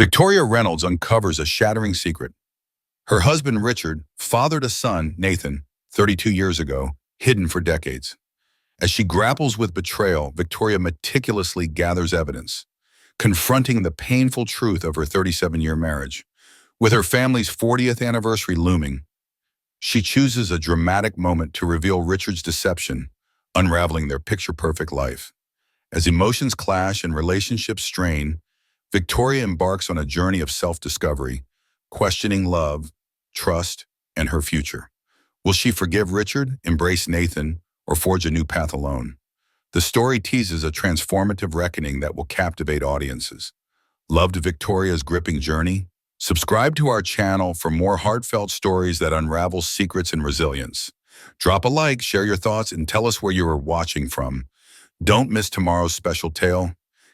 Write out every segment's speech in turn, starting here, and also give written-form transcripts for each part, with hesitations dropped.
Victoria Reynolds uncovers a shattering secret. Her husband Richard fathered a son, Nathan, 32 years ago, hidden for decades. As she grapples with betrayal, Victoria meticulously gathers evidence, confronting the painful truth of her 37-year marriage. With her family's 40th anniversary looming, she chooses a dramatic moment to reveal Richard's deception, unraveling their picture-perfect life. As emotions clash and relationships strain, Victoria embarks on a journey of self-discovery, questioning love, trust, and her future. Will she forgive Richard, embrace Nathan, or forge a new path alone? The story teases a transformative reckoning that will captivate audiences. Loved Victoria's gripping journey? Subscribe to our channel for more heartfelt stories that unravel secrets and resilience. Drop a like, share your thoughts, and tell us where you are watching from. Don't miss tomorrow's special tale.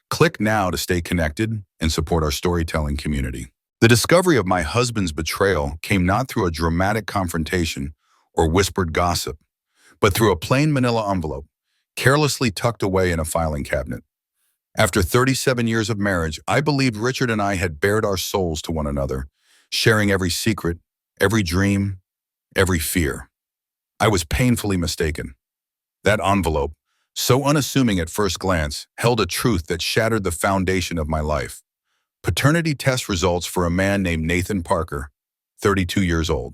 Click now to stay connected and support our storytelling community. The discovery of my husband's betrayal came not through a dramatic confrontation or whispered gossip, but through a plain manila envelope, carelessly tucked away in a filing cabinet. After 37 years of marriage, I believed Richard and I had bared our souls to one another, sharing every secret, every dream, every fear. I was painfully mistaken. That envelope, so unassuming at first glance, held a truth that shattered the foundation of my life. Paternity test results for a man named Nathan Parker, 32 years old.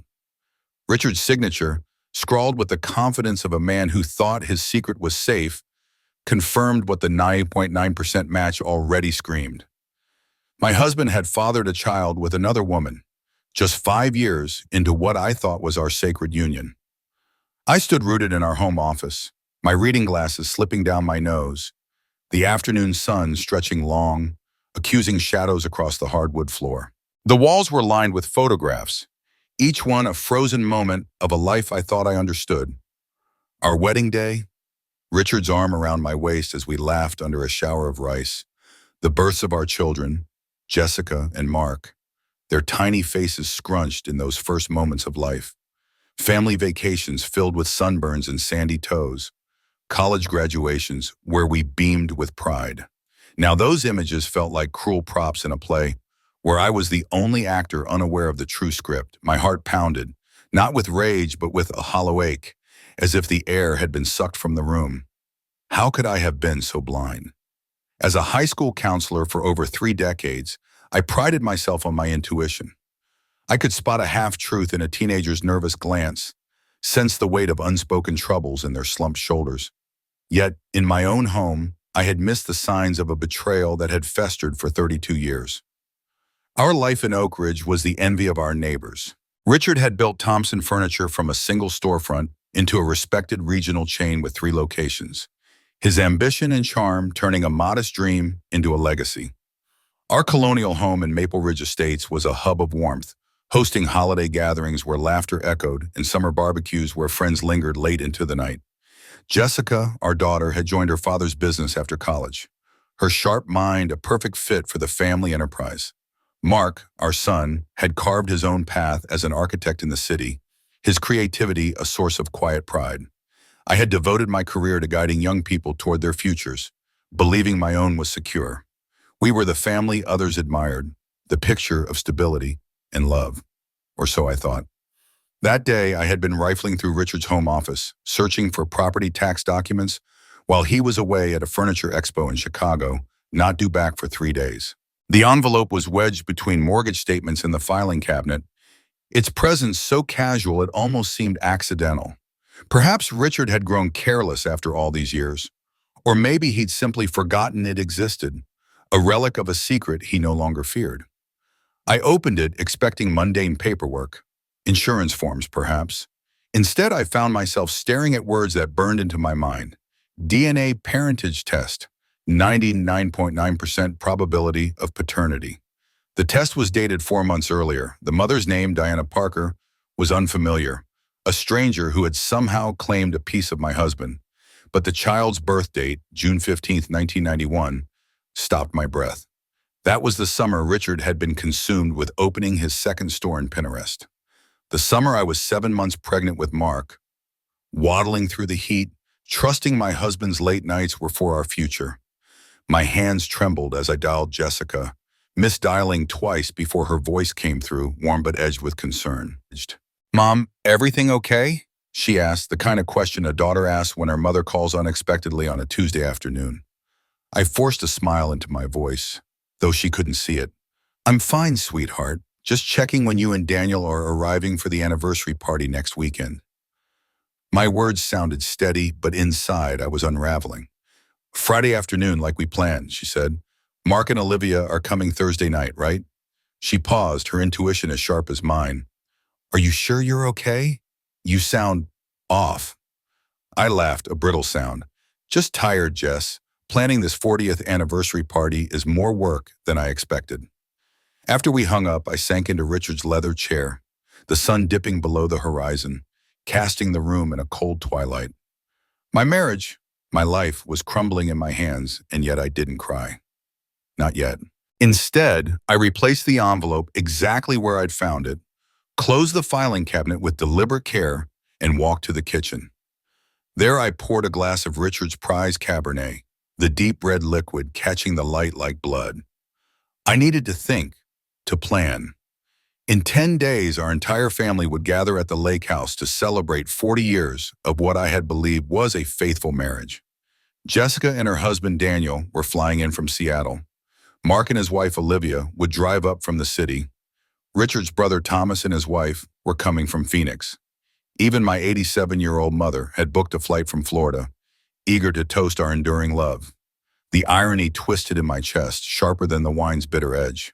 Richard's signature, scrawled with the confidence of a man who thought his secret was safe, confirmed what the 90.9% match already screamed. My husband had fathered a child with another woman, just 5 years into what I thought was our sacred union. I stood rooted in our home office, my reading glasses slipping down my nose, the afternoon sun stretching long, accusing shadows across the hardwood floor. The walls were lined with photographs, each one a frozen moment of a life I thought I understood. Our wedding day, Richard's arm around my waist as we laughed under a shower of rice, the births of our children, Jessica and Mark, their tiny faces scrunched in those first moments of life, family vacations filled with sunburns and sandy toes, college graduations where we beamed with pride. Now those images felt like cruel props in a play where I was the only actor unaware of the true script. My heart pounded, not with rage but with a hollow ache, as if the air had been sucked from the room. How could I have been so blind? As a high school counselor for over 3 decades, I prided myself on my intuition. I could spot a half-truth in a teenager's nervous glance, sense the weight of unspoken troubles in their slumped shoulders. Yet, in my own home, I had missed the signs of a betrayal that had festered for 32 years. Our life in Oakridge was the envy of our neighbors. Richard had built Thompson Furniture from a single storefront into a respected regional chain with 3 locations, his ambition and charm turning a modest dream into a legacy. Our colonial home in Maple Ridge Estates was a hub of warmth, hosting holiday gatherings where laughter echoed and summer barbecues where friends lingered late into the night. Jessica, our daughter, had joined her father's business after college, her sharp mind a perfect fit for the family enterprise. Mark, our son, had carved his own path as an architect in the city, his creativity a source of quiet pride. I had devoted my career to guiding young people toward their futures, believing my own was secure. We were the family others admired, the picture of stability and love, or so I thought. That day, I had been rifling through Richard's home office, searching for property tax documents, while he was away at a furniture expo in Chicago, not due back for 3 days. The envelope was wedged between mortgage statements in the filing cabinet, its presence so casual it almost seemed accidental. Perhaps Richard had grown careless after all these years, or maybe he'd simply forgotten it existed, a relic of a secret he no longer feared. I opened it expecting mundane paperwork, insurance forms perhaps. Instead, I found myself staring at words that burned into my mind. DNA parentage test, 99.9% probability of paternity. The test was dated 4 months earlier. The mother's name, Diana Parker, was unfamiliar, a stranger who had somehow claimed a piece of my husband. But the child's birth date, June 15, 1991, stopped my breath. That was the summer Richard had been consumed with opening his second store in Pinterest. The summer I was 7 months pregnant with Mark, waddling through the heat, trusting my husband's late nights were for our future. My hands trembled as I dialed Jessica, misdialing twice before her voice came through, warm but edged with concern. "Mom, everything okay?" she asked, the kind of question a daughter asks when her mother calls unexpectedly on a Tuesday afternoon. I forced a smile into my voice, though she couldn't see it. "I'm fine, sweetheart. Just checking when you and Daniel are arriving for the anniversary party next weekend." My words sounded steady, but inside I was unraveling. "Friday afternoon, like we planned," she said. "Mark and Olivia are coming Thursday night, right?" She paused, her intuition as sharp as mine. "Are you sure you're okay? You sound off." I laughed, a brittle sound. "Just tired, Jess. Planning this 40th anniversary party is more work than I expected." After we hung up, I sank into Richard's leather chair, the sun dipping below the horizon, casting the room in a cold twilight. My marriage, my life, was crumbling in my hands, and yet I didn't cry. Not yet. Instead, I replaced the envelope exactly where I'd found it, closed the filing cabinet with deliberate care, and walked to the kitchen. There I poured a glass of Richard's prize Cabernet, the deep red liquid catching the light like blood. I needed to think, to plan. In 10 days, our entire family would gather at the lake house to celebrate 40 years of what I had believed was a faithful marriage. Jessica and her husband Daniel were flying in from Seattle. Mark and his wife Olivia would drive up from the city. Richard's brother Thomas and his wife were coming from Phoenix. Even my 87-year-old mother had booked a flight from Florida, eager to toast our enduring love. The irony twisted in my chest, sharper than the wine's bitter edge.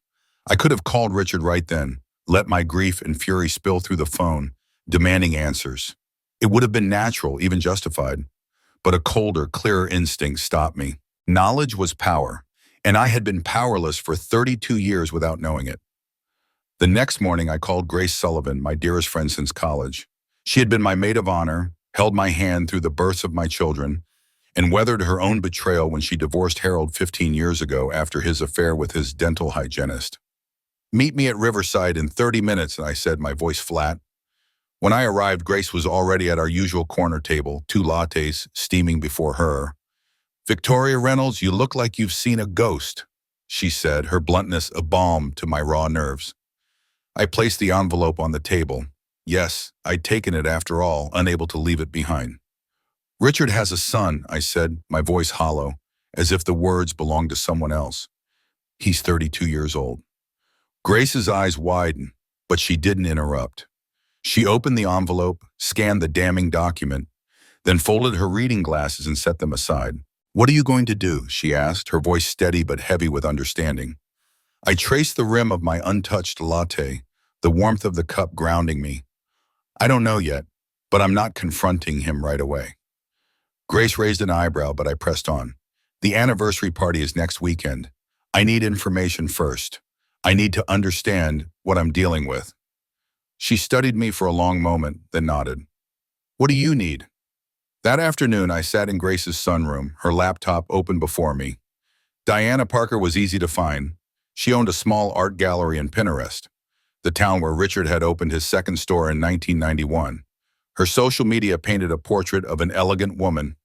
I could have called Richard right then, let my grief and fury spill through the phone, demanding answers. It would have been natural, even justified. But a colder, clearer instinct stopped me. Knowledge was power, and I had been powerless for 32 years without knowing it. The next morning, I called Grace Sullivan, my dearest friend since college. She had been my maid of honor, held my hand through the births of my children, and weathered her own betrayal when she divorced Harold 15 years ago after his affair with his dental hygienist. "Meet me at Riverside in 30 minutes, I said, my voice flat. When I arrived, Grace was already at our usual corner table, 2 lattes steaming before her. "Victoria Reynolds, you look like you've seen a ghost," she said, her bluntness a balm to my raw nerves. I placed the envelope on the table. Yes, I'd taken it after all, unable to leave it behind. "Richard has a son," I said, my voice hollow, as if the words belonged to someone else. "He's 32 years old." Grace's eyes widened, but she didn't interrupt. She opened the envelope, scanned the damning document, then folded her reading glasses and set them aside. "What are you going to do?" she asked, her voice steady but heavy with understanding. I traced the rim of my untouched latte, the warmth of the cup grounding me. "I don't know yet, but I'm not confronting him right away." Grace raised an eyebrow, but I pressed on. "The anniversary party is next weekend. I need information first. I need to understand what I'm dealing with." She studied me for a long moment, then nodded. "What do you need?" That afternoon, I sat in Grace's sunroom, her laptop open before me. Diana Parker was easy to find. She owned a small art gallery in Pinterest, the town where Richard had opened his second store in 1991. Her social media painted a portrait of an elegant woman,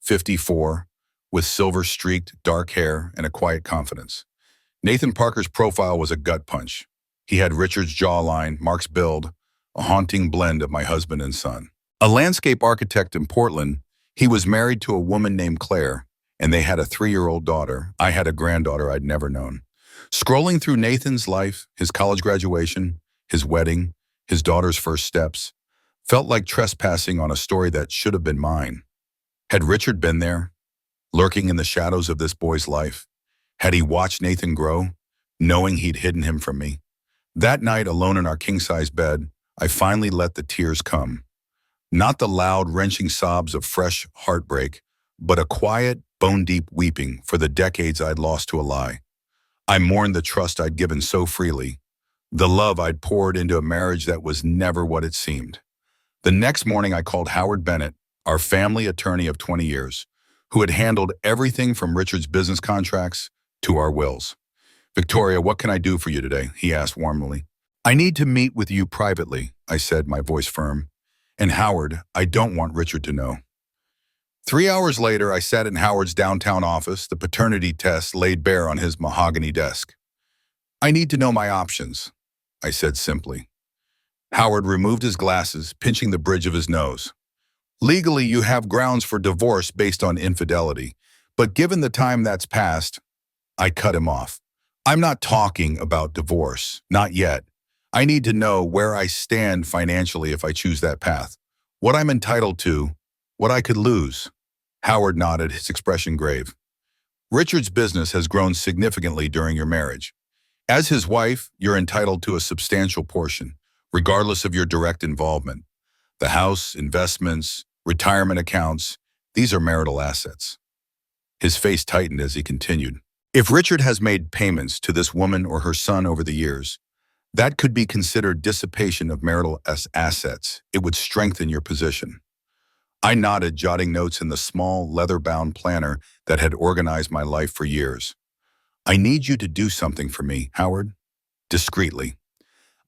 54, with silver-streaked dark hair and a quiet confidence. Nathan Parker's profile was a gut punch. He had Richard's jawline, Mark's build, a haunting blend of my husband and son. A landscape architect in Portland, he was married to a woman named Claire, and they had a 3-year-old daughter. I had a granddaughter I'd never known. Scrolling through Nathan's life, his college graduation, his wedding, his daughter's first steps, felt like trespassing on a story that should have been mine. Had Richard been there, lurking in the shadows of this boy's life? Had he watched Nathan grow, knowing he'd hidden him from me? That night, alone in our king-size bed, I finally let the tears come. Not the loud, wrenching sobs of fresh heartbreak, but a quiet, bone-deep weeping for the decades I'd lost to a lie. I mourned the trust I'd given so freely, the love I'd poured into a marriage that was never what it seemed. The next morning, I called Howard Bennett, our family attorney of 20 years, who had handled everything from Richard's business contracts to our wills. "Victoria, what can I do for you today?" he asked warmly. "I need to meet with you privately," I said, my voice firm. "And Howard, I don't want Richard to know." 3 hours later, I sat in Howard's downtown office, the paternity test laid bare on his mahogany desk. I need to know my options, I said simply. Howard removed his glasses, pinching the bridge of his nose. Legally, you have grounds for divorce based on infidelity, but given the time that's passed, I cut him off. I'm not talking about divorce, not yet. I need to know where I stand financially if I choose that path. What I'm entitled to, what I could lose. Howard nodded, his expression grave. Richard's business has grown significantly during your marriage. As his wife, you're entitled to a substantial portion, regardless of your direct involvement. The house, investments, retirement accounts, these are marital assets. His face tightened as he continued. If Richard has made payments to this woman or her son over the years, that could be considered dissipation of marital assets. It would strengthen your position. I nodded, jotting notes in the small, leather-bound planner that had organized my life for years. I need you to do something for me, Howard. Discreetly.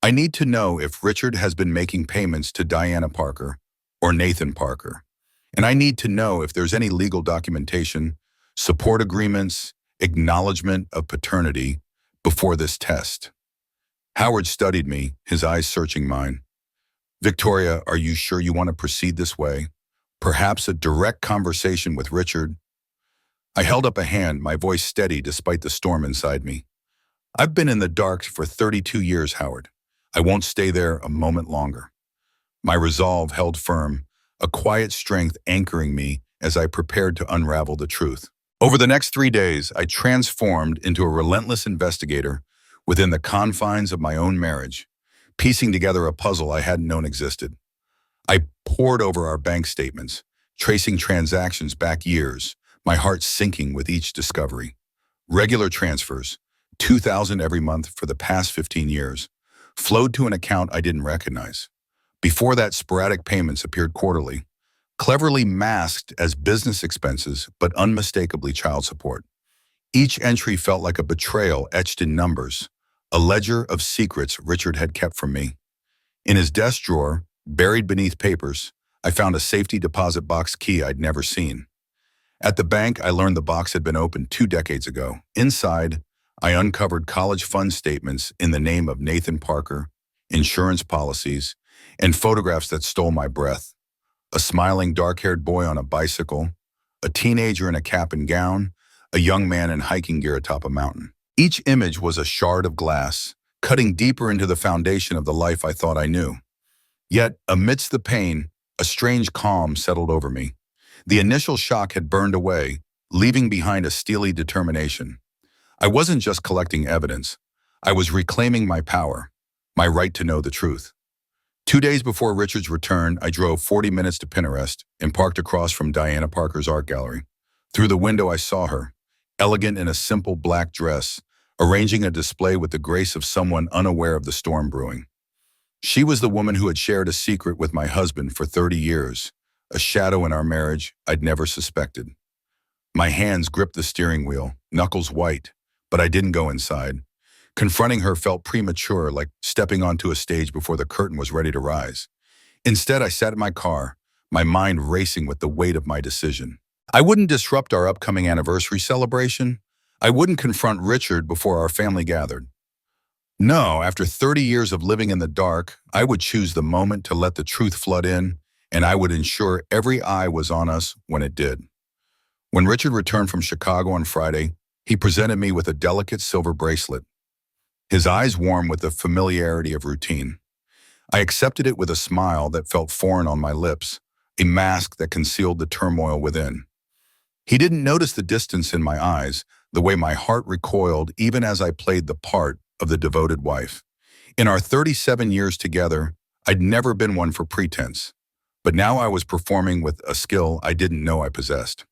I need to know if Richard has been making payments to Diana Parker or Nathan Parker. And I need to know if there's any legal documentation, support agreements, acknowledgement of paternity before this test. Howard studied me, his eyes searching mine. Victoria, are you sure you want to proceed this way? Perhaps a direct conversation with Richard? I held up a hand, my voice steady despite the storm inside me. I've been in the dark for 32 years, Howard. I won't stay there a moment longer. My resolve held firm, a quiet strength anchoring me as I prepared to unravel the truth. Over the next 3 days, I transformed into a relentless investigator within the confines of my own marriage, piecing together a puzzle I hadn't known existed. I pored over our bank statements, tracing transactions back years, my heart sinking with each discovery. Regular transfers, $2,000 every month for the past 15 years, flowed to an account I didn't recognize. Before that, sporadic payments appeared quarterly, cleverly masked as business expenses but unmistakably child support. Each entry felt like a betrayal etched in numbers, a ledger of secrets Richard had kept from me. In his desk drawer, buried beneath papers, I found a safety deposit box key I'd never seen. At the bank, I learned the box had been opened 2 decades ago. Inside, I uncovered college fund statements in the name of Nathan Parker, insurance policies, and photographs that stole my breath. A smiling, dark-haired boy on a bicycle, a teenager in a cap and gown, a young man in hiking gear atop a mountain. Each image was a shard of glass, cutting deeper into the foundation of the life I thought I knew. Yet, amidst the pain, a strange calm settled over me. The initial shock had burned away, leaving behind a steely determination. I wasn't just collecting evidence. I was reclaiming my power, my right to know the truth. 2 days before Richard's return, I drove 40 minutes to Pinterest and parked across from Diana Parker's art gallery. Through the window, I saw her, elegant in a simple black dress, arranging a display with the grace of someone unaware of the storm brewing. She was the woman who had shared a secret with my husband for 30 years, a shadow in our marriage I'd never suspected. My hands gripped the steering wheel, knuckles white, but I didn't go inside. Confronting her felt premature, like stepping onto a stage before the curtain was ready to rise. Instead, I sat in my car, my mind racing with the weight of my decision. I wouldn't disrupt our upcoming anniversary celebration. I wouldn't confront Richard before our family gathered. No, after 30 years of living in the dark, I would choose the moment to let the truth flood in, and I would ensure every eye was on us when it did. When Richard returned from Chicago on Friday, he presented me with a delicate silver bracelet, his eyes warm with the familiarity of routine. I accepted it with a smile that felt foreign on my lips, a mask that concealed the turmoil within. He didn't notice the distance in my eyes, the way my heart recoiled even as I played the part of the devoted wife. In our 37 years together, I'd never been one for pretense, but now I was performing with a skill I didn't know I possessed.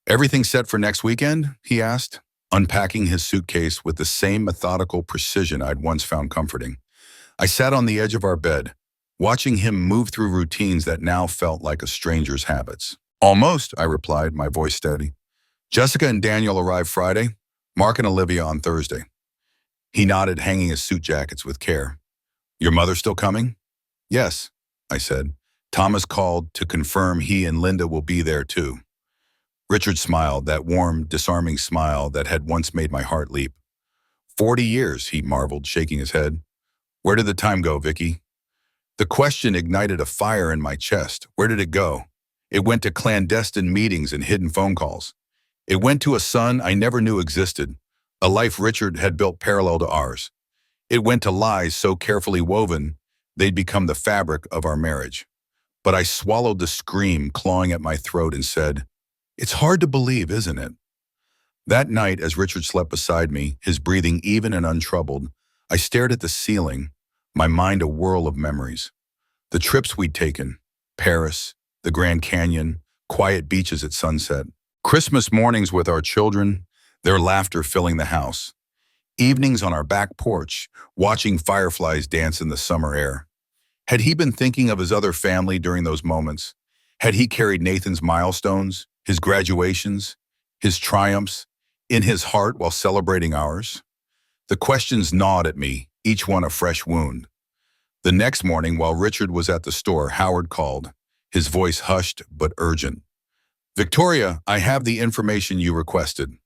Everything set for next weekend? He asked, unpacking his suitcase with the same methodical precision I'd once found comforting. I sat on the edge of our bed, watching him move through routines that now felt like a stranger's habits. Almost, I replied, my voice steady. Jessica and Daniel arrived Friday, Mark and Olivia on Thursday. He nodded, hanging his suit jackets with care. Your mother still coming? Yes, I said. Thomas called to confirm he and Linda will be there too. Richard smiled, that warm, disarming smile that had once made my heart leap. 40 years, he marveled, shaking his head. Where did the time go, Vicky? The question ignited a fire in my chest. Where did it go? It went to clandestine meetings and hidden phone calls. It went to a son I never knew existed, a life Richard had built parallel to ours. It went to lies so carefully woven, they'd become the fabric of our marriage. But I swallowed the scream clawing at my throat and said, "It's hard to believe, isn't it?" That night, as Richard slept beside me, his breathing even and untroubled, I stared at the ceiling, my mind a whirl of memories. The trips we'd taken, Paris, the Grand Canyon, quiet beaches at sunset, Christmas mornings with our children, their laughter filling the house, evenings on our back porch, watching fireflies dance in the summer air. Had he been thinking of his other family during those moments? Had he carried Nathan's milestones, his graduations, his triumphs, in his heart while celebrating ours? The questions gnawed at me, each one a fresh wound. The next morning, while Richard was at the store, Howard called, his voice hushed but urgent. "Victoria, I have the information you requested."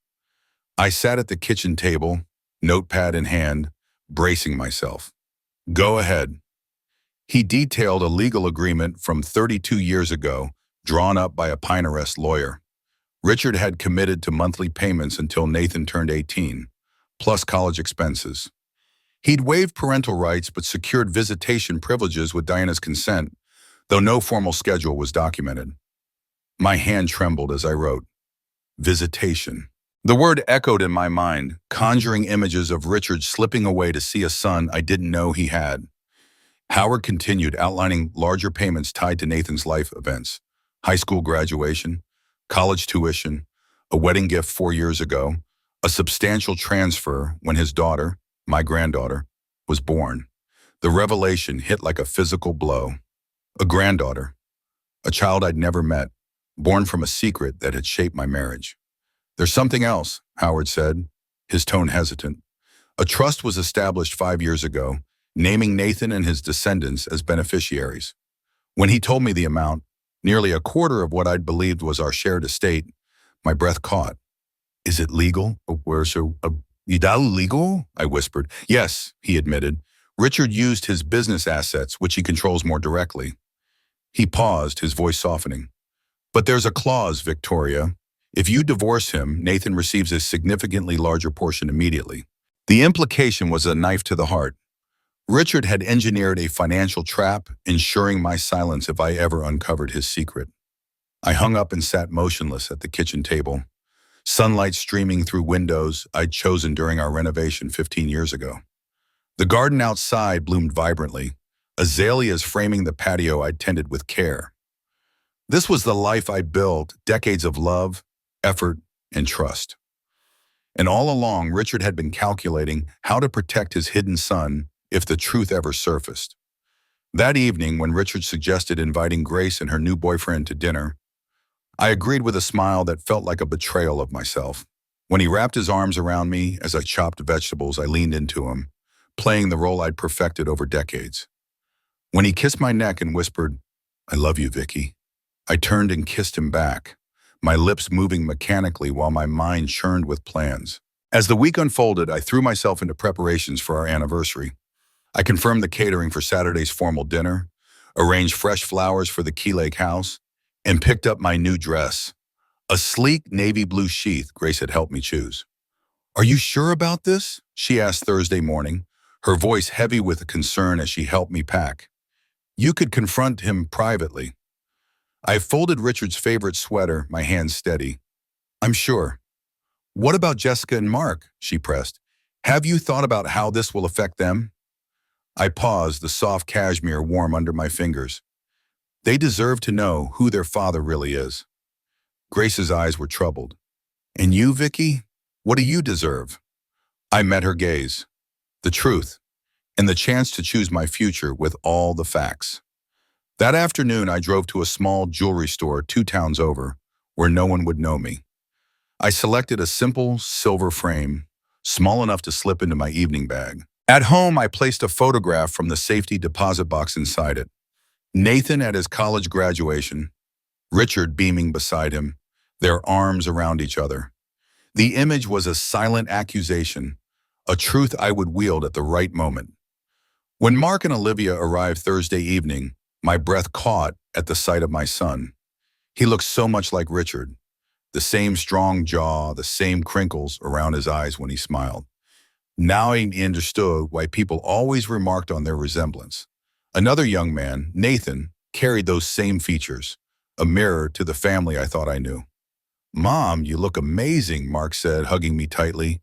I sat at the kitchen table, notepad in hand, bracing myself. "Go ahead." He detailed a legal agreement from 32 years ago, drawn up by a Pine Arrest lawyer. Richard had committed to monthly payments until Nathan turned 18, plus college expenses. He'd waived parental rights but secured visitation privileges with Diana's consent, though no formal schedule was documented. My hand trembled as I wrote, "Visitation." The word echoed in my mind, conjuring images of Richard slipping away to see a son I didn't know he had. Howard continued, outlining larger payments tied to Nathan's life events: high school graduation, college tuition, a wedding gift 4 years ago, a substantial transfer when his daughter, my granddaughter, was born. The revelation hit like a physical blow. A granddaughter, a child I'd never met, born from a secret that had shaped my marriage. "There's something else," Howard said, his tone hesitant. "A trust was established 5 years ago, naming Nathan and his descendants as beneficiaries. When he told me the amount, nearly a quarter of what I'd believed was our shared estate, my breath caught. "Is it legal? Legal?" I whispered. "Yes," he admitted. "Richard used his business assets, which he controls more directly." He paused, his voice softening. "But there's a clause, Victoria. If you divorce him, Nathan receives a significantly larger portion immediately." The implication was a knife to the heart. Richard had engineered a financial trap, ensuring my silence if I ever uncovered his secret. I hung up and sat motionless at the kitchen table, sunlight streaming through windows I'd chosen during our renovation 15 years ago. The garden outside bloomed vibrantly, azaleas framing the patio I'd tended with care. This was the life I built, decades of love, effort, and trust. And all along, Richard had been calculating how to protect his hidden son if the truth ever surfaced. That evening, when Richard suggested inviting Grace and her new boyfriend to dinner, I agreed with a smile that felt like a betrayal of myself. When he wrapped his arms around me as I chopped vegetables, I leaned into him, playing the role I'd perfected over decades. When he kissed my neck and whispered, "I love you, Vicky," I turned and kissed him back, my lips moving mechanically while my mind churned with plans. As the week unfolded, I threw myself into preparations for our anniversary. I confirmed the catering for Saturday's formal dinner, arranged fresh flowers for the Key Lake house, and picked up my new dress, a sleek navy blue sheath Grace had helped me choose. "Are you sure about this?" she asked Thursday morning, her voice heavy with concern as she helped me pack. "You could confront him privately." I folded Richard's favorite sweater, my hands steady. "I'm sure." "What about Jessica and Mark?" she pressed. "Have you thought about how this will affect them?" I paused, the soft cashmere warm under my fingers. "They deserve to know who their father really is." Grace's eyes were troubled. "And you, Vicky? What do you deserve?" I met her gaze. The truth, and the chance to choose my future with all the facts. That afternoon, I drove to a small jewelry store 2 towns over, where no one would know me. I selected a simple silver frame, small enough to slip into my evening bag. At home, I placed a photograph from the safety deposit box inside it. Nathan at his college graduation, Richard beaming beside him, their arms around each other. The image was a silent accusation, a truth I would wield at the right moment. When Mark and Olivia arrived Thursday evening, my breath caught at the sight of my son. He looked so much like Richard, the same strong jaw, the same crinkles around his eyes when he smiled. Now I understood why people always remarked on their resemblance. Another young man, Nathan, carried those same features, a mirror to the family I thought I knew. "Mom, you look amazing," Mark said, hugging me tightly.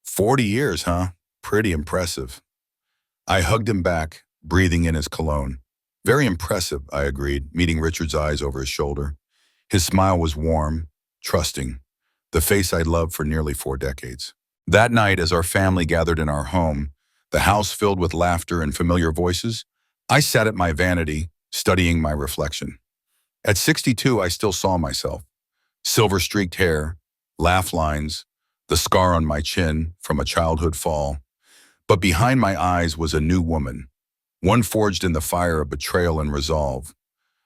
40 years, huh? Pretty impressive. I hugged him back, breathing in his cologne. Very impressive, I agreed, meeting Richard's eyes over his shoulder. His smile was warm, trusting, the face I'd loved for nearly 4 decades. That night, as our family gathered in our home, the house filled with laughter and familiar voices, I sat at my vanity, studying my reflection. At 62, I still saw myself. Silver-streaked hair, laugh lines, the scar on my chin from a childhood fall. But behind my eyes was a new woman, one forged in the fire of betrayal and resolve.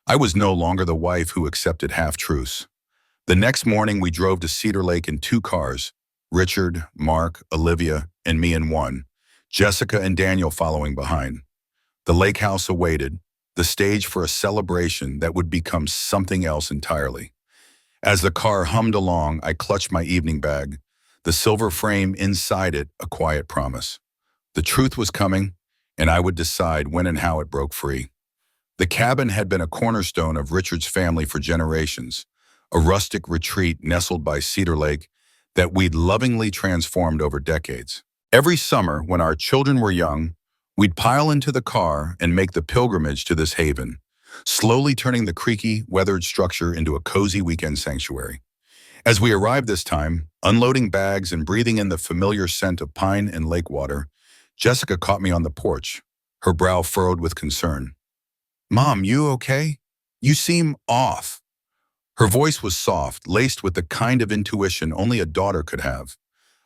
I was no longer the wife who accepted half-truths. The next morning, we drove to Cedar Lake in 2 cars, Richard, Mark, Olivia, and me in one, Jessica and Daniel following behind. The lake house awaited, the stage for a celebration that would become something else entirely. As the car hummed along, I clutched my evening bag, the silver frame inside it a quiet promise. The truth was coming, and I would decide when and how it broke free. The cabin had been a cornerstone of Richard's family for generations, a rustic retreat nestled by Cedar Lake that we'd lovingly transformed over decades. Every summer, when our children were young, we'd pile into the car and make the pilgrimage to this haven, slowly turning the creaky, weathered structure into a cozy weekend sanctuary. As we arrived this time, unloading bags and breathing in the familiar scent of pine and lake water, Jessica caught me on the porch, her brow furrowed with concern. "Mom, you okay? You seem off." Her voice was soft, laced with the kind of intuition only a daughter could have.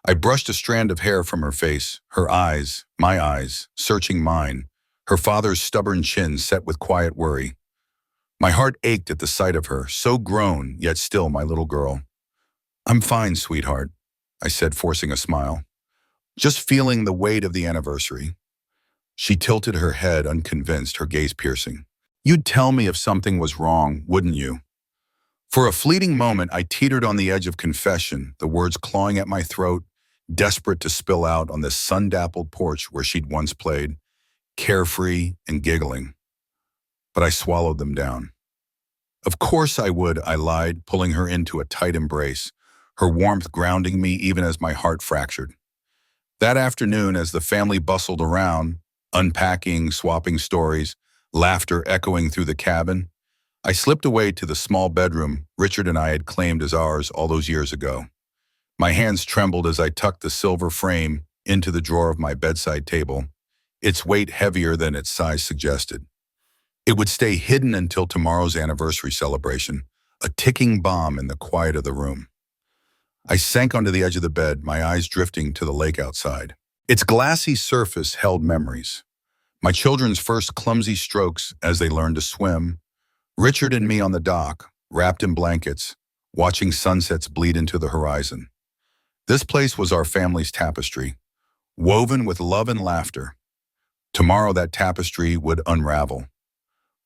I brushed a strand of hair from her face, her eyes, my eyes, searching mine, her father's stubborn chin set with quiet worry. My heart ached at the sight of her, so grown, yet still my little girl. "I'm fine, sweetheart," I said, forcing a smile. "Just feeling the weight of the anniversary." She tilted her head, unconvinced, her gaze piercing. "You'd tell me if something was wrong, wouldn't you?" For a fleeting moment, I teetered on the edge of confession, the words clawing at my throat, desperate to spill out on the sun-dappled porch where she'd once played, carefree and giggling. But I swallowed them down. "Of course I would," I lied, pulling her into a tight embrace, her warmth grounding me even as my heart fractured. That afternoon, as the family bustled around, unpacking, swapping stories, laughter echoing through the cabin, I slipped away to the small bedroom Richard and I had claimed as ours all those years ago. My hands trembled as I tucked the silver frame into the drawer of my bedside table, its weight heavier than its size suggested. It would stay hidden until tomorrow's anniversary celebration, a ticking bomb in the quiet of the room. I sank onto the edge of the bed, my eyes drifting to the lake outside. Its glassy surface held memories. My children's first clumsy strokes as they learned to swim, Richard and me on the dock, wrapped in blankets, watching sunsets bleed into the horizon. This place was our family's tapestry, woven with love and laughter. Tomorrow that tapestry would unravel.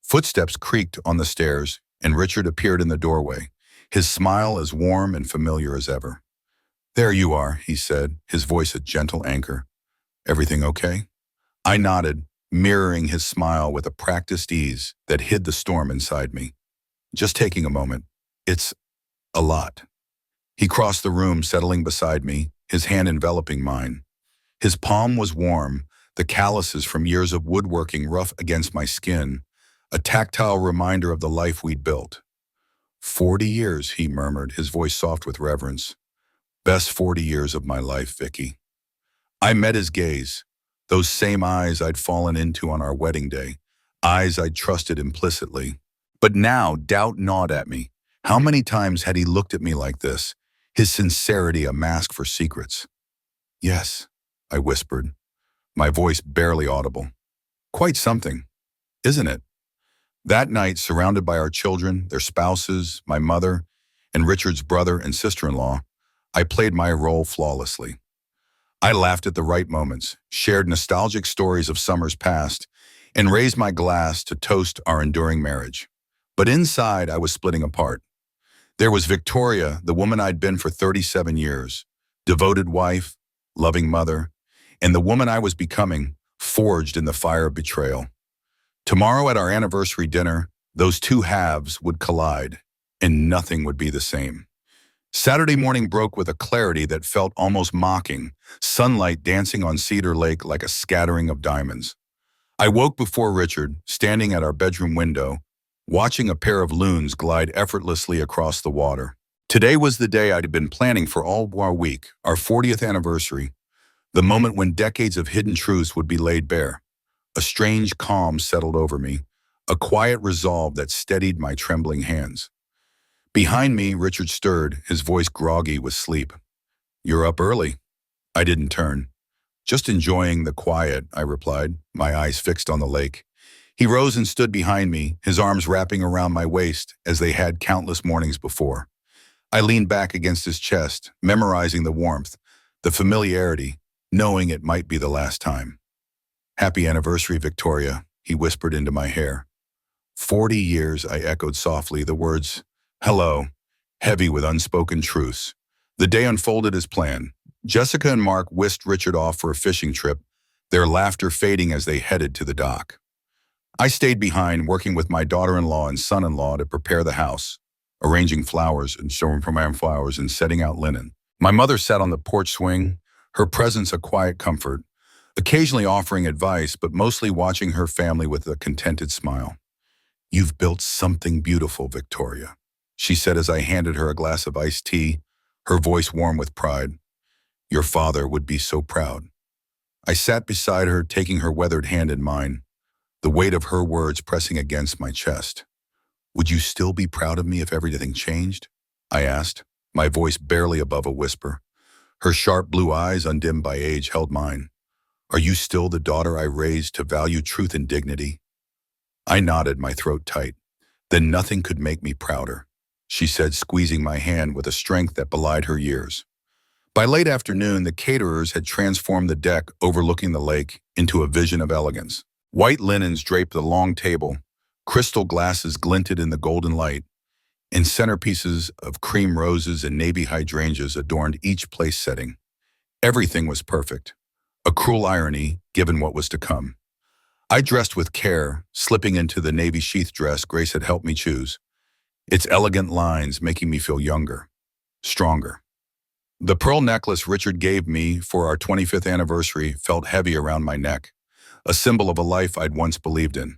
Footsteps creaked on the stairs, and Richard appeared in the doorway, his smile as warm and familiar as ever. "There you are," he said, his voice a gentle anchor. "Everything okay?" I nodded, mirroring his smile with a practiced ease that hid the storm inside me. "Just taking a moment. It's a lot." He crossed the room, settling beside me, his hand enveloping mine. His palm was warm, the calluses from years of woodworking rough against my skin, a tactile reminder of the life we'd built. 40 years, he murmured, his voice soft with reverence. "Best 40 years of my life, Vicky." I met his gaze, those same eyes I'd fallen into on our wedding day, eyes I'd trusted implicitly. But now doubt gnawed at me. How many times had he looked at me like this, his sincerity a mask for secrets? "Yes," I whispered, my voice barely audible. "Quite something, isn't it?" That night, surrounded by our children, their spouses, my mother, and Richard's brother and sister-in-law, I played my role flawlessly. I laughed at the right moments, shared nostalgic stories of summers past, and raised my glass to toast our enduring marriage. But inside, I was splitting apart. There was Victoria, the woman I'd been for 37 years, devoted wife, loving mother, and the woman I was becoming, forged in the fire of betrayal. Tomorrow at our anniversary dinner, those two halves would collide, and nothing would be the same. Saturday morning broke with a clarity that felt almost mocking, sunlight dancing on Cedar Lake like a scattering of diamonds. I woke before Richard, standing at our bedroom window, watching a pair of loons glide effortlessly across the water. Today was the day I'd been planning for all our week, our 40th anniversary, the moment when decades of hidden truths would be laid bare. A strange calm settled over me, a quiet resolve that steadied my trembling hands. Behind me, Richard stirred, his voice groggy with sleep. "You're up early." I didn't turn. "Just enjoying the quiet," I replied, my eyes fixed on the lake. He rose and stood behind me, his arms wrapping around my waist as they had countless mornings before. I leaned back against his chest, memorizing the warmth, the familiarity, knowing it might be the last time. "Happy anniversary, Victoria," he whispered into my hair. 40 years, I echoed softly, the words, "Hello," heavy with unspoken truths. The day unfolded as planned. Jessica and Mark whisked Richard off for a fishing trip, their laughter fading as they headed to the dock. I stayed behind, working with my daughter-in-law and son-in-law to prepare the house, arranging flowers and showing for my own flowers and setting out linen. My mother sat on the porch swing, her presence a quiet comfort, occasionally offering advice, but mostly watching her family with a contented smile. "You've built something beautiful, Victoria," she said as I handed her a glass of iced tea, her voice warm with pride. "Your father would be so proud." I sat beside her, taking her weathered hand in mine, the weight of her words pressing against my chest. "Would you still be proud of me if everything changed?" I asked, my voice barely above a whisper. Her sharp blue eyes, undimmed by age, held mine. "Are you still the daughter I raised to value truth and dignity?" I nodded, my throat tight. "Then nothing could make me prouder," she said, squeezing my hand with a strength that belied her years. By late afternoon, the caterers had transformed the deck overlooking the lake into a vision of elegance. White linens draped the long table, crystal glasses glinted in the golden light, and centerpieces of cream roses and navy hydrangeas adorned each place setting. Everything was perfect, a cruel irony given what was to come. I dressed with care, slipping into the navy sheath dress Grace had helped me choose, its elegant lines making me feel younger, stronger. The pearl necklace Richard gave me for our 25th anniversary felt heavy around my neck, a symbol of a life I'd once believed in.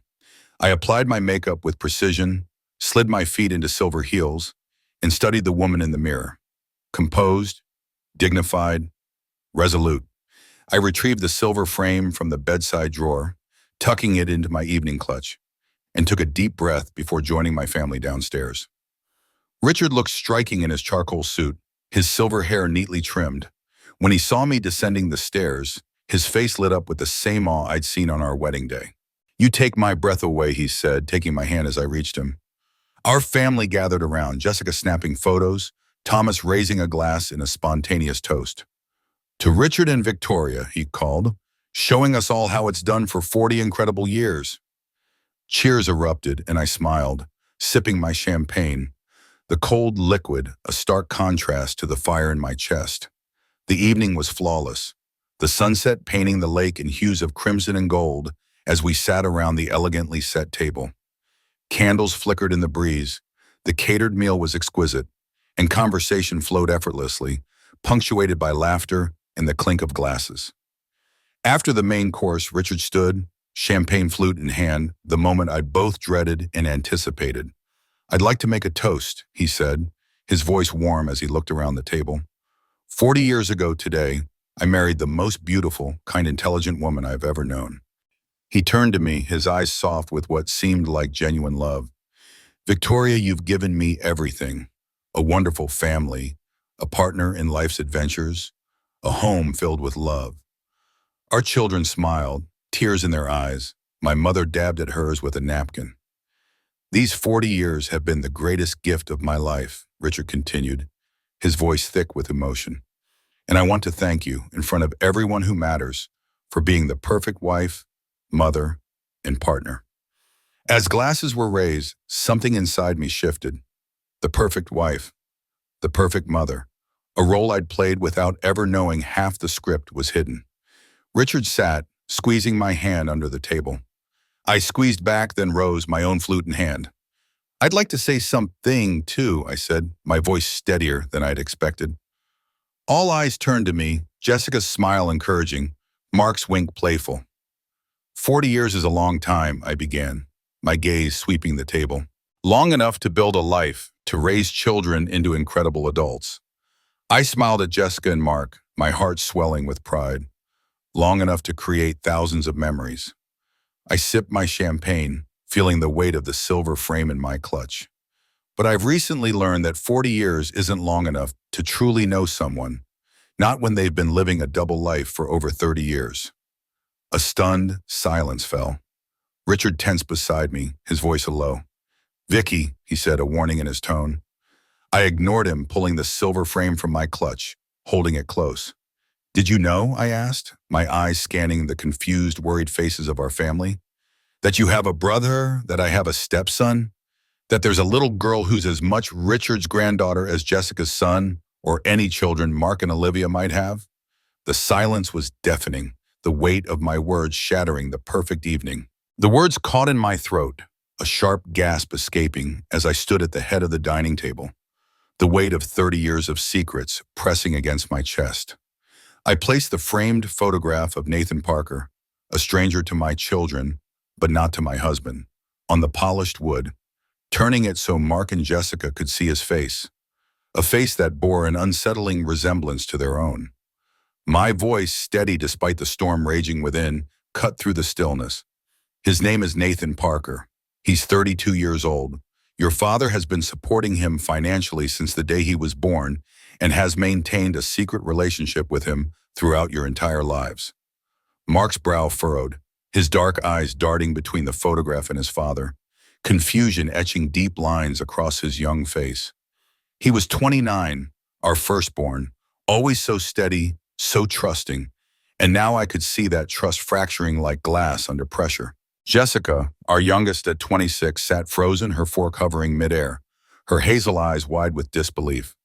I applied my makeup with precision, slid my feet into silver heels, and studied the woman in the mirror. Composed, dignified, resolute. I retrieved the silver frame from the bedside drawer, tucking it into my evening clutch, and took a deep breath before joining my family downstairs. Richard looked striking in his charcoal suit, his silver hair neatly trimmed. When he saw me descending the stairs, his face lit up with the same awe I'd seen on our wedding day. "You take my breath away," he said, taking my hand as I reached him. Our family gathered around, Jessica snapping photos, Thomas raising a glass in a spontaneous toast. "To Richard and Victoria," he called, "showing us all how it's done for 40 incredible years." Cheers erupted, and I smiled, sipping my champagne, the cold liquid a stark contrast to the fire in my chest. The evening was flawless, the sunset painting the lake in hues of crimson and gold as we sat around the elegantly set table. Candles flickered in the breeze, the catered meal was exquisite, and conversation flowed effortlessly, punctuated by laughter and the clink of glasses. After the main course, Richard stood, champagne flute in hand, the moment I'd both dreaded and anticipated. "I'd like to make a toast," he said, his voice warm as he looked around the table. 40 years ago today, I married the most beautiful, kind, intelligent woman I've ever known. He turned to me, his eyes soft with what seemed like genuine love. "Victoria, you've given me everything. A wonderful family, a partner in life's adventures, a home filled with love." Our children smiled, tears in their eyes. My mother dabbed at hers with a napkin. "These 40 years have been the greatest gift of my life," Richard continued, his voice thick with emotion. And I want to thank you in front of everyone who matters for being the perfect wife, mother, and partner. As glasses were raised, something inside me shifted. The perfect wife, the perfect mother, a role I'd played without ever knowing half the script was hidden. Richard sat, squeezing my hand under the table. I squeezed back, then rose, my own flute in hand. I'd like to say something, too, I said, my voice steadier than I'd expected. All eyes turned to me, Jessica's smile encouraging, Mark's wink playful. 40 years is a long time, I began, my gaze sweeping the table. Long enough to build a life, to raise children into incredible adults. I smiled at Jessica and Mark, my heart swelling with pride. Long enough to create thousands of memories. I sipped my champagne, feeling the weight of the silver frame in my clutch. But I've recently learned that 40 years isn't long enough to truly know someone, not when they've been living a double life for over 30 years. A stunned silence fell. Richard tensed beside me, his voice low. "Vicky," he said, a warning in his tone. I ignored him, pulling the silver frame from my clutch, holding it close. "Did you know?" I asked, my eyes scanning the confused, worried faces of our family. "That you have a brother, that I have a stepson, that there's a little girl who's as much Richard's granddaughter as Jessica's son, or any children Mark and Olivia might have?" The silence was deafening, the weight of my words shattering the perfect evening. The words caught in my throat, a sharp gasp escaping as I stood at the head of the dining table, the weight of 30 years of secrets pressing against my chest. I placed the framed photograph of Nathan Parker, a stranger to my children, but not to my husband, on the polished wood, turning it so Mark and Jessica could see his face, a face that bore an unsettling resemblance to their own. My voice, steady despite the storm raging within, cut through the stillness. "His name is Nathan Parker. He's 32 years old. Your father has been supporting him financially since the day he was born and has maintained a secret relationship with him throughout your entire lives." Mark's brow furrowed, his dark eyes darting between the photograph and his father, confusion etching deep lines across his young face. He was 29, our firstborn, always so steady, so trusting, and now I could see that trust fracturing like glass under pressure. Jessica, our youngest at 26, sat frozen, her fork hovering midair, her hazel eyes wide with disbelief.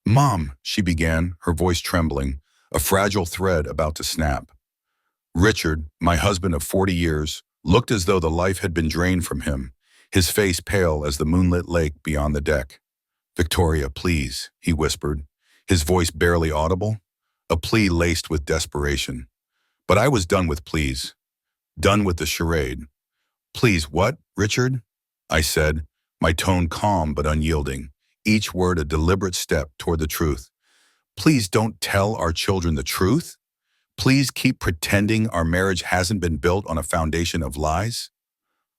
"Mom," she began, her voice trembling, a fragile thread about to snap. Richard, my husband of 40 years, looked as though the life had been drained from him, his face pale as the moonlit lake beyond the deck. "Victoria, please," he whispered, his voice barely audible, a plea laced with desperation. But I was done with pleas, done with the charade. "Please what, Richard?" I said, my tone calm but unyielding, each word a deliberate step toward the truth. "Please don't tell our children the truth? Please keep pretending our marriage hasn't been built on a foundation of lies?"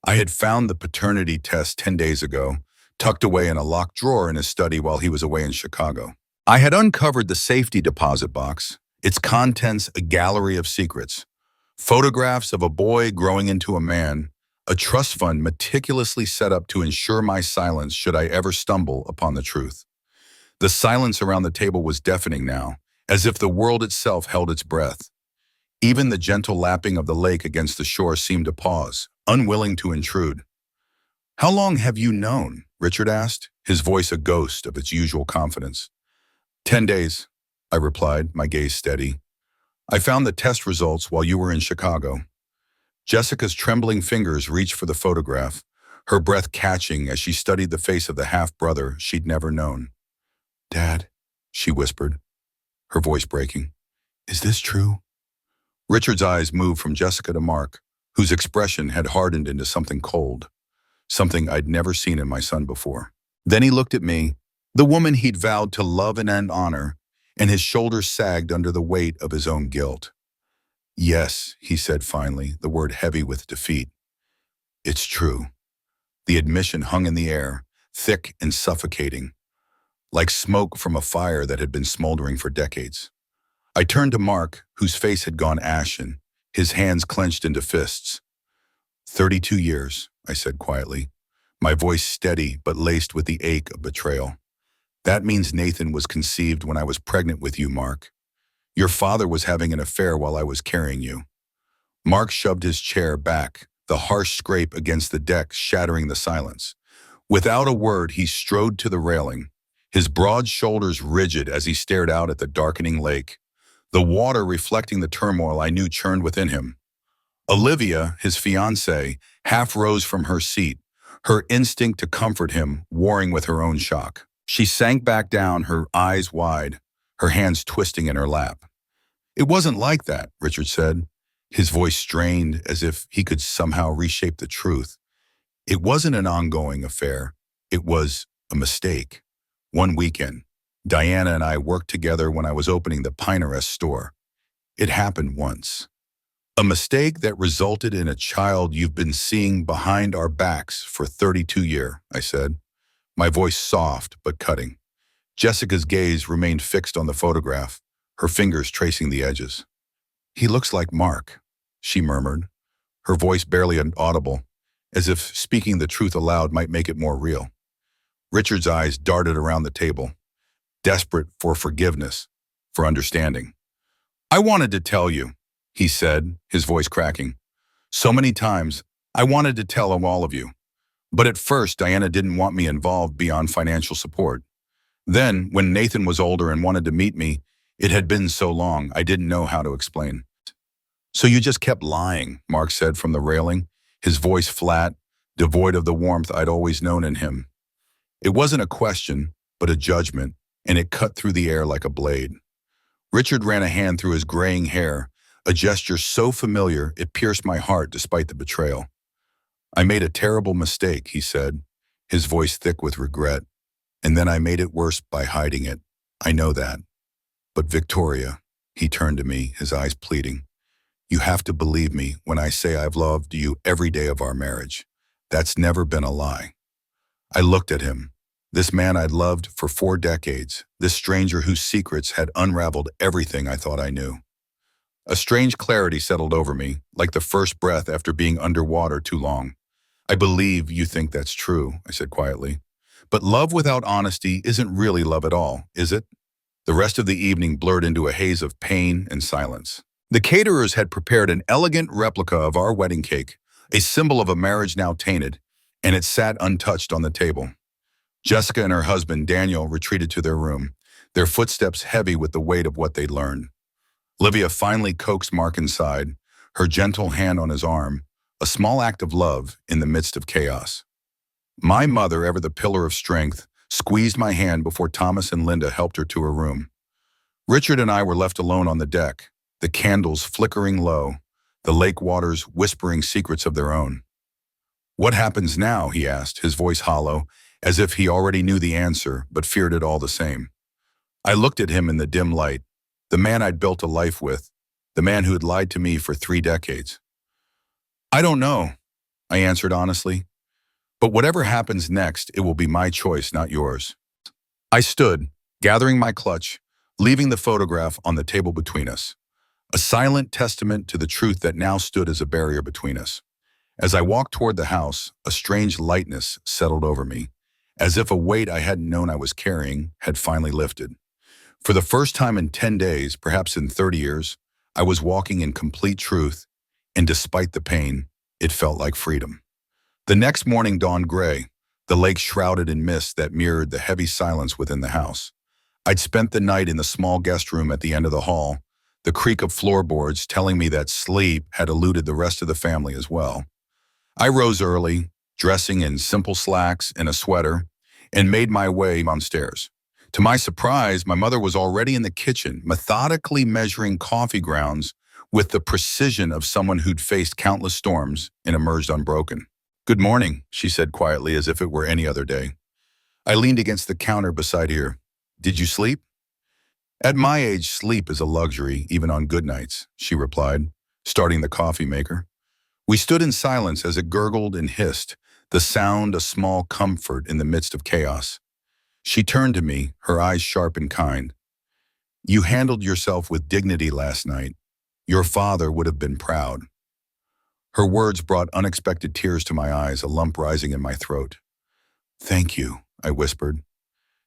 I had found the paternity test 10 days ago, tucked away in a locked drawer in his study while he was away in Chicago. I had uncovered the safety deposit box, its contents a gallery of secrets. Photographs of a boy growing into a man, a trust fund meticulously set up to ensure my silence should I ever stumble upon the truth. The silence around the table was deafening now, as if the world itself held its breath. Even the gentle lapping of the lake against the shore seemed to pause, unwilling to intrude. "How long have you known?" Richard asked, his voice a ghost of its usual confidence. 10 days, I replied, my gaze steady. "I found the test results while you were in Chicago." Jessica's trembling fingers reached for the photograph, her breath catching as she studied the face of the half-brother she'd never known. "Dad," she whispered, her voice breaking, "is this true?" Richard's eyes moved from Jessica to Mark, whose expression had hardened into something cold, something I'd never seen in my son before. Then he looked at me, the woman he'd vowed to love and honor, and his shoulders sagged under the weight of his own guilt. "Yes," he said finally, the word heavy with defeat. "It's true." The admission hung in the air, thick and suffocating, like smoke from a fire that had been smoldering for decades. I turned to Mark, whose face had gone ashen, his hands clenched into fists. 32 years, I said quietly, my voice steady but laced with the ache of betrayal. "That means Nathan was conceived when I was pregnant with you, Mark. Your father was having an affair while I was carrying you. Mark shoved his chair back, the harsh scrape against the deck shattering the silence. Without a word, he strode to the railing, his broad shoulders rigid as he stared out at the darkening lake, the water reflecting the turmoil I knew churned within him. Olivia, his fiancée, half rose from her seat, her instinct to comfort him warring with her own shock. She sank back down, her eyes wide, her hands twisting in her lap. It wasn't like that, Richard said, his voice strained as if he could somehow reshape the truth. It wasn't an ongoing affair. It was a mistake. One weekend, Diana and I worked together when I was opening the Pinterest store. It happened once. A mistake that resulted in a child you've been seeing behind our backs for 32 years, I said, my voice soft but cutting. Jessica's gaze remained fixed on the photograph, her fingers tracing the edges. He looks like Mark, she murmured, her voice barely audible, as if speaking the truth aloud might make it more real. Richard's eyes darted around the table, desperate for forgiveness, for understanding. I wanted to tell you, he said, his voice cracking. So many times, I wanted to tell all of you. But at first, Diana didn't want me involved beyond financial support. Then, when Nathan was older and wanted to meet me, it had been so long, I didn't know how to explain. So you just kept lying, Mark said from the railing, his voice flat, devoid of the warmth I'd always known in him. It wasn't a question, but a judgment, and it cut through the air like a blade. Richard ran a hand through his graying hair, a gesture so familiar it pierced my heart despite the betrayal. I made a terrible mistake, he said, his voice thick with regret, and then I made it worse by hiding it. I know that. But Victoria, he turned to me, his eyes pleading, you have to believe me when I say I've loved you every day of our marriage. That's never been a lie. I looked at him, this man I'd loved for 4 decades, this stranger whose secrets had unraveled everything I thought I knew. A strange clarity settled over me, like the first breath after being underwater too long. I believe you think that's true, I said quietly. But love without honesty isn't really love at all, is it? The rest of the evening blurred into a haze of pain and silence. The caterers had prepared an elegant replica of our wedding cake, a symbol of a marriage now tainted, and it sat untouched on the table. Jessica and her husband, Daniel, retreated to their room, their footsteps heavy with the weight of what they'd learned. Olivia finally coaxed Mark inside, her gentle hand on his arm, a small act of love in the midst of chaos. My mother, ever the pillar of strength, squeezed my hand before Thomas and Linda helped her to her room. Richard and I were left alone on the deck, the candles flickering low, the lake waters whispering secrets of their own. What happens now, he asked, his voice hollow, as if he already knew the answer but feared it all the same. I looked at him in the dim light, the man I'd built a life with, the man who had lied to me for 3 decades. I don't know, I answered honestly. But whatever happens next, it will be my choice, not yours. I stood, gathering my clutch, leaving the photograph on the table between us, a silent testament to the truth that now stood as a barrier between us. As I walked toward the house, a strange lightness settled over me, as if a weight I hadn't known I was carrying had finally lifted. For the first time in 10 days, perhaps in 30 years, I was walking in complete truth, and despite the pain, it felt like freedom. The next morning dawned gray, the lake shrouded in mist that mirrored the heavy silence within the house. I'd spent the night in the small guest room at the end of the hall, the creak of floorboards telling me that sleep had eluded the rest of the family as well. I rose early, dressing in simple slacks and a sweater, and made my way downstairs. To my surprise, my mother was already in the kitchen, methodically measuring coffee grounds with the precision of someone who'd faced countless storms and emerged unbroken. Good morning, she said quietly as if it were any other day. I leaned against the counter beside her. Did you sleep? At my age, sleep is a luxury, even on good nights, she replied, starting the coffee maker. We stood in silence as it gurgled and hissed, the sound a small comfort in the midst of chaos. She turned to me, her eyes sharp and kind. You handled yourself with dignity last night. Your father would have been proud. Her words brought unexpected tears to my eyes, a lump rising in my throat. Thank you, I whispered.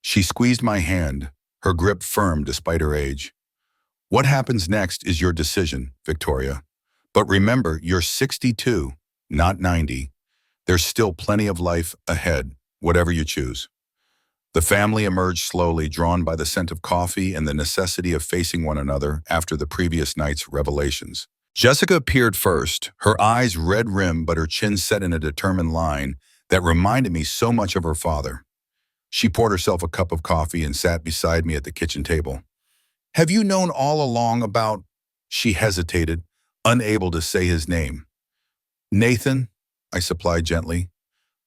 She squeezed my hand, her grip firm despite her age. What happens next is your decision, Victoria. But remember, you're 62, not 90. There's still plenty of life ahead, whatever you choose. The family emerged slowly, drawn by the scent of coffee and the necessity of facing one another after the previous night's revelations. Jessica appeared first, her eyes red-rimmed but her chin set in a determined line that reminded me so much of her father. She poured herself a cup of coffee and sat beside me at the kitchen table. "Have you known all along about—" She hesitated, unable to say his name. "Nathan," I supplied gently.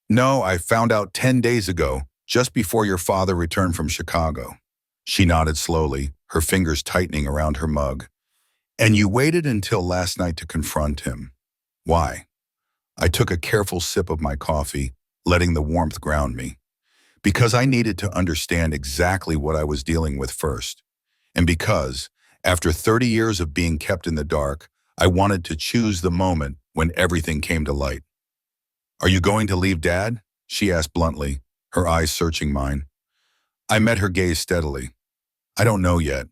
"No, I found out 10 days ago, just before your father returned from Chicago." She nodded slowly, her fingers tightening around her mug. "And you waited until last night to confront him. Why?" I took a careful sip of my coffee, letting the warmth ground me. "Because I needed to understand exactly what I was dealing with first. And because, after 30 years of being kept in the dark, I wanted to choose the moment when everything came to light." "Are you going to leave Dad?" she asked bluntly, her eyes searching mine. I met her gaze steadily. "I don't know yet."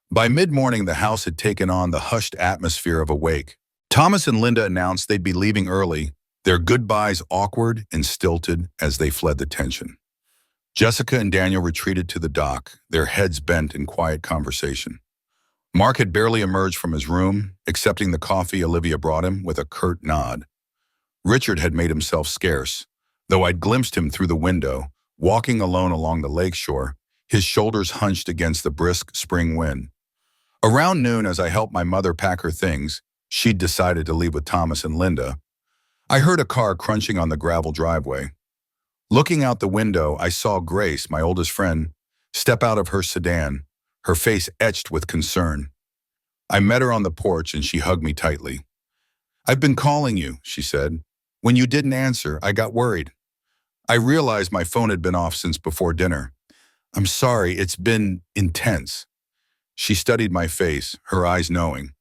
By mid-morning, the house had taken on the hushed atmosphere of a wake. Thomas and Linda announced they'd be leaving early, their goodbyes awkward and stilted as they fled the tension. Jessica and Daniel retreated to the dock, their heads bent in quiet conversation. Mark had barely emerged from his room, accepting the coffee Olivia brought him with a curt nod. Richard had made himself scarce, though I'd glimpsed him through the window, walking alone along the lakeshore, his shoulders hunched against the brisk spring wind. Around noon, as I helped my mother pack her things, she'd decided to leave with Thomas and Linda, I heard a car crunching on the gravel driveway. Looking out the window, I saw Grace, my oldest friend, step out of her sedan, her face etched with concern. I met her on the porch and she hugged me tightly. "I've been calling you," she said. "When you didn't answer, I got worried. I realized my phone had been off since before dinner. I'm sorry, it's been intense." She studied my face, her eyes knowing.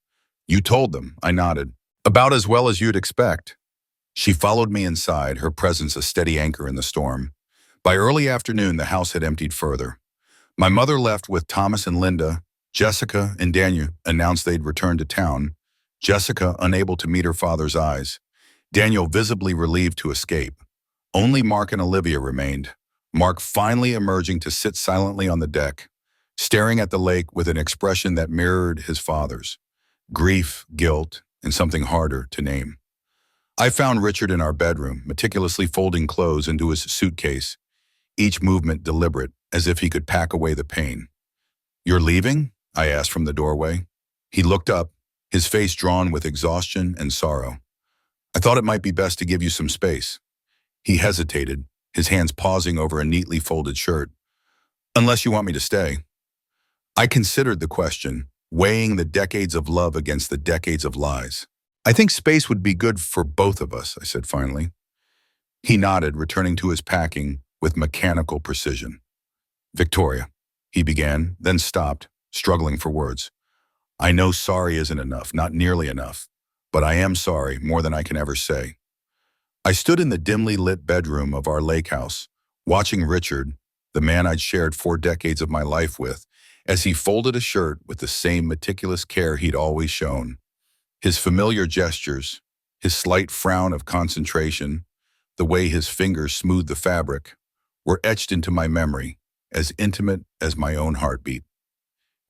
"You told them," I nodded. "About as well as you'd expect." She followed me inside, her presence a steady anchor in the storm. By early afternoon, the house had emptied further. My mother left with Thomas and Linda. Jessica and Daniel announced they'd returned to town, Jessica unable to meet her father's eyes, Daniel visibly relieved to escape. Only Mark and Olivia remained, Mark finally emerging to sit silently on the deck, staring at the lake with an expression that mirrored his father's: grief, guilt, and something harder to name. I found Richard in our bedroom, meticulously folding clothes into his suitcase, each movement deliberate, as if he could pack away the pain. "You're leaving?" I asked from the doorway. He looked up, his face drawn with exhaustion and sorrow. "I thought it might be best to give you some space." He hesitated, his hands pausing over a neatly folded shirt. "Unless you want me to stay." I considered the question, weighing the decades of love against the decades of lies. "I think space would be good for both of us," I said finally. He nodded, returning to his packing with mechanical precision. "Victoria," he began, then stopped, struggling for words. "I know sorry isn't enough, not nearly enough, but I am sorry more than I can ever say." I stood in the dimly lit bedroom of our lake house, watching Richard, the man I'd shared 4 decades of my life with, as he folded a shirt with the same meticulous care he'd always shown. His familiar gestures, his slight frown of concentration, the way his fingers smoothed the fabric, were etched into my memory, as intimate as my own heartbeat.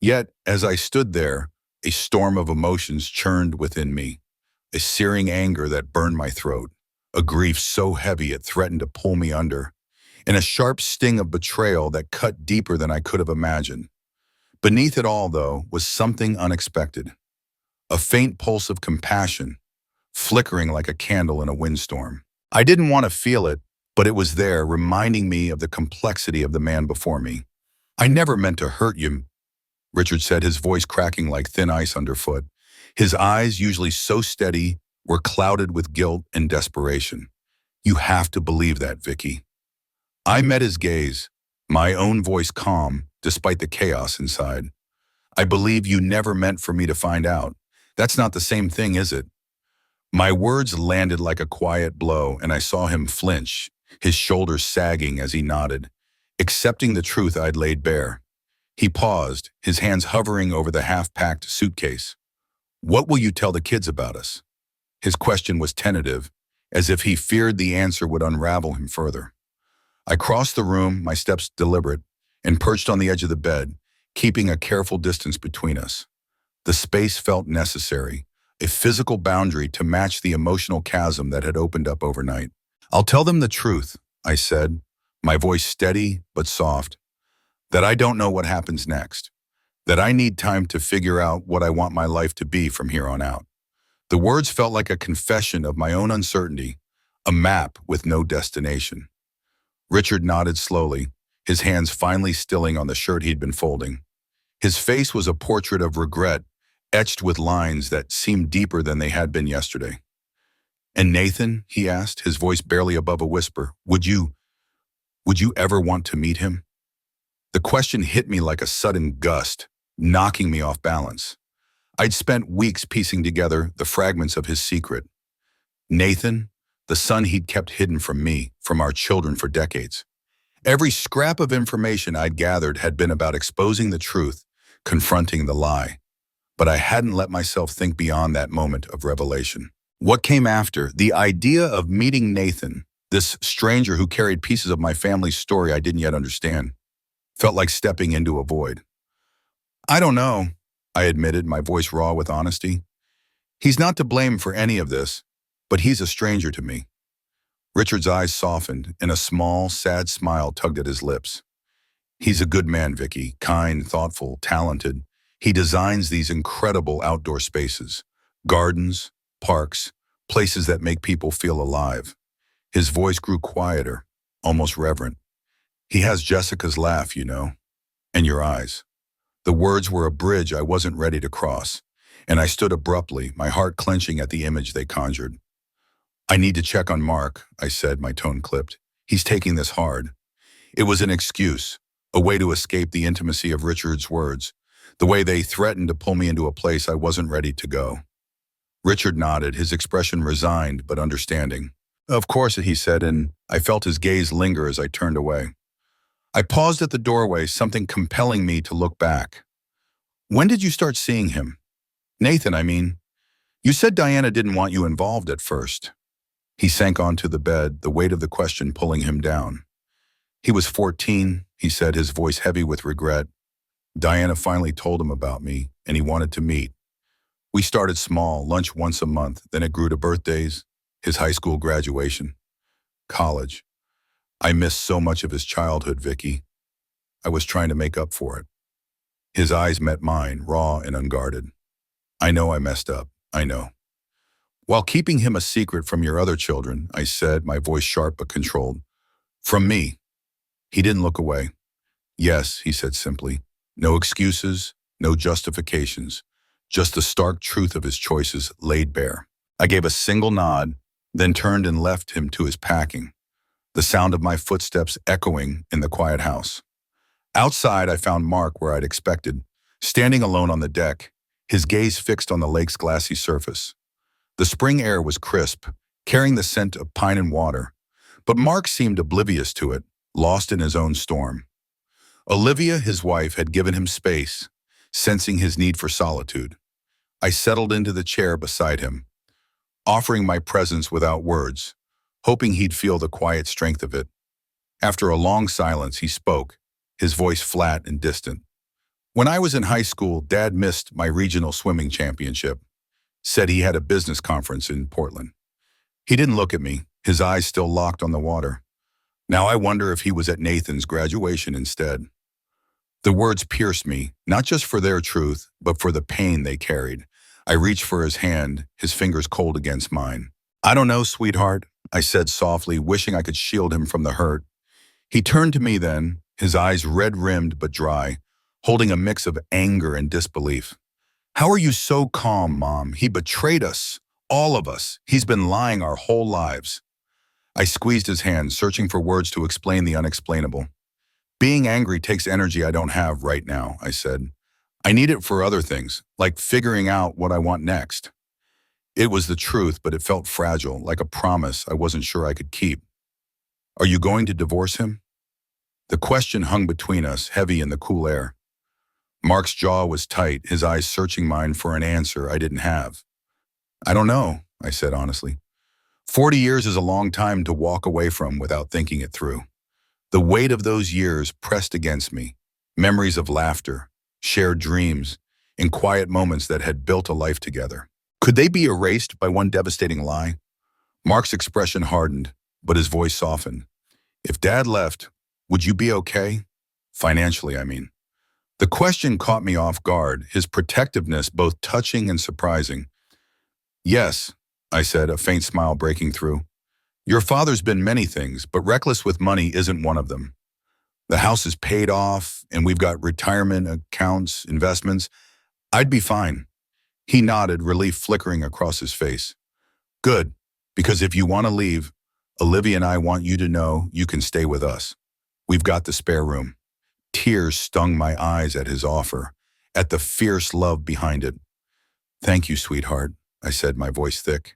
Yet, as I stood there, a storm of emotions churned within me, a searing anger that burned my throat, a grief so heavy it threatened to pull me under, and a sharp sting of betrayal that cut deeper than I could have imagined. Beneath it all, though, was something unexpected. A faint pulse of compassion, flickering like a candle in a windstorm. I didn't want to feel it, but it was there, reminding me of the complexity of the man before me. "I never meant to hurt you," Richard said, his voice cracking like thin ice underfoot. His eyes, usually so steady, were clouded with guilt and desperation. "You have to believe that, Vicky." I met his gaze, my own voice calm, despite the chaos inside. "I believe you never meant for me to find out. That's not the same thing, is it?" My words landed like a quiet blow, and I saw him flinch, his shoulders sagging as he nodded, accepting the truth I'd laid bare. He paused, his hands hovering over the half-packed suitcase. What will you tell the kids about us? His question was tentative, as if he feared the answer would unravel him further. I crossed the room, my steps deliberate, and perched on the edge of the bed, keeping a careful distance between us. The space felt necessary, a physical boundary to match the emotional chasm that had opened up overnight. I'll tell them the truth, I said, my voice steady but soft, that I don't know what happens next, that I need time to figure out what I want my life to be from here on out. The words felt like a confession of my own uncertainty, a map with no destination. Richard nodded slowly, his hands finally stilling on the shirt he'd been folding. His face was a portrait of regret, etched with lines that seemed deeper than they had been yesterday. And Nathan, he asked, his voice barely above a whisper, would you ever want to meet him? The question hit me like a sudden gust, knocking me off balance. I'd spent weeks piecing together the fragments of his secret. Nathan, the son he'd kept hidden from me, from our children for decades. Every scrap of information I'd gathered had been about exposing the truth, confronting the lie. But I hadn't let myself think beyond that moment of revelation. What came after, the idea of meeting Nathan, this stranger who carried pieces of my family's story I didn't yet understand, felt like stepping into a void. I don't know, I admitted, my voice raw with honesty. He's not to blame for any of this, but he's a stranger to me. Richard's eyes softened, and a small, sad smile tugged at his lips. He's a good man, Vicky, kind, thoughtful, talented. He designs these incredible outdoor spaces, gardens, parks, places that make people feel alive. His voice grew quieter, almost reverent. He has Jessica's laugh, you know, and your eyes. The words were a bridge I wasn't ready to cross, and I stood abruptly, my heart clenching at the image they conjured. I need to check on Mark, I said, my tone clipped. He's taking this hard. It was an excuse, a way to escape the intimacy of Richard's words, the way they threatened to pull me into a place I wasn't ready to go. Richard nodded, his expression resigned but understanding. Of course, he said, and I felt his gaze linger as I turned away. I paused at the doorway, something compelling me to look back. When did you start seeing him? Nathan, I mean. You said Diana didn't want you involved at first. He sank onto the bed, the weight of the question pulling him down. He was 14, he said, his voice heavy with regret. Diana finally told him about me, and he wanted to meet. We started small, lunch once a month, then it grew to birthdays, his high school graduation, college. I missed so much of his childhood, Vicky. I was trying to make up for it. His eyes met mine, raw and unguarded. I know I messed up, I know. While keeping him a secret from your other children, I said, my voice sharp but controlled. From me. He didn't look away. Yes, he said simply. No excuses, no justifications. Just the stark truth of his choices laid bare. I gave a single nod, then turned and left him to his packing, the sound of my footsteps echoing in the quiet house. Outside, I found Mark where I'd expected, standing alone on the deck, his gaze fixed on the lake's glassy surface. The spring air was crisp, carrying the scent of pine and water, but Mark seemed oblivious to it, lost in his own storm. Olivia, his wife, had given him space, sensing his need for solitude. I settled into the chair beside him, offering my presence without words, hoping he'd feel the quiet strength of it. After a long silence, he spoke, his voice flat and distant. When I was in high school, Dad missed my regional swimming championship, said he had a business conference in Portland. He didn't look at me, his eyes still locked on the water. Now I wonder if he was at Nathan's graduation instead. The words pierced me, not just for their truth, but for the pain they carried. I reached for his hand, his fingers cold against mine. I don't know, sweetheart, I said softly, wishing I could shield him from the hurt. He turned to me then, his eyes red-rimmed but dry, holding a mix of anger and disbelief. How are you so calm, Mom? He betrayed us, all of us. He's been lying our whole lives. I squeezed his hand, searching for words to explain the unexplainable. Being angry takes energy I don't have right now, I said. I need it for other things, like figuring out what I want next. It was the truth, but it felt fragile, like a promise I wasn't sure I could keep. Are you going to divorce him? The question hung between us, heavy in the cool air. Mark's jaw was tight, his eyes searching mine for an answer I didn't have. I don't know, I said honestly. 40 years is a long time to walk away from without thinking it through. The weight of those years pressed against me, memories of laughter, shared dreams, and quiet moments that had built a life together. Could they be erased by one devastating lie? Mark's expression hardened, but his voice softened. If Dad left, would you be okay? Financially, I mean. The question caught me off guard, his protectiveness both touching and surprising. Yes, I said, a faint smile breaking through. Your father's been many things, but reckless with money isn't one of them. The house is paid off, and we've got retirement accounts, investments. I'd be fine. He nodded, relief flickering across his face. Good, because if you want to leave, Olivia and I want you to know you can stay with us. We've got the spare room. Tears stung my eyes at his offer, at the fierce love behind it. Thank you, sweetheart, I said, my voice thick.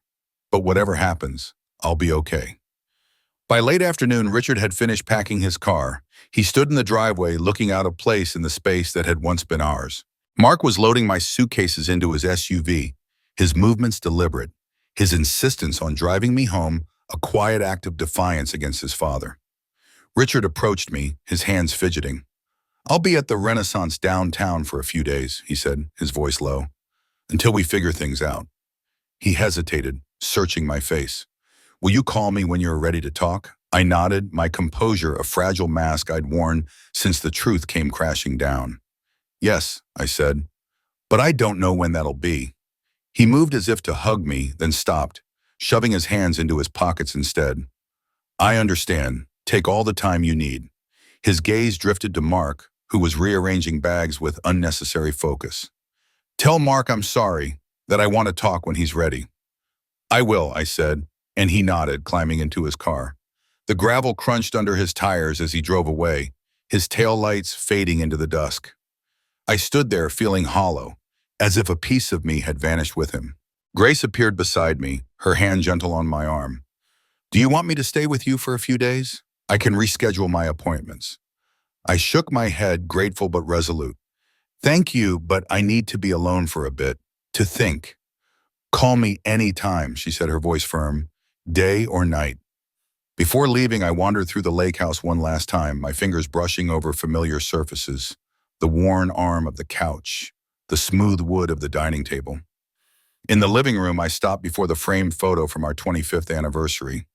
But whatever happens, I'll be okay. By late afternoon, Richard had finished packing his car. He stood in the driveway, looking out of place in the space that had once been ours. Mark was loading my suitcases into his SUV, his movements deliberate, his insistence on driving me home a quiet act of defiance against his father. Richard approached me, his hands fidgeting. I'll be at the Renaissance downtown for a few days, he said, his voice low, until we figure things out. He hesitated, searching my face. Will you call me when you're ready to talk? I nodded, my composure a fragile mask I'd worn since the truth came crashing down. Yes, I said, but I don't know when that'll be. He moved as if to hug me, then stopped, shoving his hands into his pockets instead. I understand. Take all the time you need. His gaze drifted to Mark, who was rearranging bags with unnecessary focus. Tell Mark I'm sorry, that I want to talk when he's ready. I will, I said, and he nodded, climbing into his car. The gravel crunched under his tires as he drove away, his taillights fading into the dusk. I stood there feeling hollow, as if a piece of me had vanished with him. Grace appeared beside me, her hand gentle on my arm. Do you want me to stay with you for a few days? I can reschedule my appointments. I shook my head, grateful but resolute. Thank you, but I need to be alone for a bit, to think. Call me any time, she said, her voice firm, day or night. Before leaving, I wandered through the lake house one last time, my fingers brushing over familiar surfaces, the worn arm of the couch, the smooth wood of the dining table. In the living room, I stopped before the framed photo from our 25th anniversary.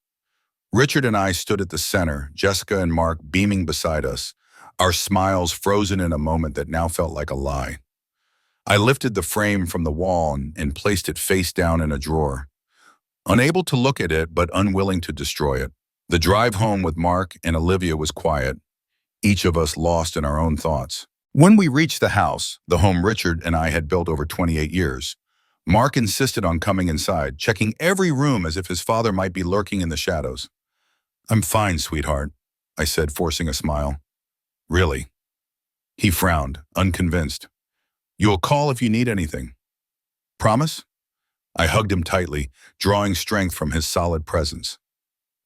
Richard and I stood at the center, Jessica and Mark beaming beside us, our smiles frozen in a moment that now felt like a lie. I lifted the frame from the wall and placed it face down in a drawer. Unable to look at it, but unwilling to destroy it. The drive home with Mark and Olivia was quiet, each of us lost in our own thoughts. When we reached the house, the home Richard and I had built over 28 years, Mark insisted on coming inside, checking every room as if his father might be lurking in the shadows. I'm fine, sweetheart, I said, forcing a smile. Really? He frowned, unconvinced. You'll call if you need anything. Promise? I hugged him tightly, drawing strength from his solid presence.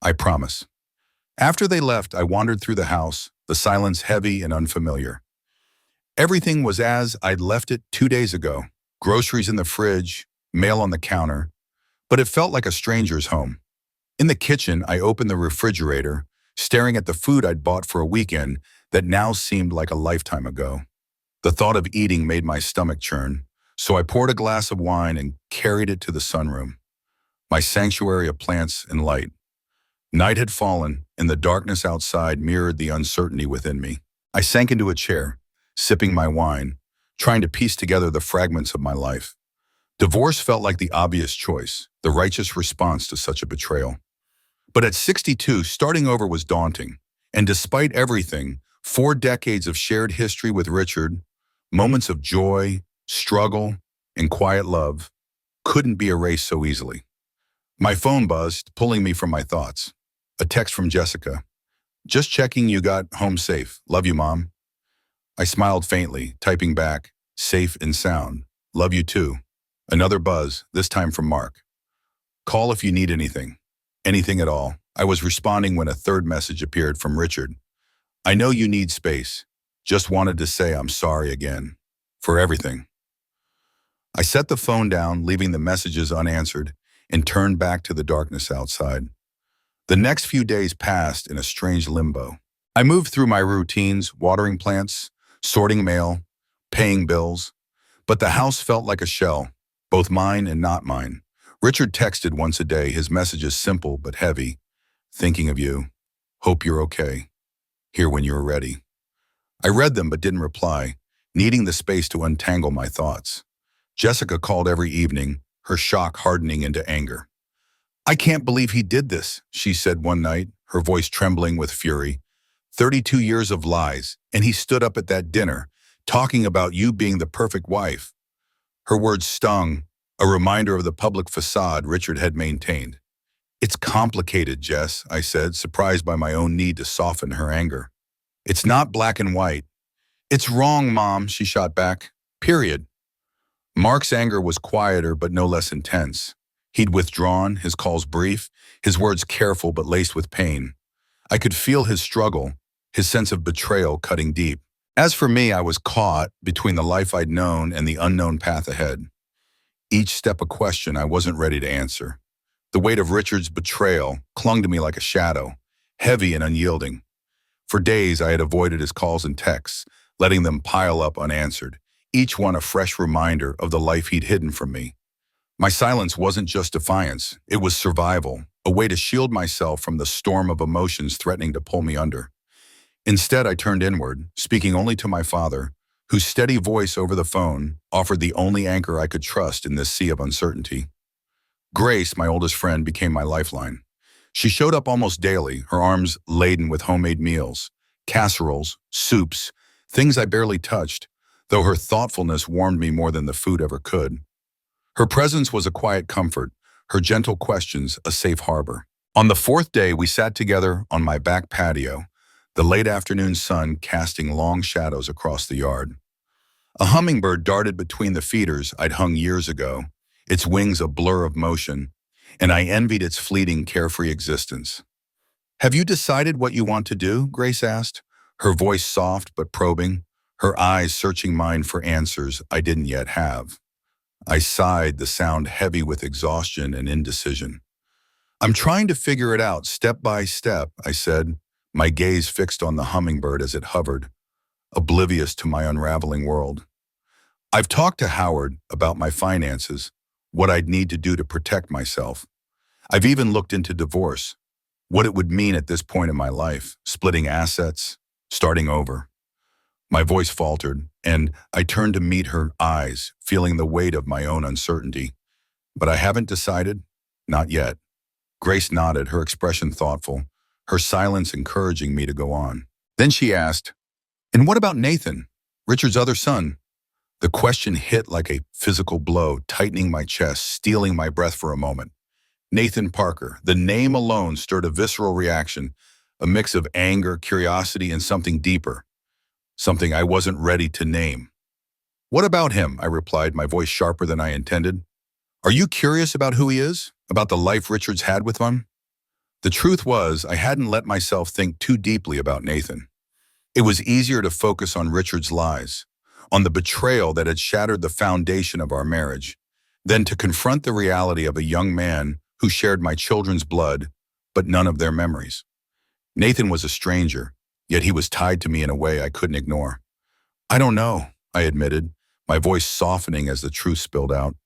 I promise. After they left, I wandered through the house, the silence heavy and unfamiliar. Everything was as I'd left it 2 days ago. Groceries in the fridge, mail on the counter, but it felt like a stranger's home. In the kitchen, I opened the refrigerator, staring at the food I'd bought for a weekend that now seemed like a lifetime ago. The thought of eating made my stomach churn, so I poured a glass of wine and carried it to the sunroom, my sanctuary of plants and light. Night had fallen, and the darkness outside mirrored the uncertainty within me. I sank into a chair, sipping my wine, trying to piece together the fragments of my life. Divorce felt like the obvious choice, the righteous response to such a betrayal. But at 62, starting over was daunting, and despite everything, 4 decades of shared history with Richard, moments of joy, struggle, and quiet love, couldn't be erased so easily. My phone buzzed, pulling me from my thoughts. A text from Jessica. Just checking you got home safe. Love you, Mom. I smiled faintly, typing back, safe and sound. Love you too. Another buzz, this time from Mark. Call if you need anything. Anything at all. I was responding when a third message appeared from Richard. I know you need space. Just wanted to say I'm sorry again. I smiled faintly, typing back, safe and sound. Love you too. Another buzz, this time from Mark. Call if you need anything. Anything at all. I was responding when a third message appeared from Richard. I know you need space. Just wanted to say I'm sorry again. for everything. I set the phone down, leaving the messages unanswered, and turned back to the darkness outside. The next few days passed in a strange limbo. I moved through my routines, watering plants, sorting mail, paying bills, but the house felt like a shell, both mine and not mine. Richard texted once a day, his messages simple but heavy. Thinking of you. Hope you're okay. Here when you're ready. I read them but didn't reply, needing the space to untangle my thoughts. Jessica called every evening, her shock hardening into anger. I can't believe he did this, she said one night, her voice trembling with fury. 32 years of lies, and he stood up at that dinner, talking about you being the perfect wife. Her words stung, a reminder of the public facade Richard had maintained. It's complicated, Jess, I said, surprised by my own need to soften her anger. It's not black and white. It's wrong, Mom, she shot back. Period. Mark's anger was quieter but no less intense. He'd withdrawn, his calls brief, his words careful but laced with pain. I could feel his struggle, his sense of betrayal cutting deep. As for me, I was caught between the life I'd known and the unknown path ahead. Each step a question I wasn't ready to answer. The weight of Richard's betrayal clung to me like a shadow, heavy and unyielding. For days, I had avoided his calls and texts, letting them pile up unanswered, each one a fresh reminder of the life he'd hidden from me. My silence wasn't just defiance, it was survival, a way to shield myself from the storm of emotions threatening to pull me under. Instead, I turned inward, speaking only to my father, whose steady voice over the phone offered the only anchor I could trust in this sea of uncertainty. Grace, my oldest friend, became my lifeline. She showed up almost daily, her arms laden with homemade meals, casseroles, soups, things I barely touched, though her thoughtfulness warmed me more than the food ever could. Her presence was a quiet comfort, her gentle questions a safe harbor. On the fourth day, we sat together on my back patio, the late afternoon sun casting long shadows across the yard. A hummingbird darted between the feeders I'd hung years ago, its wings a blur of motion, and I envied its fleeting, carefree existence. Have you decided what you want to do? Grace asked, her voice soft but probing, her eyes searching mine for answers I didn't yet have. I sighed, the sound heavy with exhaustion and indecision. I'm trying to figure it out step by step, I said, my gaze fixed on the hummingbird as it hovered, oblivious to my unraveling world. I've talked to Howard about my finances, what I'd need to do to protect myself. I've even looked into divorce, what it would mean at this point in my life, splitting assets, starting over. My voice faltered, and I turned to meet her eyes, feeling the weight of my own uncertainty. But I haven't decided, not yet. Grace nodded, her expression thoughtful, her silence encouraging me to go on. Then she asked, and what about Nathan, Richard's other son? The question hit like a physical blow, tightening my chest, stealing my breath for a moment. Nathan Parker, the name alone stirred a visceral reaction, a mix of anger, curiosity, and something deeper, something I wasn't ready to name. What about him? I replied, my voice sharper than I intended. Are you curious about who he is? About the life Richard's had with him? The truth was, I hadn't let myself think too deeply about Nathan. It was easier to focus on Richard's lies, on the betrayal that had shattered the foundation of our marriage, than to confront the reality of a young man who shared my children's blood, but none of their memories. Nathan was a stranger, yet he was tied to me in a way I couldn't ignore. I don't know, I admitted, my voice softening as the truth spilled out.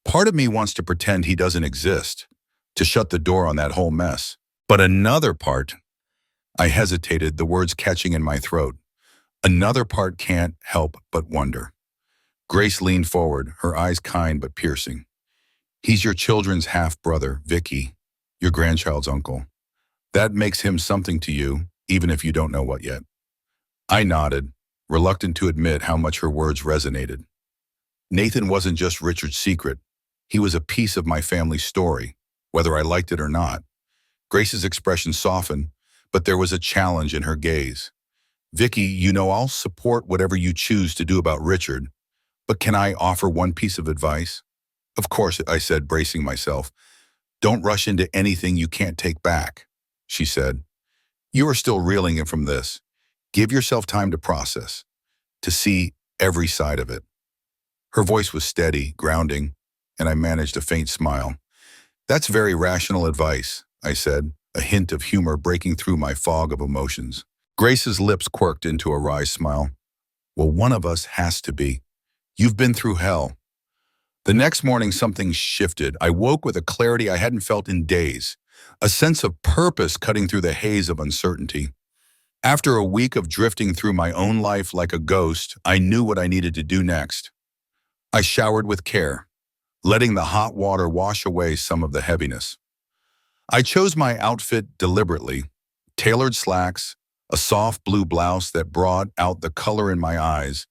Part of me wants to pretend he doesn't exist, to shut the door on that whole mess. But another part, I hesitated, the words catching in my throat. Another part can't help but wonder. Grace leaned forward, her eyes kind but piercing. He's your children's half-brother, Vicky, your grandchild's uncle. That makes him something to you, even if you don't know what yet. I nodded, reluctant to admit how much her words resonated. Nathan wasn't just Richard's secret. He was a piece of my family's story, whether I liked it or not. Grace's expression softened, but there was a challenge in her gaze. Vicky, you know I'll support whatever you choose to do about Richard, but can I offer one piece of advice? Of course, I said, bracing myself. Don't rush into anything you can't take back, she said. You are still reeling from this. Give yourself time to process, to see every side of it. Her voice was steady, grounding, and I managed a faint smile. That's very rational advice, I said, a hint of humor breaking through my fog of emotions. Grace's lips quirked into a wry smile. Well, one of us has to be. You've been through hell. The next morning, something shifted. I woke with a clarity I hadn't felt in days, a sense of purpose cutting through the haze of uncertainty. After a week of drifting through my own life like a ghost, I knew what I needed to do next. I showered with care, letting the hot water wash away some of the heaviness. I chose my outfit deliberately, tailored slacks, a soft blue blouse that brought out the color in my eyes,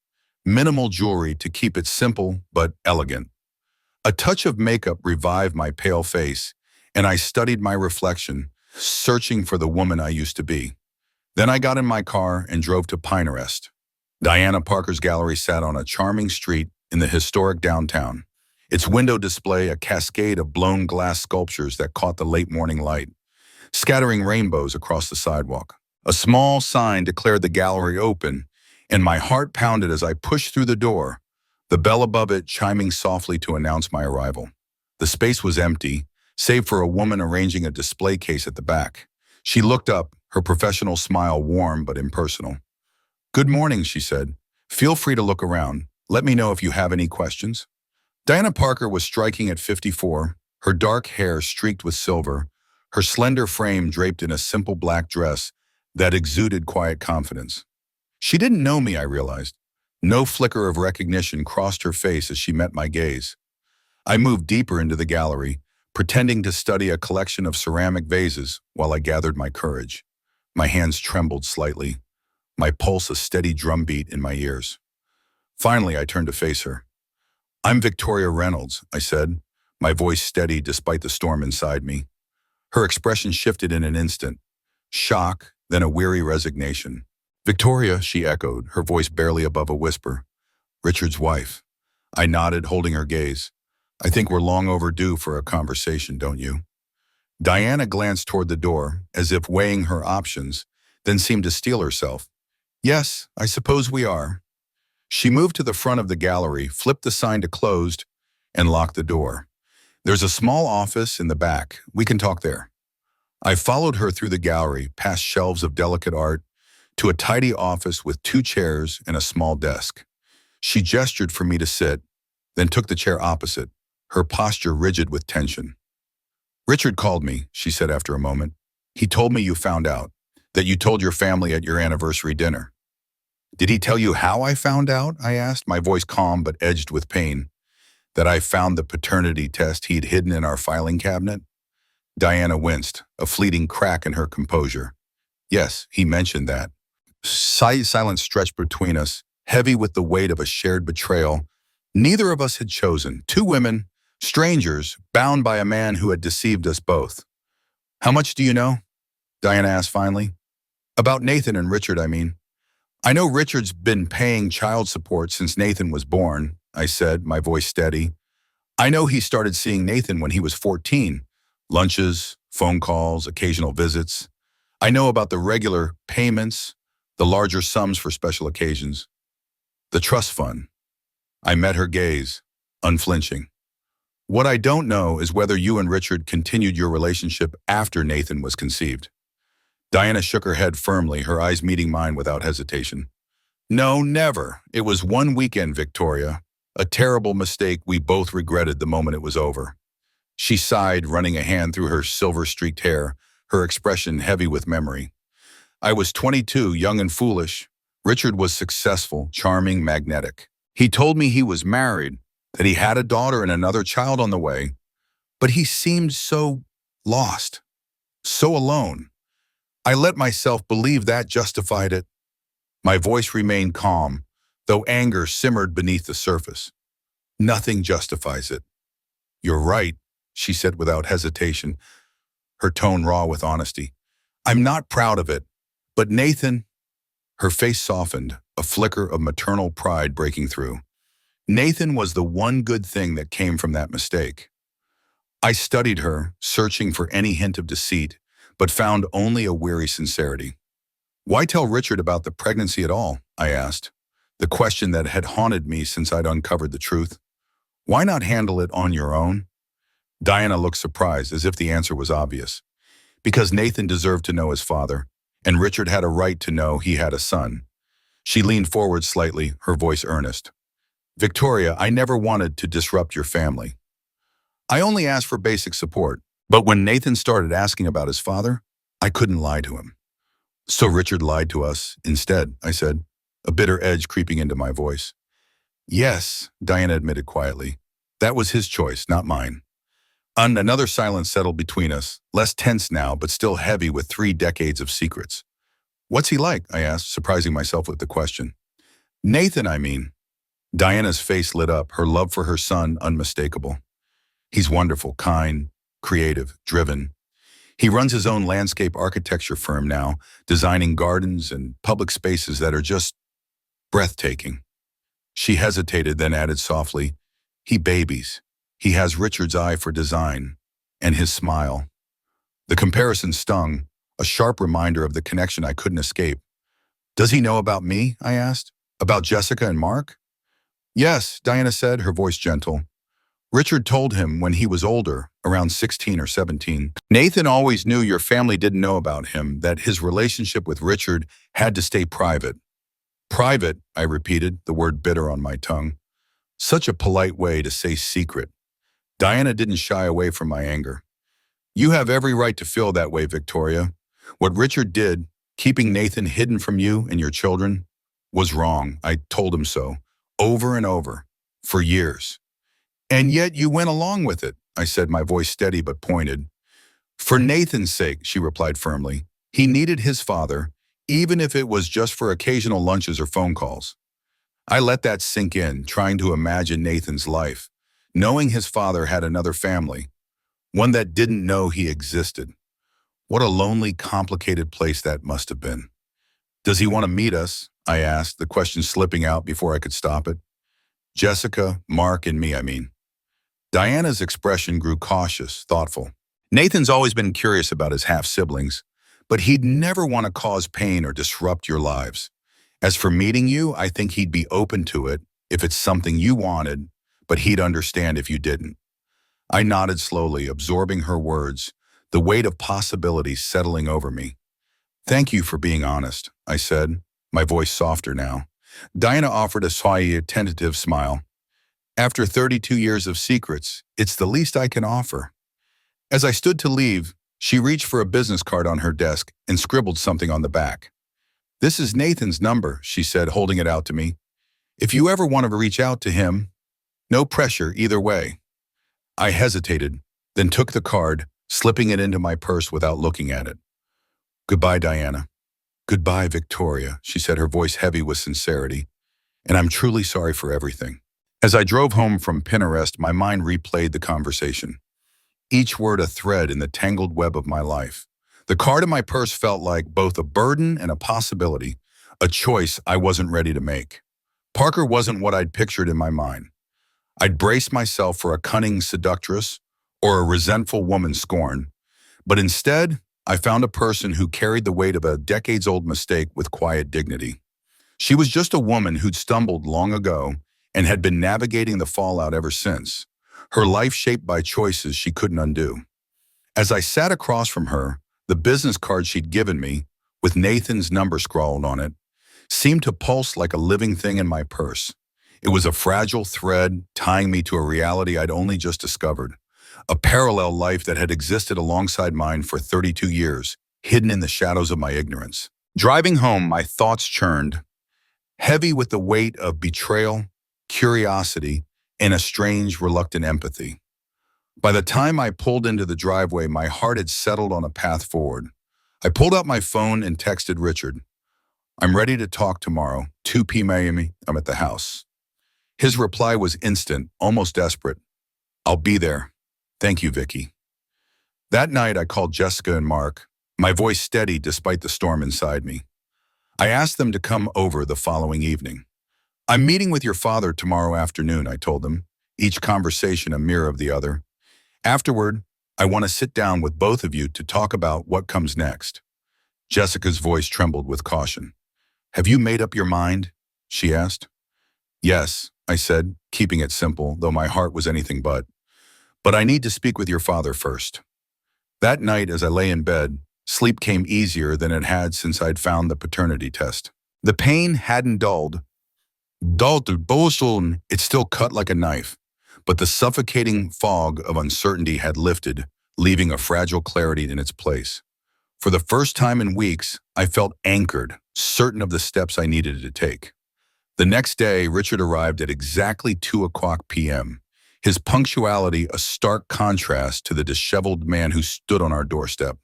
minimal jewelry to keep it simple but elegant. A touch of makeup revived my pale face, and I studied my reflection, searching for the woman I used to be. Then I got in my car and drove to Pinterest. Diana Parker's gallery sat on a charming street in the historic downtown. Its window display a cascade of blown glass sculptures that caught the late morning light, scattering rainbows across the sidewalk. A small sign declared the gallery open, and my heart pounded as I pushed through the door, the bell above it chiming softly to announce my arrival. The space was empty, save for a woman arranging a display case at the back. She looked up, her professional smile warm but impersonal. "Good morning," she said. "Feel free to look around. Let me know if you have any questions." Diana Parker was striking at 54, her dark hair streaked with silver, her slender frame draped in a simple black dress that exuded quiet confidence. She didn't know me, I realized. No flicker of recognition crossed her face as she met my gaze. I moved deeper into the gallery, pretending to study a collection of ceramic vases while I gathered my courage. My hands trembled slightly, my pulse a steady drumbeat in my ears. Finally, I turned to face her. "I'm Victoria Reynolds," I said, my voice steady despite the storm inside me. Her expression shifted in an instant. Shock, then a weary resignation. "Victoria," she echoed, her voice barely above a whisper. "Richard's wife." I nodded, holding her gaze. "I think we're long overdue for a conversation, don't you?" Diana glanced toward the door, as if weighing her options, then seemed to steel herself. "Yes, I suppose we are." She moved to the front of the gallery, flipped the sign to closed, and locked the door. "There's a small office in the back. We can talk there." I followed her through the gallery, past shelves of delicate art, to a tidy office with 2 chairs and a small desk. She gestured for me to sit, then took the chair opposite, her posture rigid with tension. "Richard called me," she said after a moment. "He told me you found out, that you told your family at your anniversary dinner." "Did he tell you how I found out?" I asked, my voice calm but edged with pain. "That I found the paternity test he'd hidden in our filing cabinet?" Diana winced, a fleeting crack in her composure. "Yes, he mentioned that." Silence stretched between us, heavy with the weight of a shared betrayal neither of us had chosen. 2 women, strangers, bound by a man who had deceived us both. "How much do you know?" Diana asked finally. "About Nathan and Richard, I mean." "I know Richard's been paying child support since Nathan was born," I said, my voice steady. "I know he started seeing Nathan when he was 14. Lunches, phone calls, occasional visits. I know about the regular payments, the larger sums for special occasions. The trust fund." I met her gaze, unflinching. "What I don't know is whether you and Richard continued your relationship after Nathan was conceived." Diana shook her head firmly, her eyes meeting mine without hesitation. "No, never. It was one weekend, Victoria. A terrible mistake we both regretted the moment it was over." She sighed, running a hand through her silver-streaked hair, her expression heavy with memory. "I was 22, young and foolish. Richard was successful, charming, magnetic. He told me he was married, that he had a daughter and another child on the way, but he seemed so lost, so alone. I let myself believe that justified it." My voice remained calm, though anger simmered beneath the surface. "Nothing justifies it." "You're right," she said without hesitation, her tone raw with honesty. "I'm not proud of it, but Nathan—" Her face softened, a flicker of maternal pride breaking through. "Nathan was the one good thing that came from that mistake." I studied her, searching for any hint of deceit, but found only a weary sincerity. "Why tell Richard about the pregnancy at all?" I asked. the question that had haunted me since I'd uncovered the truth. Why not handle it on your own? Diana looked surprised, as if the answer was obvious. Because Nathan deserved to know his father, and Richard had a right to know he had a son. She leaned forward slightly, her voice earnest. Victoria, I never wanted to disrupt your family. I only asked for basic support. But when Nathan started asking about his father, I couldn't lie to him. So Richard lied to us instead, I said, a bitter edge creeping into my voice. Yes, Diana admitted quietly. That was his choice, not mine. Another silence settled between us, less tense now, but still heavy with 3 decades of secrets. What's he like? I asked, surprising myself with the question. Nathan, I mean. Diana's face lit up, her love for her son unmistakable. He's wonderful, kind, creative, driven. He runs his own landscape architecture firm now, designing gardens and public spaces that are just breathtaking. She hesitated, then added softly, he babies. He has Richard's eye for design, and his smile. The comparison stung, a sharp reminder of the connection I couldn't escape. Does he know about me? I asked. About Jessica and Mark? Yes, Diana said, her voice gentle. Richard told him when he was older, around 16 or 17. Nathan always knew your family didn't know about him, that his relationship with Richard had to stay private. Private, I repeated, the word bitter on my tongue. Such a polite way to say secret. Diana didn't shy away from my anger. You have every right to feel that way, Victoria. What Richard did, keeping Nathan hidden from you and your children, was wrong. I told him so, over and over, for years. And yet you went along with it, I said, my voice steady but pointed. For Nathan's sake, she replied firmly. He needed his father, even if it was just for occasional lunches or phone calls. I let that sink in, trying to imagine Nathan's life, knowing his father had another family, one that didn't know he existed. What a lonely, complicated place that must have been. Does he want to meet us? I asked, the question slipping out before I could stop it. Jessica, Mark, and me, I mean. Diana's expression grew cautious, thoughtful. Nathan's always been curious about his half-siblings, but he'd never want to cause pain or disrupt your lives. As for meeting you, I think he'd be open to it if it's something you wanted, but he'd understand if you didn't. I nodded slowly, absorbing her words, the weight of possibilities settling over me. Thank you for being honest, I said, my voice softer now. Diana offered a slightly tentative smile. After 32 years of secrets, it's the least I can offer. As I stood to leave, she reached for a business card on her desk and scribbled something on the back. This is Nathan's number, she said, holding it out to me. If you ever want to reach out to him, no pressure either way. I hesitated, then took the card, slipping it into my purse without looking at it. Goodbye, Diana. Goodbye, Victoria, she said, her voice heavy with sincerity. And I'm truly sorry for everything. As I drove home from Pinterest, my mind replayed the conversation. Each word a thread in the tangled web of my life. The card in my purse felt like both a burden and a possibility, a choice I wasn't ready to make. Parker wasn't what I'd pictured in my mind. I'd braced myself for a cunning seductress or a resentful woman scorned, but instead, I found a person who carried the weight of a decades-old mistake with quiet dignity. She was just a woman who'd stumbled long ago and had been navigating the fallout ever since, her life shaped by choices she couldn't undo. As I sat across from her, the business card she'd given me, with Nathan's number scrawled on it, seemed to pulse like a living thing in my purse. It was a fragile thread tying me to a reality I'd only just discovered, a parallel life that had existed alongside mine for 32 years, hidden in the shadows of my ignorance. Driving home, my thoughts churned, heavy with the weight of betrayal, curiosity, and a strange, reluctant empathy. By the time I pulled into the driveway, my heart had settled on a path forward. I pulled out my phone and texted Richard. I'm ready to talk tomorrow, 2 p.m. I'm at the house. His reply was instant, almost desperate. I'll be there. Thank you, Vicky. That night, I called Jessica and Mark, my voice steady despite the storm inside me. I asked them to come over the following evening. I'm meeting with your father tomorrow afternoon, I told them, each conversation a mirror of the other. Afterward, I want to sit down with both of you to talk about what comes next. Jessica's voice trembled with caution. Have you made up your mind? she asked. Yes, I said, keeping it simple, though my heart was anything but. But I need to speak with your father first. That night, as I lay in bed, sleep came easier than it had since I'd found the paternity test. The pain hadn't dulled. Dulled to Bosun, it still cut like a knife, but the suffocating fog of uncertainty had lifted, leaving a fragile clarity in its place. For the first time in weeks, I felt anchored, certain of the steps I needed to take. The next day, Richard arrived at exactly 2 o'clock p.m., his punctuality a stark contrast to the disheveled man who stood on our doorstep.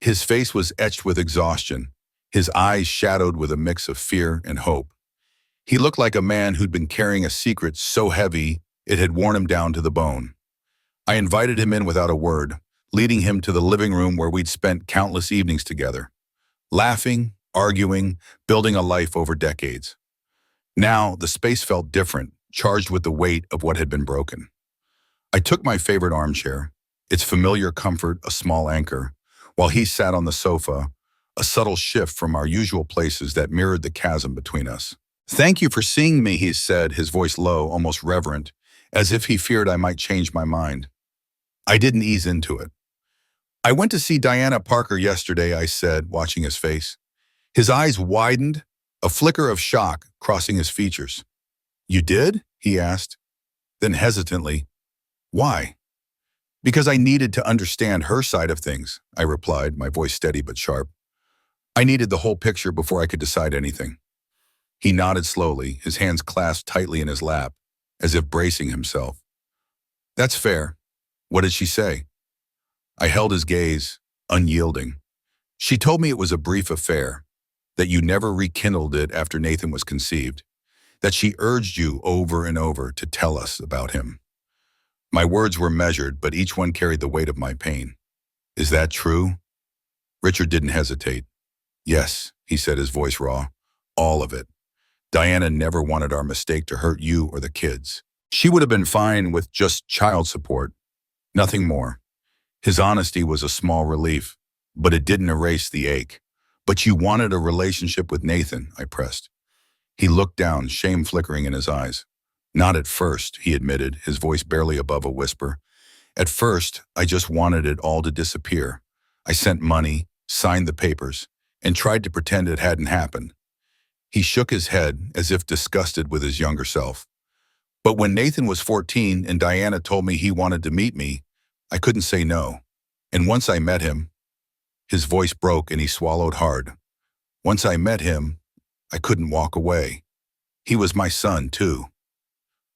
His face was etched with exhaustion, his eyes shadowed with a mix of fear and hope. He looked like a man who'd been carrying a secret so heavy it had worn him down to the bone. I invited him in without a word, leading him to the living room where we'd spent countless evenings together, laughing, arguing, building a life over decades. Now, the space felt different, charged with the weight of what had been broken. I took my favorite armchair, its familiar comfort a small anchor, while he sat on the sofa, a subtle shift from our usual places that mirrored the chasm between us. Thank you for seeing me, he said, his voice low, almost reverent, as if he feared I might change my mind. I didn't ease into it. I went to see Diana Parker yesterday, I said, watching his face. His eyes widened, a flicker of shock crossing his features. You did? He asked. Then hesitantly, why? Because I needed to understand her side of things, I replied, my voice steady but sharp. I needed the whole picture before I could decide anything. He nodded slowly, his hands clasped tightly in his lap, as if bracing himself. That's fair. What did she say? I held his gaze, unyielding. She told me it was a brief affair, that you never rekindled it after Nathan was conceived, that she urged you over and over to tell us about him. My words were measured, but each one carried the weight of my pain. Is that true? Richard didn't hesitate. Yes, he said, his voice raw. All of it. Diana never wanted our mistake to hurt you or the kids. She would have been fine with just child support. Nothing more. His honesty was a small relief, but it didn't erase the ache. But you wanted a relationship with Nathan, I pressed. He looked down, shame flickering in his eyes. Not at first, he admitted, his voice barely above a whisper. At first, I just wanted it all to disappear. I sent money, signed the papers, and tried to pretend it hadn't happened. He shook his head as if disgusted with his younger self. But when Nathan was 14 and Diana told me he wanted to meet me, I couldn't say no. And once I met him, his voice broke and he swallowed hard. Once I met him, I couldn't walk away. He was my son, too.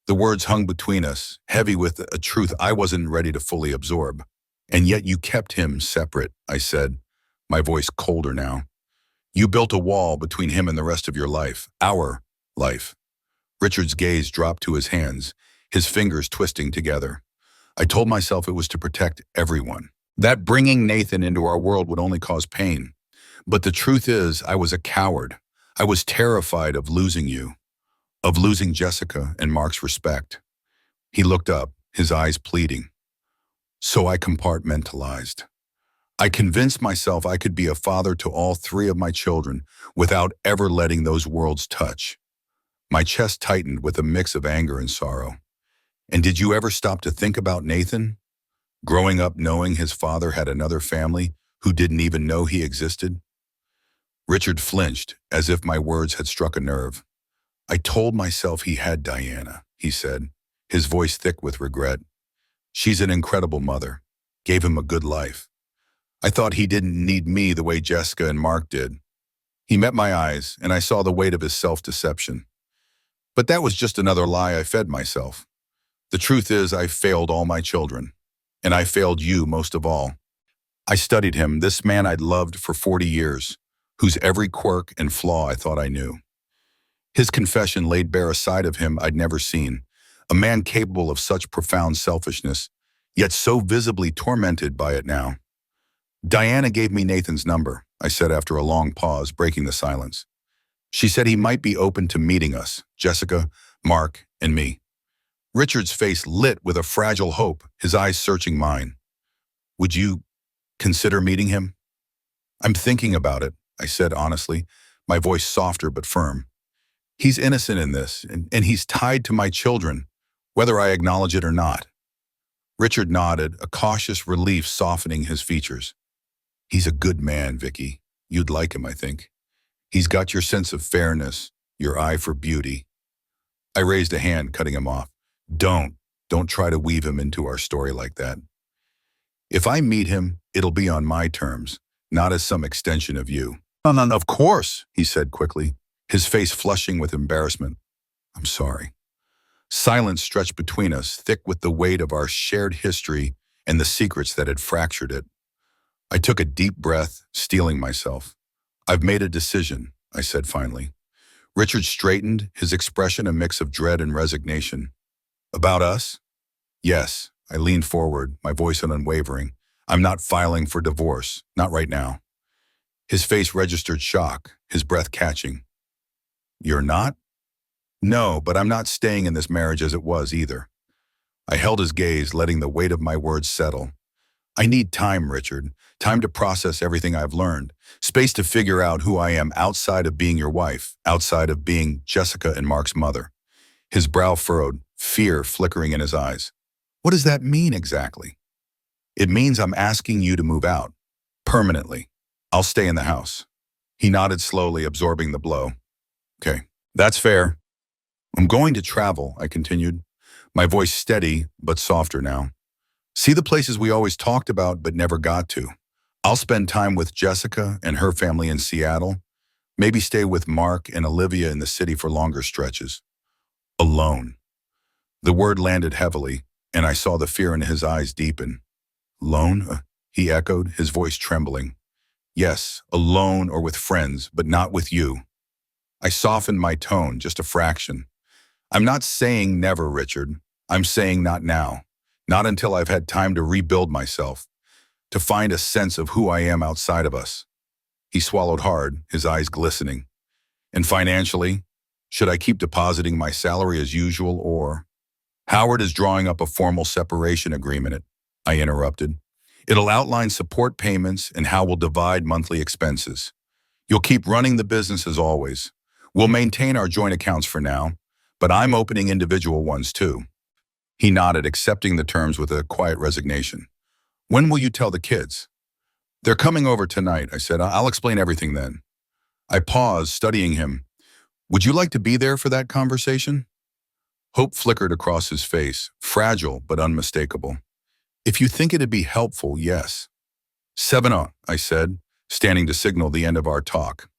The words hung between us, heavy with a truth I wasn't ready to fully absorb. And yet you kept him separate, I said, my voice colder now. You built a wall between him and the rest of your life, our life. Richard's gaze dropped to his hands, his fingers twisting together. I told myself it was to protect everyone, that bringing Nathan into our world would only cause pain. But the truth is, I was a coward. I was terrified of losing you, of losing Jessica and Mark's respect. He looked up, his eyes pleading. So I compartmentalized. I convinced myself I could be a father to all three of my children without ever letting those worlds touch. My chest tightened with a mix of anger and sorrow. And did you ever stop to think about Nathan? Growing up knowing his father had another family who didn't even know he existed? Richard flinched, as if my words had struck a nerve. I told myself he had Diana, he said, his voice thick with regret. She's an incredible mother, gave him a good life. I thought he didn't need me the way Jessica and Mark did. He met my eyes, and I saw the weight of his self-deception. But that was just another lie I fed myself. The truth is I failed all my children, and I failed you most of all. I studied him, this man I'd loved for 40 years, whose every quirk and flaw I thought I knew. His confession laid bare a side of him I'd never seen, a man capable of such profound selfishness, yet so visibly tormented by it now. Diana gave me Nathan's number, I said after a long pause, breaking the silence. She said he might be open to meeting us, Jessica, Mark, and me. Richard's face lit with a fragile hope, his eyes searching mine. Would you consider meeting him? I'm thinking about it, I said honestly, my voice softer but firm. He's innocent in this, and he's tied to my children, whether I acknowledge it or not. Richard nodded, a cautious relief softening his features. He's a good man, Vicky. You'd like him, I think. He's got your sense of fairness, your eye for beauty. I raised a hand, cutting him off. Don't try to weave him into our story like that. If I meet him, it'll be on my terms, not as some extension of you. No, of course, he said quickly, his face flushing with embarrassment. I'm sorry. Silence stretched between us, thick with the weight of our shared history and the secrets that had fractured it. I took a deep breath, steeling myself. I've made a decision, I said finally. Richard straightened, his expression a mix of dread and resignation. About us? Yes, I leaned forward, my voice unwavering. I'm not filing for divorce, not right now. His face registered shock, his breath catching. You're not? No, but I'm not staying in this marriage as it was either. I held his gaze, letting the weight of my words settle. I need time, Richard. Time to process everything I've learned. Space to figure out who I am outside of being your wife, outside of being Jessica and Mark's mother. His brow furrowed, fear flickering in his eyes. What does that mean exactly? It means I'm asking you to move out. Permanently. I'll stay in the house. He nodded slowly, absorbing the blow. Okay, that's fair. I'm going to travel, I continued, my voice steady but softer now. See the places we always talked about but never got to. I'll spend time with Jessica and her family in Seattle, maybe stay with Mark and Olivia in the city for longer stretches. Alone. The word landed heavily, and I saw the fear in his eyes deepen. Alone? He echoed, his voice trembling. Yes, alone or with friends, but not with you. I softened my tone, just a fraction. I'm not saying never, Richard. I'm saying not now. Not until I've had time to rebuild myself, to find a sense of who I am outside of us. He swallowed hard, his eyes glistening. And financially, should I keep depositing my salary as usual or? Howard is drawing up a formal separation agreement, I interrupted. It'll outline support payments and how we'll divide monthly expenses. You'll keep running the business as always. We'll maintain our joint accounts for now, but I'm opening individual ones too. He nodded, accepting the terms with a quiet resignation. When will you tell the kids? They're coming over tonight, I said. I'll explain everything then. I paused, studying him. Would you like to be there for that conversation? Hope flickered across his face, fragile but unmistakable. If you think it'd be helpful, yes. 7-0, I said, standing to signal the end of our talk.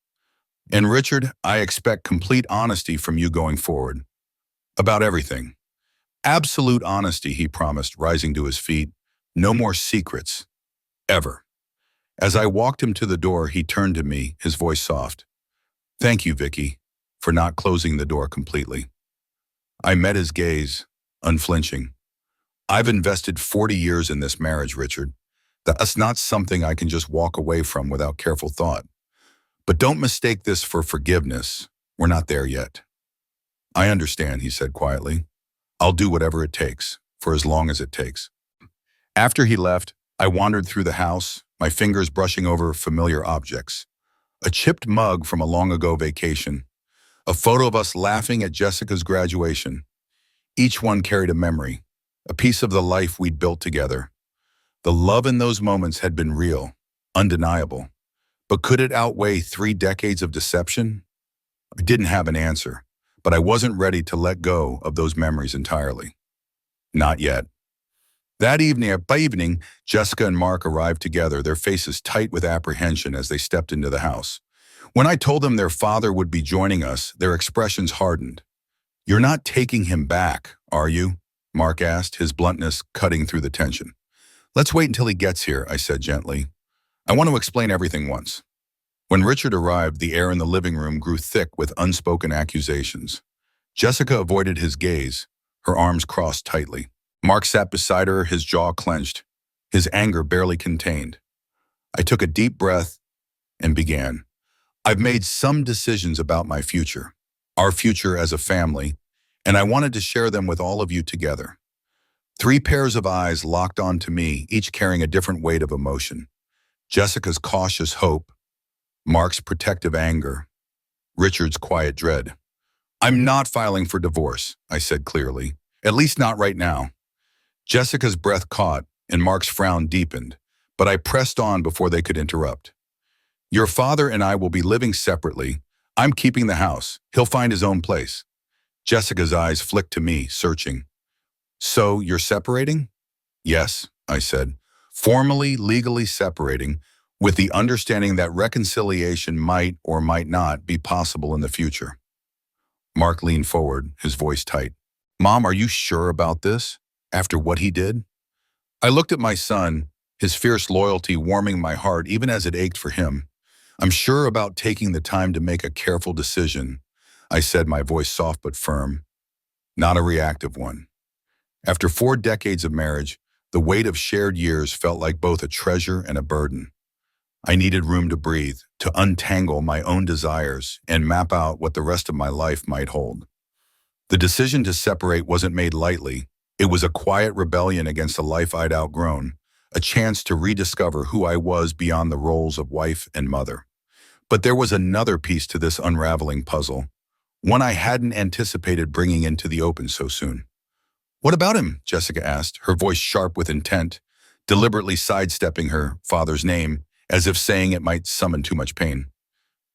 And Richard, I expect complete honesty from you going forward. About everything. Absolute honesty, he promised, rising to his feet. No more secrets. Ever. As I walked him to the door, he turned to me, his voice soft. Thank you, Vicky, for not closing the door completely. I met his gaze, unflinching. I've invested 40 years in this marriage, Richard. That's not something I can just walk away from without careful thought. But don't mistake this for forgiveness. We're not there yet. I understand, he said quietly. I'll do whatever it takes, for as long as it takes. After he left, I wandered through the house, my fingers brushing over familiar objects. A chipped mug from a long-ago vacation. A photo of us laughing at Jessica's graduation. Each one carried a memory, a piece of the life we'd built together. The love in those moments had been real, undeniable. But could it outweigh 3 decades of deception? I didn't have an answer, but I wasn't ready to let go of those memories entirely. Not yet. That evening, Jessica and Mark arrived together, their faces tight with apprehension as they stepped into the house. When I told them their father would be joining us, their expressions hardened. You're not taking him back, are you? Mark asked, his bluntness cutting through the tension. Let's wait until he gets here, I said gently. I want to explain everything once. When Richard arrived, the air in the living room grew thick with unspoken accusations. Jessica avoided his gaze, her arms crossed tightly. Mark sat beside her, his jaw clenched, his anger barely contained. I took a deep breath and began. I've made some decisions about my future, our future as a family, and I wanted to share them with all of you together. 3 pairs of eyes locked onto me, each carrying a different weight of emotion. Jessica's cautious hope, Mark's protective anger, Richard's quiet dread. I'm not filing for divorce, I said clearly. At least not right now. Jessica's breath caught and Mark's frown deepened, but I pressed on before they could interrupt. Your father and I will be living separately. I'm keeping the house. He'll find his own place. Jessica's eyes flicked to me, searching. So you're separating? Yes, I said. Formally, legally separating, with the understanding that reconciliation might or might not be possible in the future. Mark leaned forward, his voice tight. Mom, are you sure about this? After what he did? I looked at my son, his fierce loyalty warming my heart even as it ached for him. I'm sure about taking the time to make a careful decision, I said, my voice soft but firm, not a reactive one. After 4 decades of marriage, the weight of shared years felt like both a treasure and a burden. I needed room to breathe, to untangle my own desires and map out what the rest of my life might hold. The decision to separate wasn't made lightly. It was a quiet rebellion against a life I'd outgrown, a chance to rediscover who I was beyond the roles of wife and mother. But there was another piece to this unraveling puzzle, one I hadn't anticipated bringing into the open so soon. What about him? Jessica asked, her voice sharp with intent, deliberately sidestepping her father's name, as if saying it might summon too much pain.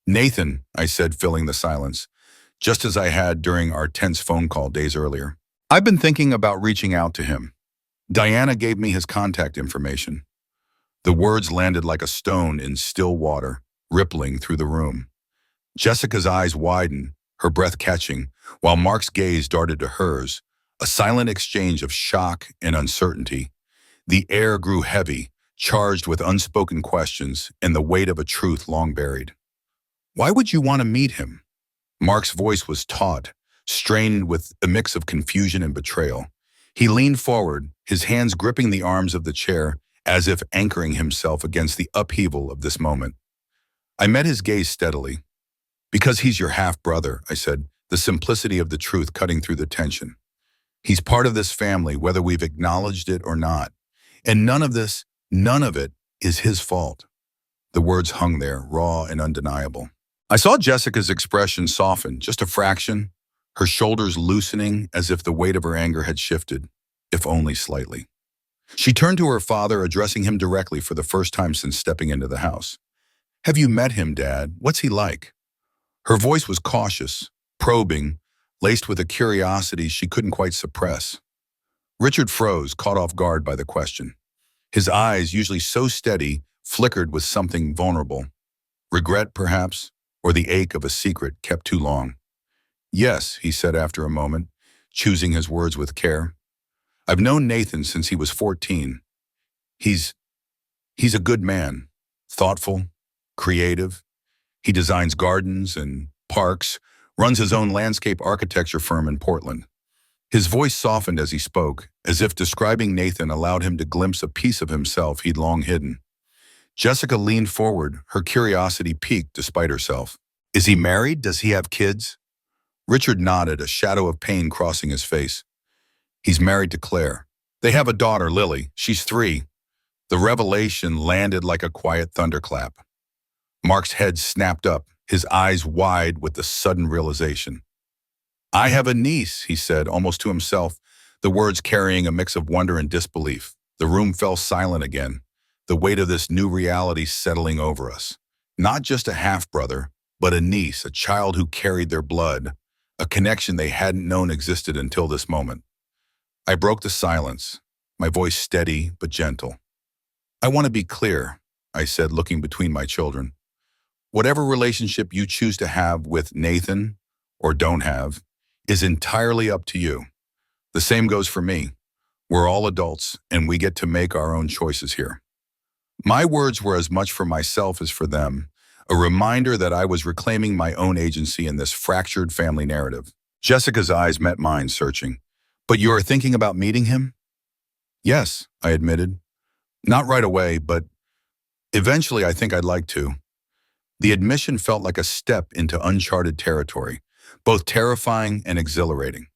Nathan, I said, filling the silence, just as I had during our tense phone call days earlier. I've been thinking about reaching out to him. Diana gave me his contact information. The words landed like a stone in still water, rippling through the room. Jessica's eyes widened, her breath catching, while Mark's gaze darted to hers, a silent exchange of shock and uncertainty. The air grew heavy, charged with unspoken questions and the weight of a truth long buried. Why would you want to meet him? Mark's voice was taut, strained with a mix of confusion and betrayal. He leaned forward, his hands gripping the arms of the chair as if anchoring himself against the upheaval of this moment. I met his gaze steadily. Because he's your half-brother, I said, the simplicity of the truth cutting through the tension. He's part of this family, whether we've acknowledged it or not. And none of it is his fault. The words hung there, raw and undeniable. I saw Jessica's expression soften, just a fraction, her shoulders loosening as if the weight of her anger had shifted, if only slightly. She turned to her father, addressing him directly for the first time since stepping into the house. Have you met him, Dad? What's he like? Her voice was cautious, probing, laced with a curiosity she couldn't quite suppress. Richard froze, caught off guard by the question. His eyes, usually so steady, flickered with something vulnerable. Regret, perhaps, or the ache of a secret kept too long. Yes, he said after a moment, choosing his words with care. I've known Nathan since he was 14. He's a good man, thoughtful, creative. He designs gardens and parks, runs his own landscape architecture firm in Portland. His voice softened as he spoke, as if describing Nathan allowed him to glimpse a piece of himself he'd long hidden. Jessica leaned forward, her curiosity piqued despite herself. Is he married? Does he have kids? Richard nodded, a shadow of pain crossing his face. He's married to Claire. They have a daughter, Lily. She's 3. The revelation landed like a quiet thunderclap. Mark's head snapped up, his eyes wide with the sudden realization. I have a niece, he said, almost to himself, the words carrying a mix of wonder and disbelief. The room fell silent again, the weight of this new reality settling over us. Not just a half-brother, but a niece, a child who carried their blood, a connection they hadn't known existed until this moment. I broke the silence, my voice steady but gentle. I want to be clear, I said, looking between my children. Whatever relationship you choose to have with Nathan, or don't have, is entirely up to you. The same goes for me. We're all adults, and we get to make our own choices here. My words were as much for myself as for them, a reminder that I was reclaiming my own agency in this fractured family narrative. Jessica's eyes met mine, searching. But you are thinking about meeting him? Yes, I admitted. Not right away, but eventually I think I'd like to. The admission felt like a step into uncharted territory, both terrifying and exhilarating.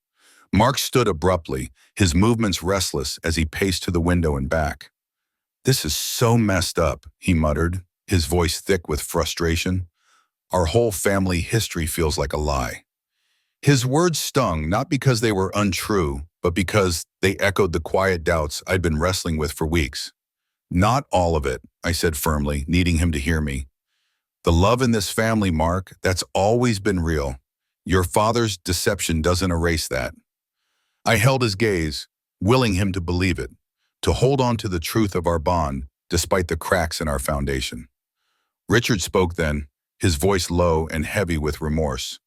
Mark stood abruptly, his movements restless as he paced to the window and back. This is so messed up, he muttered, his voice thick with frustration. Our whole family history feels like a lie. His words stung not because they were untrue, but because they echoed the quiet doubts I'd been wrestling with for weeks. Not all of it, I said firmly, needing him to hear me. The love in this family, Mark, that's always been real. Your father's deception doesn't erase that. I held his gaze, willing him to believe it, to hold on to the truth of our bond despite the cracks in our foundation. Richard spoke then, his voice low and heavy with remorse.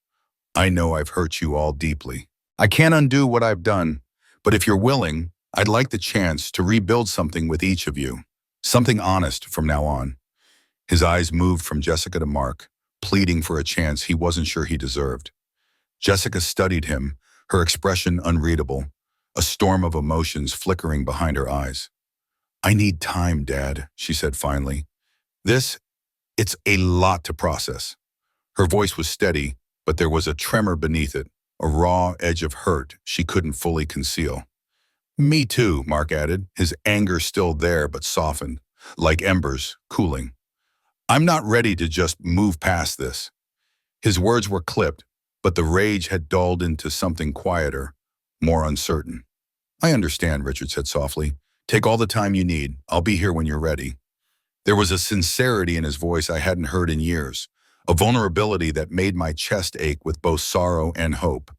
I know I've hurt you all deeply. I can't undo what I've done, but if you're willing, I'd like the chance to rebuild something with each of you. Something honest from now on. His eyes moved from Jessica to Mark, pleading for a chance he wasn't sure he deserved. Jessica studied him, her expression unreadable, a storm of emotions flickering behind her eyes. I need time, Dad, she said finally. It's a lot to process. Her voice was steady, but there was a tremor beneath it, a raw edge of hurt she couldn't fully conceal. Me too, Mark added, his anger still there but softened, like embers, cooling. I'm not ready to just move past this. His words were clipped, but the rage had dulled into something quieter, more uncertain. I understand, Richard said softly. Take all the time you need. I'll be here when you're ready. There was a sincerity in his voice I hadn't heard in years, a vulnerability that made my chest ache with both sorrow and hope.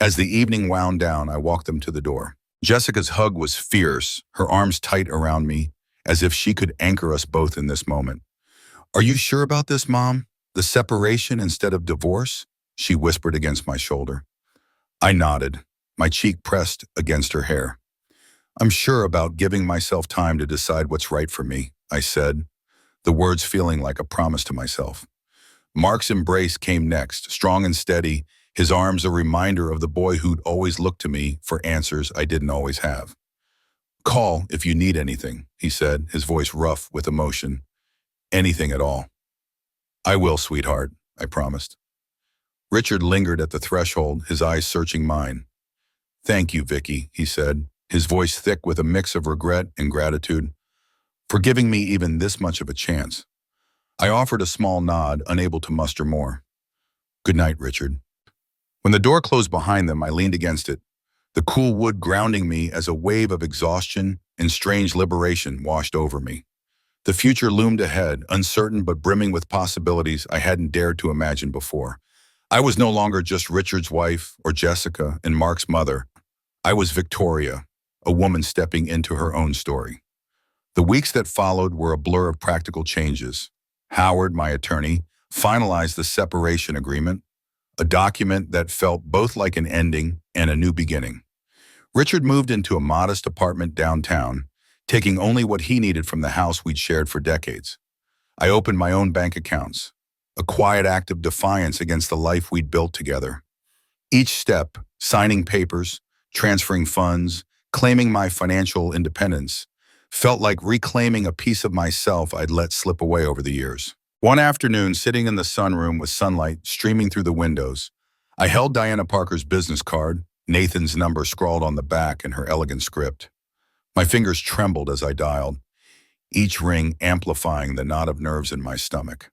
As the evening wound down, I walked them to the door. Jessica's hug was fierce, her arms tight around me, as if she could anchor us both in this moment. Are you sure about this, Mom? The separation instead of divorce? She whispered against my shoulder. I nodded, my cheek pressed against her hair. I'm sure about giving myself time to decide what's right for me, I said, the words feeling like a promise to myself. Mark's embrace came next, strong and steady, his arms a reminder of the boy who'd always looked to me for answers I didn't always have. Call if you need anything, he said, his voice rough with emotion. Anything at all. I will, sweetheart, I promised. Richard lingered at the threshold, his eyes searching mine. Thank you, Vicky, he said, his voice thick with a mix of regret and gratitude, for giving me even this much of a chance. I offered a small nod, unable to muster more. Good night, Richard. When the door closed behind them, I leaned against it, the cool wood grounding me as a wave of exhaustion and strange liberation washed over me. The future loomed ahead, uncertain but brimming with possibilities I hadn't dared to imagine before. I was no longer just Richard's wife or Jessica and Mark's mother. I was Victoria, a woman stepping into her own story. The weeks that followed were a blur of practical changes. Howard, my attorney, finalized the separation agreement, a document that felt both like an ending and a new beginning. Richard moved into a modest apartment downtown, taking only what he needed from the house we'd shared for decades. I opened my own bank accounts, a quiet act of defiance against the life we'd built together. Each step, signing papers, transferring funds, claiming my financial independence, felt like reclaiming a piece of myself I'd let slip away over the years. One afternoon, sitting in the sunroom with sunlight streaming through the windows, I held Diana Parker's business card, Nathan's number scrawled on the back in her elegant script. My fingers trembled as I dialed, each ring amplifying the knot of nerves in my stomach.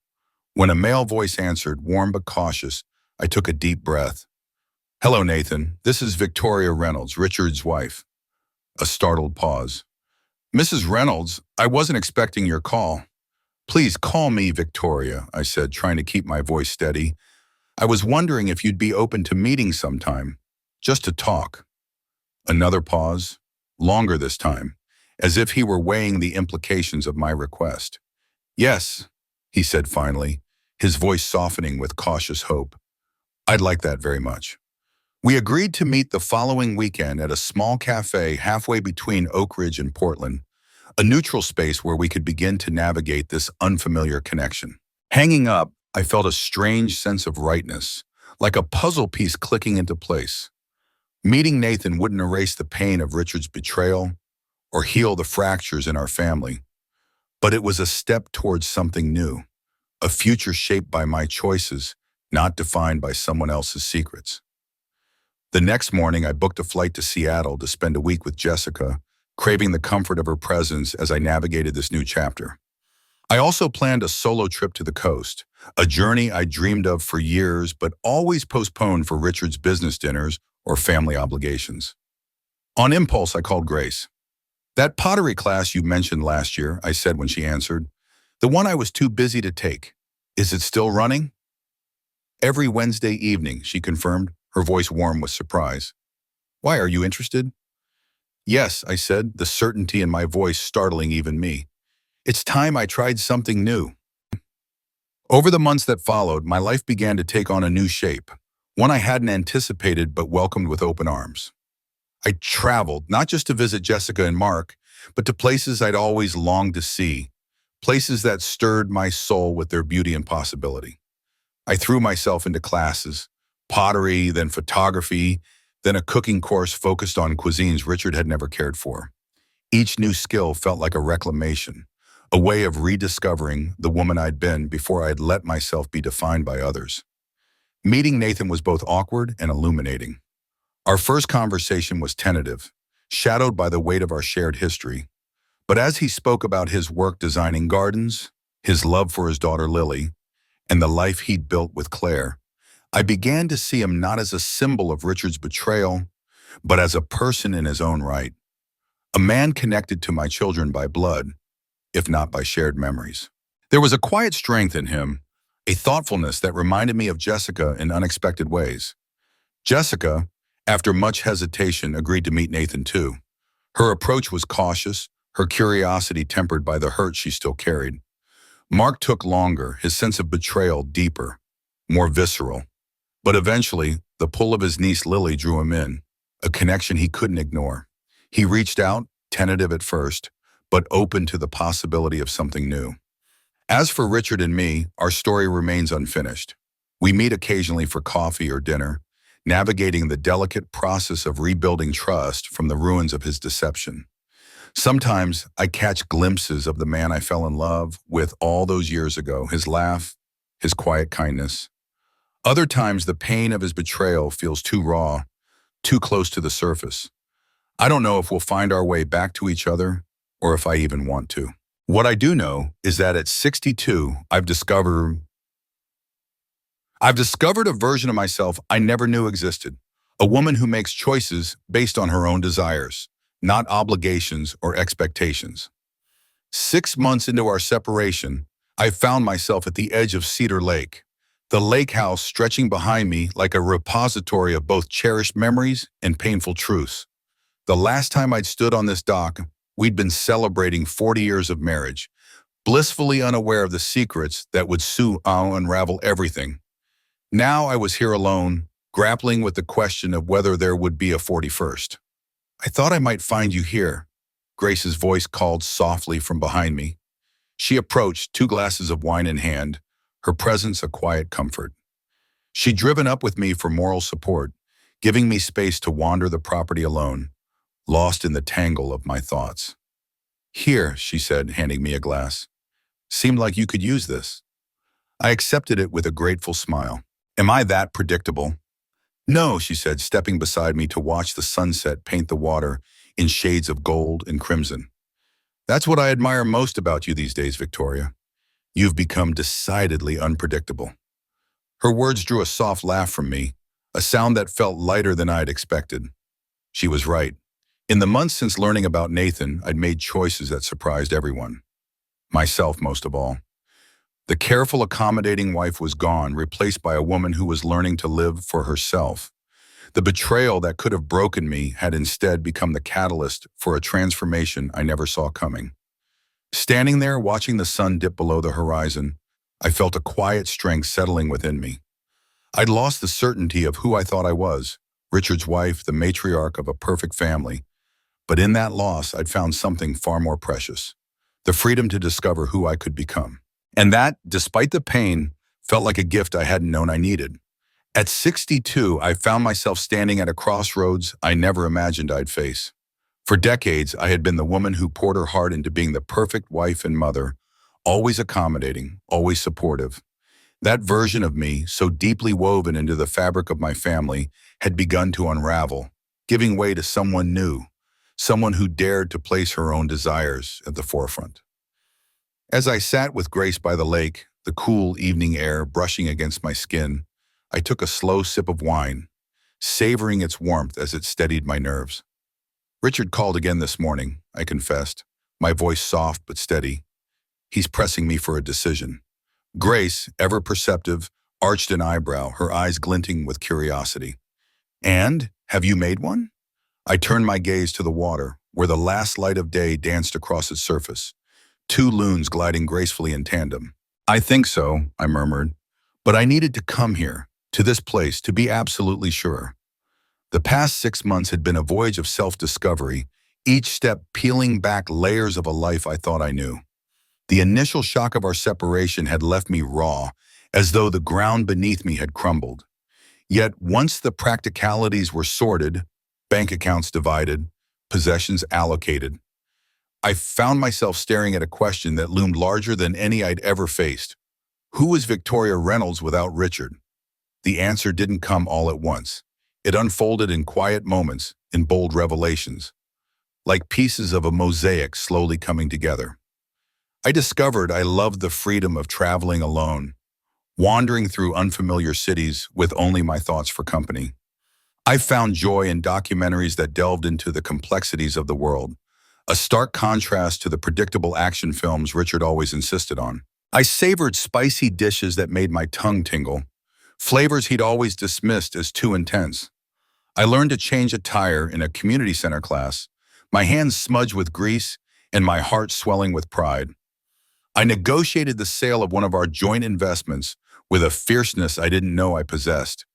When a male voice answered, warm but cautious, I took a deep breath. Hello, Nathan. This is Victoria Reynolds, Richard's wife. A startled pause. Mrs. Reynolds, I wasn't expecting your call. Please call me Victoria, I said, trying to keep my voice steady. I was wondering if you'd be open to meeting sometime, just to talk. Another pause, longer this time, as if he were weighing the implications of my request. Yes, he said finally, his voice softening with cautious hope. I'd like that very much. We agreed to meet the following weekend at a small cafe halfway between Oakridge and Portland, a neutral space where we could begin to navigate this unfamiliar connection. Hanging up, I felt a strange sense of rightness, like a puzzle piece clicking into place. Meeting Nathan wouldn't erase the pain of Richard's betrayal or heal the fractures in our family, but it was a step towards something new, a future shaped by my choices, not defined by someone else's secrets. The next morning, I booked a flight to Seattle to spend a week with Jessica, craving the comfort of her presence as I navigated this new chapter. I also planned a solo trip to the coast, a journey I dreamed of for years but always postponed for Richard's business dinners or family obligations. On impulse, I called Grace. "That pottery class you mentioned last year," I said when she answered. "The one I was too busy to take. Is it still running?" "Every Wednesday evening," she confirmed, her voice warm with surprise. "Why, are you interested?" "Yes," I said, the certainty in my voice startling even me. "It's time I tried something new." Over the months that followed, my life began to take on a new shape, one I hadn't anticipated but welcomed with open arms. I traveled, not just to visit Jessica and Mark, but to places I'd always longed to see, places that stirred my soul with their beauty and possibility. I threw myself into classes, pottery, then photography, then a cooking course focused on cuisines Richard had never cared for. Each new skill felt like a reclamation, a way of rediscovering the woman I'd been before I'd let myself be defined by others. Meeting Nathan was both awkward and illuminating. Our first conversation was tentative, shadowed by the weight of our shared history. But as he spoke about his work designing gardens, his love for his daughter Lily, and the life he'd built with Claire, I began to see him not as a symbol of Richard's betrayal, but as a person in his own right, a man connected to my children by blood, if not by shared memories. There was a quiet strength in him, a thoughtfulness that reminded me of Jessica in unexpected ways. Jessica, after much hesitation, agreed to meet Nathan too. Her approach was cautious, her curiosity tempered by the hurt she still carried. Mark took longer, his sense of betrayal deeper, more visceral. But eventually, the pull of his niece Lily drew him in, a connection he couldn't ignore. He reached out, tentative at first, but open to the possibility of something new. As for Richard and me, our story remains unfinished. We meet occasionally for coffee or dinner, navigating the delicate process of rebuilding trust from the ruins of his deception. Sometimes I catch glimpses of the man I fell in love with all those years ago, his laugh, his quiet kindness. Other times the pain of his betrayal feels too raw, too close to the surface. I don't know if we'll find our way back to each other or if I even want to. What I do know is that at 62, I've discovered a version of myself I never knew existed, a woman who makes choices based on her own desires, not obligations or expectations. 6 months into our separation, I found myself at the edge of Cedar Lake, the lake house stretching behind me like a repository of both cherished memories and painful truths. The last time I'd stood on this dock, we'd been celebrating 40 years of marriage, blissfully unaware of the secrets that would soon unravel everything. Now I was here alone, grappling with the question of whether there would be a 41st. "I thought I might find you here," Grace's voice called softly from behind me. She approached, 2 glasses of wine in hand, her presence a quiet comfort. She'd driven up with me for moral support, giving me space to wander the property alone, lost in the tangle of my thoughts. "Here," she said, handing me a glass. "Seemed like you could use this." I accepted it with a grateful smile. "Am I that predictable?" "No," she said, stepping beside me to watch the sunset paint the water in shades of gold and crimson. "That's what I admire most about you these days, Victoria. You've become decidedly unpredictable." Her words drew a soft laugh from me, a sound that felt lighter than I'd expected. She was right. In the months since learning about Nathan, I'd made choices that surprised everyone. Myself most of all. The careful, accommodating wife was gone, replaced by a woman who was learning to live for herself. The betrayal that could have broken me had instead become the catalyst for a transformation I never saw coming. Standing there, watching the sun dip below the horizon, I felt a quiet strength settling within me. I'd lost the certainty of who I thought I was, Richard's wife, the matriarch of a perfect family. But in that loss, I'd found something far more precious, the freedom to discover who I could become. And that, despite the pain, felt like a gift I hadn't known I needed. At 62, I found myself standing at a crossroads I never imagined I'd face. For decades, I had been the woman who poured her heart into being the perfect wife and mother, always accommodating, always supportive. That version of me, so deeply woven into the fabric of my family, had begun to unravel, giving way to someone new, someone who dared to place her own desires at the forefront. As I sat with Grace by the lake, the cool evening air brushing against my skin, I took a slow sip of wine, savoring its warmth as it steadied my nerves. Richard called again this morning, I confessed, my voice soft but steady. He's pressing me for a decision. Grace, ever perceptive, arched an eyebrow, her eyes glinting with curiosity. And, have you made one? I turned my gaze to the water, where the last light of day danced across its surface, two loons gliding gracefully in tandem. I think so, I murmured, but I needed to come here, to this place, to be absolutely sure. The past 6 months had been a voyage of self-discovery, each step peeling back layers of a life I thought I knew. The initial shock of our separation had left me raw, as though the ground beneath me had crumbled. Yet once the practicalities were sorted, bank accounts divided, possessions allocated, I found myself staring at a question that loomed larger than any I'd ever faced. Who was Victoria Reynolds without Richard? The answer didn't come all at once. It unfolded in quiet moments, in bold revelations, like pieces of a mosaic slowly coming together. I discovered I loved the freedom of traveling alone, wandering through unfamiliar cities with only my thoughts for company. I found joy in documentaries that delved into the complexities of the world, a stark contrast to the predictable action films Richard always insisted on. I savored spicy dishes that made my tongue tingle, flavors he'd always dismissed as too intense. I learned to change a tire in a community center class, my hands smudged with grease and my heart swelling with pride. I negotiated the sale of one of our joint investments with a fierceness I didn't know I possessed,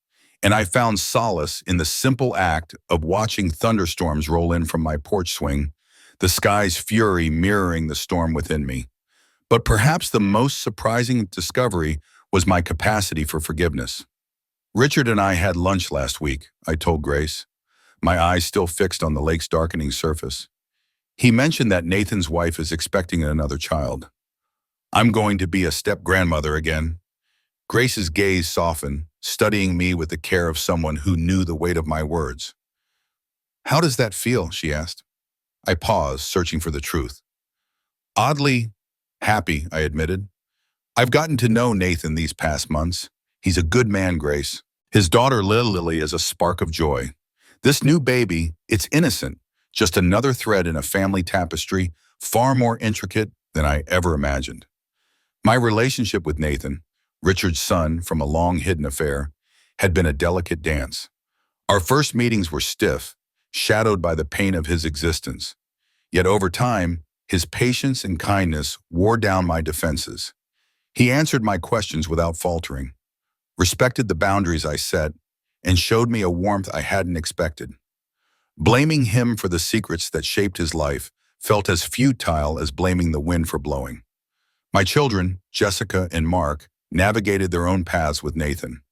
and I found solace in the simple act of watching thunderstorms roll in from my porch swing, the sky's fury mirroring the storm within me. But perhaps the most surprising discovery was my capacity for forgiveness. Richard and I had lunch last week, I told Grace, my eyes still fixed on the lake's darkening surface. He mentioned that Nathan's wife is expecting another child. I'm going to be a step-grandmother again. Grace's gaze softened, studying me with the care of someone who knew the weight of my words. How does that feel? She asked. I paused, searching for the truth. Oddly happy, I admitted. I've gotten to know Nathan these past months. He's a good man, Grace. His daughter Lily is a spark of joy. This new baby, it's innocent, just another thread in a family tapestry far more intricate than I ever imagined. My relationship with Nathan, Richard's son from a long-hidden affair, had been a delicate dance. Our first meetings were stiff, shadowed by the pain of his existence. Yet over time, his patience and kindness wore down my defenses. He answered my questions without faltering, respected the boundaries I set, and showed me a warmth I hadn't expected. Blaming him for the secrets that shaped his life felt as futile as blaming the wind for blowing. My children, Jessica and Mark, navigated their own paths with Nathan.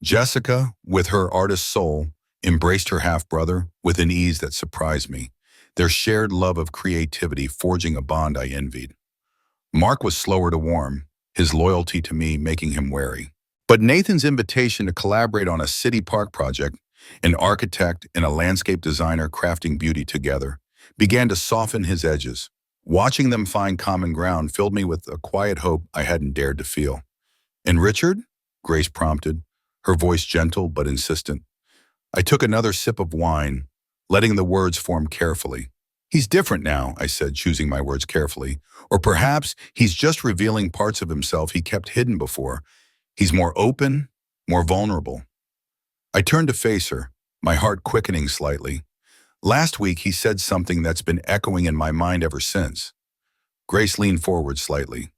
Jessica, with her artist soul, embraced her half-brother with an ease that surprised me, their shared love of creativity forging a bond I envied. Mark was slower to warm, his loyalty to me making him wary. But Nathan's invitation to collaborate on a city park project, an architect and a landscape designer crafting beauty together, began to soften his edges. Watching them find common ground filled me with a quiet hope I hadn't dared to feel. And Richard? Grace prompted, her voice gentle but insistent. I took another sip of wine, letting the words form carefully. He's different now, I said, choosing my words carefully. Or perhaps he's just revealing parts of himself he kept hidden before. He's more open, more vulnerable. I turned to face her, my heart quickening slightly. Last week, he said something that's been echoing in my mind ever since. Grace leaned forward slightly.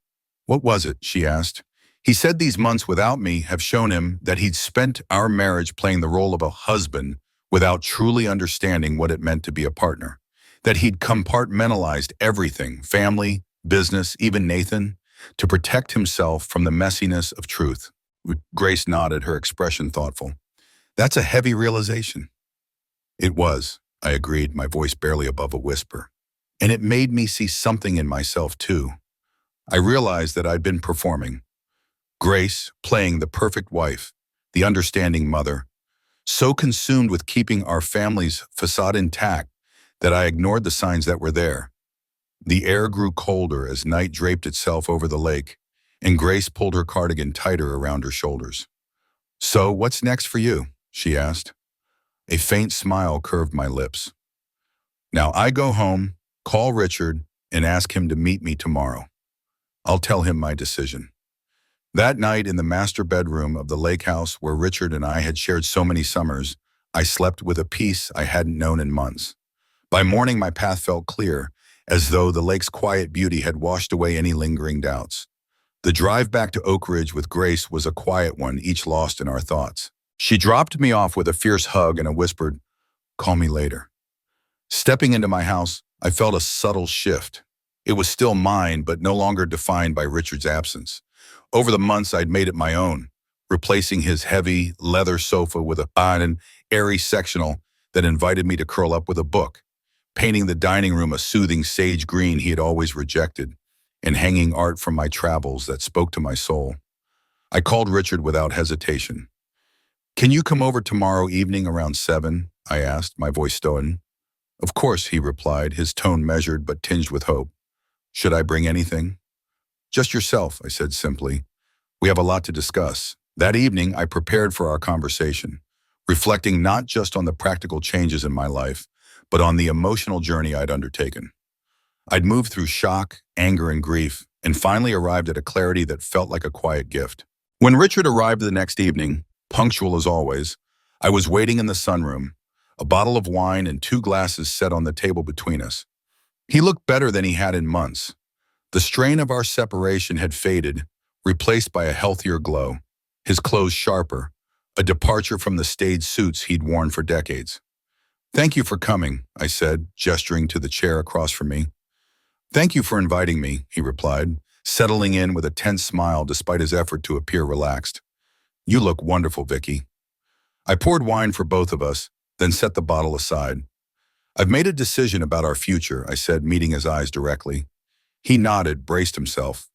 What was it? She asked. He said these months without me have shown him that he'd spent our marriage playing the role of a husband without truly understanding what it meant to be a partner. That he'd compartmentalized everything, family, business, even Nathan, to protect himself from the messiness of truth. Grace nodded, her expression thoughtful. That's a heavy realization. It was, I agreed, my voice barely above a whisper. And it made me see something in myself, too. I realized that I'd been performing. Grace, playing the perfect wife, the understanding mother, so consumed with keeping our family's facade intact that I ignored the signs that were there. The air grew colder as night draped itself over the lake, and Grace pulled her cardigan tighter around her shoulders. "So, what's next for you?" she asked. A faint smile curved my lips. "Now I go home, call Richard, and ask him to meet me tomorrow. I'll tell him my decision." That night in the master bedroom of the lake house where Richard and I had shared so many summers, I slept with a peace I hadn't known in months. By morning, my path felt clear, as though the lake's quiet beauty had washed away any lingering doubts. The drive back to Oakridge with Grace was a quiet one, each lost in our thoughts. She dropped me off with a fierce hug and a whispered, "Call me later." Stepping into my house, I felt a subtle shift. It was still mine, but no longer defined by Richard's absence. Over the months, I'd made it my own, replacing his heavy leather sofa with an airy sectional that invited me to curl up with a book, painting the dining room a soothing sage green he had always rejected, and hanging art from my travels that spoke to my soul. I called Richard without hesitation. "Can you come over tomorrow evening around 7?" I asked, my voice stone. "Of course," he replied, his tone measured but tinged with hope. "Should I bring anything?" "Just yourself," I said simply. "We have a lot to discuss." That evening, I prepared for our conversation, reflecting not just on the practical changes in my life, but on the emotional journey I'd undertaken. I'd moved through shock, anger, and grief, and finally arrived at a clarity that felt like a quiet gift. When Richard arrived the next evening, punctual as always, I was waiting in the sunroom, a bottle of wine and 2 glasses set on the table between us. He looked better than he had in months. The strain of our separation had faded, replaced by a healthier glow, his clothes sharper, a departure from the staid suits he'd worn for decades. "Thank you for coming," I said, gesturing to the chair across from me. "Thank you for inviting me," he replied, settling in with a tense smile despite his effort to appear relaxed. "You look wonderful, Vicky." I poured wine for both of us, then set the bottle aside. "I've made a decision about our future," I said, meeting his eyes directly. He nodded, braced himself.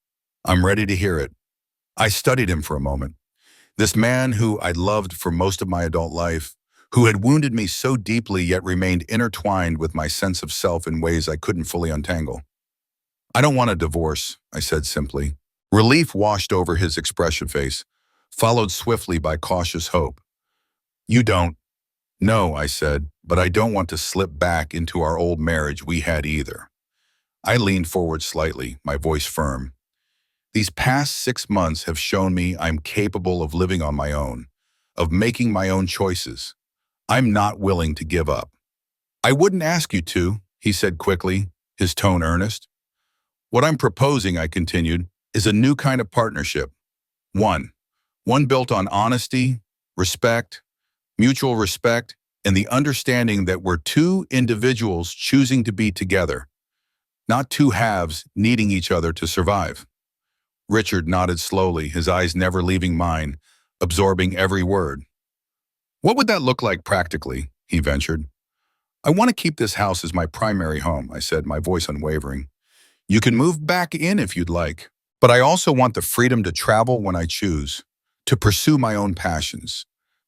"I'm ready to hear it." I studied him for a moment. This man who I'd loved for most of my adult life, who had wounded me so deeply yet remained intertwined with my sense of self in ways I couldn't fully untangle. "I don't want a divorce," I said simply. Relief washed over his expressive face, followed swiftly by cautious hope. "You don't?" "No," I said, "but I don't want to slip back into our old marriage we had either." I leaned forward slightly, my voice firm. "These past 6 months have shown me I'm capable of living on my own, of making my own choices. I'm not willing to give up." "I wouldn't ask you to," he said quickly, his tone earnest. "What I'm proposing," I continued, "is a new kind of partnership. One built on honesty, respect, mutual respect, and the understanding that we're 2 individuals choosing to be together, not 2 halves needing each other to survive." Richard nodded slowly, his eyes never leaving mine, absorbing every word. "What would that look like practically?" he ventured. "I want to keep this house as my primary home," I said, my voice unwavering. "You can move back in if you'd like, but I also want the freedom to travel when I choose, to pursue my own passions,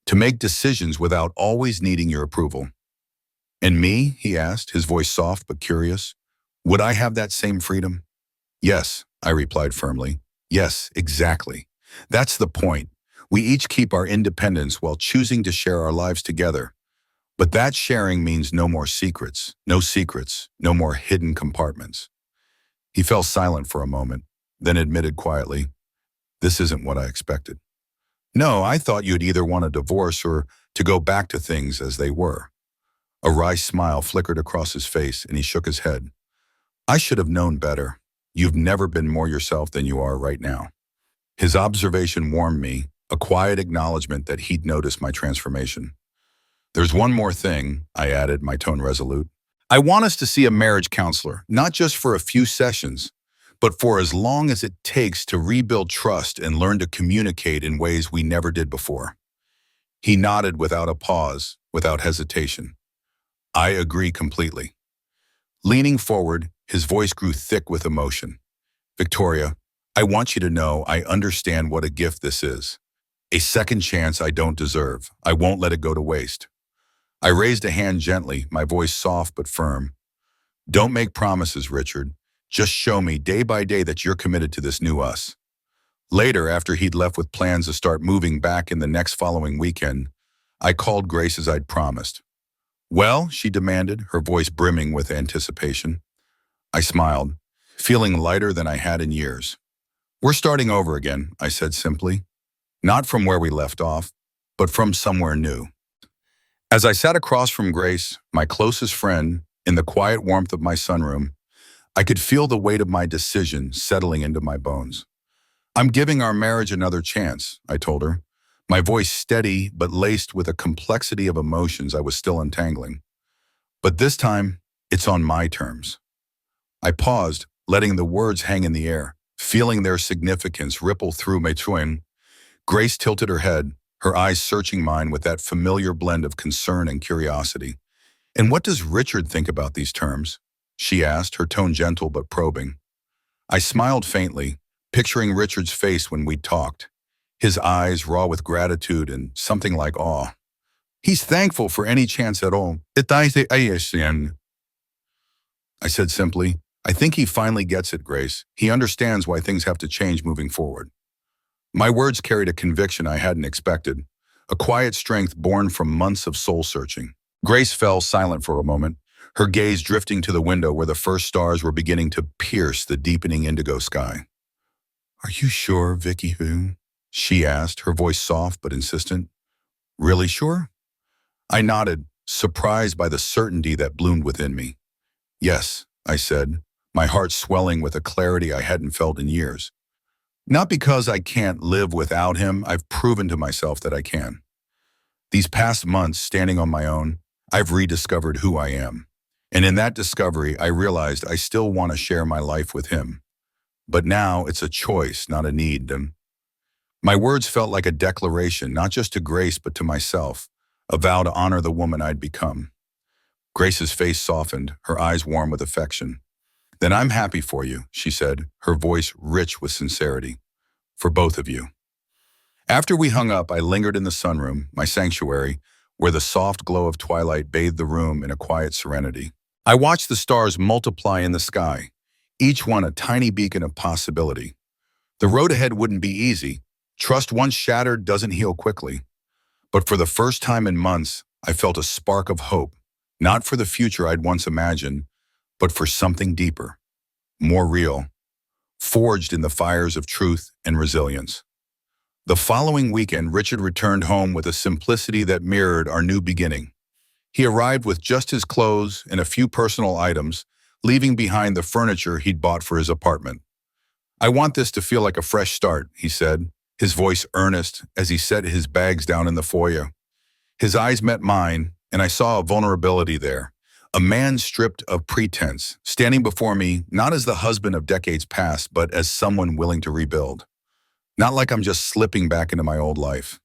to make decisions without always needing your approval." "And me?" he asked, his voice soft but curious. "Would I have that same freedom?" "Yes," I replied firmly. "Yes, exactly. That's the point. We each keep our independence while choosing to share our lives together. But that sharing means no more secrets, no more hidden compartments." He fell silent for a moment, then admitted quietly, "This isn't what I expected." "No, I thought you'd either want a divorce or to go back to things as they were." A wry smile flickered across his face, and he shook his head. "I should have known better. You've never been more yourself than you are right now." His observation warmed me, a quiet acknowledgement that he'd noticed my transformation. "There's one more thing," I added, my tone resolute. "I want us to see a marriage counselor, not just for a few sessions, but for as long as it takes to rebuild trust and learn to communicate in ways we never did before." He nodded without a pause, without hesitation. "I agree completely." Leaning forward, his voice grew thick with emotion. "Victoria, I want you to know I understand what a gift this is. A second chance I don't deserve. I won't let it go to waste." I raised a hand gently, my voice soft but firm. "Don't make promises, Richard. Just show me day by day that you're committed to this new us." Later, after he'd left with plans to start moving back in the next following weekend, I called Grace as I'd promised. "Well?" she demanded, her voice brimming with anticipation. I smiled, feeling lighter than I had in years. "We're starting over again," I said simply. Not from where we left off, but from somewhere new. As I sat across from Grace, my closest friend, in the quiet warmth of my sunroom, I could feel the weight of my decision settling into my bones. "I'm giving our marriage another chance," I told her, my voice steady but laced with a complexity of emotions I was still untangling. "But this time, it's on my terms." I paused, letting the words hang in the air, feeling their significance ripple through my twin. Grace tilted her head, her eyes searching mine with that familiar blend of concern and curiosity. "And what does Richard think about these terms?" she asked, her tone gentle but probing. I smiled faintly, picturing Richard's face when we talked, his eyes raw with gratitude and something like awe. "He's thankful for any chance at all." I said simply, "I think he finally gets it, Grace. He understands why things have to change moving forward." My words carried a conviction I hadn't expected, a quiet strength born from months of soul-searching. Grace fell silent for a moment, her gaze drifting to the window where the first stars were beginning to pierce the deepening indigo sky. "Are you sure, Vicky Who?" she asked, her voice soft but insistent. "Really sure?" I nodded, surprised by the certainty that bloomed within me. "Yes," I said, my heart swelling with a clarity I hadn't felt in years. "Not because I can't live without him, I've proven to myself that I can. These past months, standing on my own, I've rediscovered who I am. And in that discovery, I realized I still want to share my life with him. But now it's a choice, not a need." And my words felt like a declaration, not just to Grace, but to myself, a vow to honor the woman I'd become. Grace's face softened, her eyes warm with affection. "Then I'm happy for you," she said, her voice rich with sincerity. "For both of you." After we hung up, I lingered in the sunroom, my sanctuary, where the soft glow of twilight bathed the room in a quiet serenity. I watched the stars multiply in the sky, each one a tiny beacon of possibility. The road ahead wouldn't be easy. Trust once shattered doesn't heal quickly. But for the first time in months, I felt a spark of hope, not for the future I'd once imagined, but for something deeper, more real, forged in the fires of truth and resilience. The following weekend, Richard returned home with a simplicity that mirrored our new beginning. He arrived with just his clothes and a few personal items, leaving behind the furniture he'd bought for his apartment. "I want this to feel like a fresh start," he said, his voice earnest as he set his bags down in the foyer. His eyes met mine, and I saw a vulnerability there. A man stripped of pretense, standing before me not as the husband of decades past, but as someone willing to rebuild. Not like I'm just slipping back into my old life.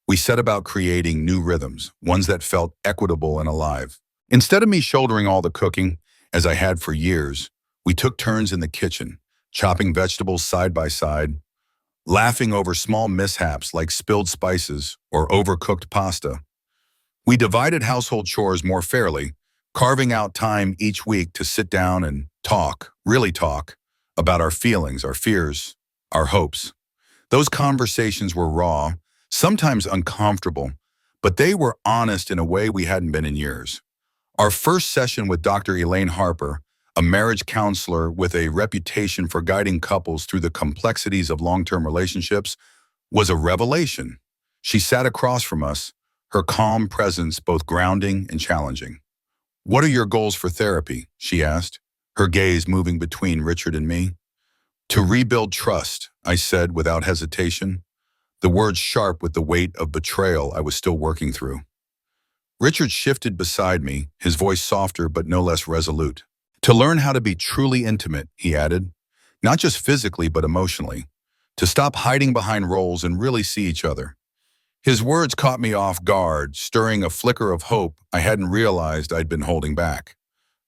We set about creating new rhythms, ones that felt equitable and alive. Instead of me shouldering all the cooking, as I had for years, we took turns in the kitchen, chopping vegetables side by side, laughing over small mishaps like spilled spices or overcooked pasta. We divided household chores more fairly, carving out time each week to sit down and talk, really talk, about our feelings, our fears, our hopes. Those conversations were raw, sometimes uncomfortable, but they were honest in a way we hadn't been in years. Our first session with Dr. Elaine Harper, a marriage counselor with a reputation for guiding couples through the complexities of long-term relationships, was a revelation. She sat across from us, her calm presence both grounding and challenging. "What are your goals for therapy?" she asked, her gaze moving between Richard and me. "To rebuild trust," I said without hesitation, the words sharp with the weight of betrayal I was still working through. Richard shifted beside me, his voice softer but no less resolute. "To learn how to be truly intimate," he added, "not just physically but emotionally. To stop hiding behind roles and really see each other." His words caught me off guard, stirring a flicker of hope I hadn't realized I'd been holding back.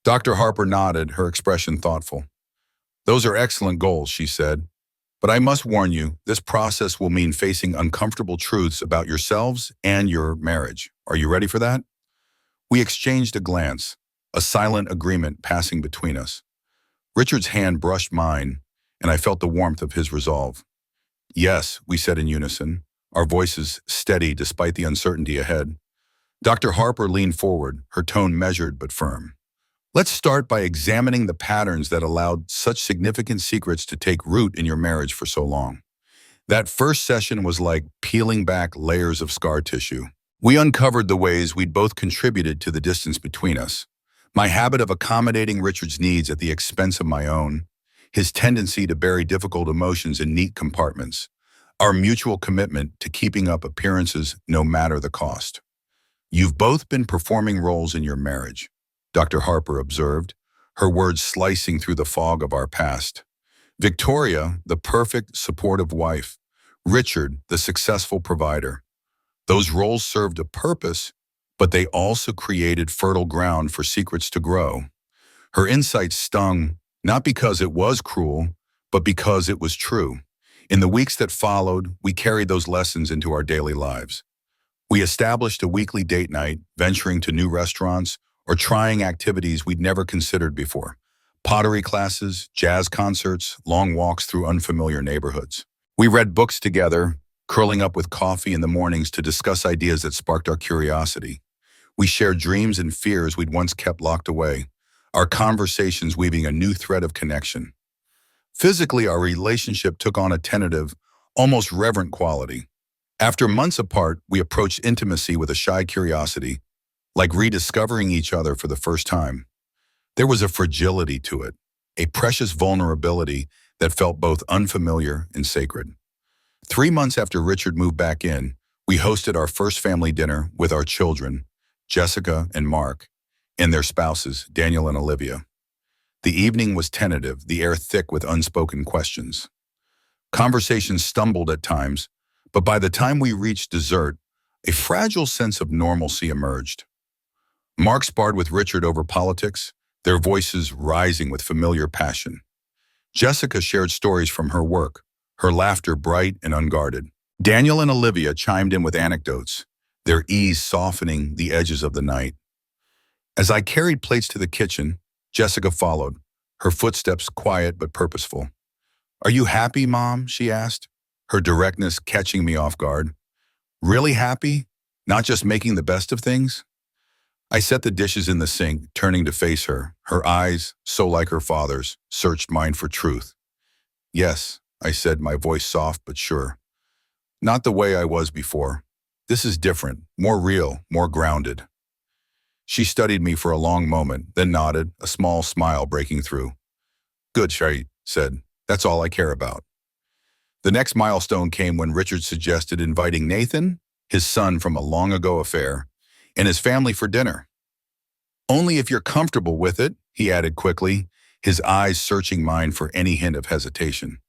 Dr. Harper nodded, her expression thoughtful. "Those are excellent goals," she said. "But I must warn you, this process will mean facing uncomfortable truths about yourselves and your marriage. Are you ready for that?" We exchanged a glance, a silent agreement passing between us. Richard's hand brushed mine, and I felt the warmth of his resolve. Yes, we said in unison, our voices steady despite the uncertainty ahead. Dr. Harper leaned forward, her tone measured but firm. Let's start by examining the patterns that allowed such significant secrets to take root in your marriage for so long. That first session was like peeling back layers of scar tissue. We uncovered the ways we'd both contributed to the distance between us. My habit of accommodating Richard's needs at the expense of my own, his tendency to bury difficult emotions in neat compartments, our mutual commitment to keeping up appearances no matter the cost. You've both been performing roles in your marriage, Dr. Harper observed, her words slicing through the fog of our past. Victoria, the perfect, supportive wife. Richard, the successful provider. Those roles served a purpose, but they also created fertile ground for secrets to grow. Her insight stung, not because it was cruel, but because it was true. In the weeks that followed, we carried those lessons into our daily lives. We established a weekly date night, venturing to new restaurants, or trying activities we'd never considered before. Pottery classes, jazz concerts, long walks through unfamiliar neighborhoods. We read books together, curling up with coffee in the mornings to discuss ideas that sparked our curiosity. We shared dreams and fears we'd once kept locked away, our conversations weaving a new thread of connection. Physically, our relationship took on a tentative, almost reverent quality. After months apart, we approached intimacy with a shy curiosity, like rediscovering each other for the first time. There was a fragility to it, a precious vulnerability that felt both unfamiliar and sacred. 3 months after Richard moved back in, we hosted our first family dinner with our children, Jessica and Mark, and their spouses, Daniel and Olivia. The evening was tentative, the air thick with unspoken questions. Conversations stumbled at times, but by the time we reached dessert, a fragile sense of normalcy emerged. Mark sparred with Richard over politics, their voices rising with familiar passion. Jessica shared stories from her work, her laughter bright and unguarded. Daniel and Olivia chimed in with anecdotes, their ease softening the edges of the night. As I carried plates to the kitchen, Jessica followed, her footsteps quiet but purposeful. "Are you happy, Mom?" she asked, her directness catching me off guard. "Really happy? Not just making the best of things?" I set the dishes in the sink, turning to face her. Her eyes, so like her father's, searched mine for truth. "Yes," I said, my voice soft but sure. "Not the way I was before. This is different, more real, more grounded." She studied me for a long moment, then nodded, a small smile breaking through. "Good," she said. "That's all I care about." The next milestone came when Richard suggested inviting Nathan, his son from a long-ago affair, and his family for dinner. "Only if you're comfortable with it," he added quickly, his eyes searching mine for any hint of hesitation.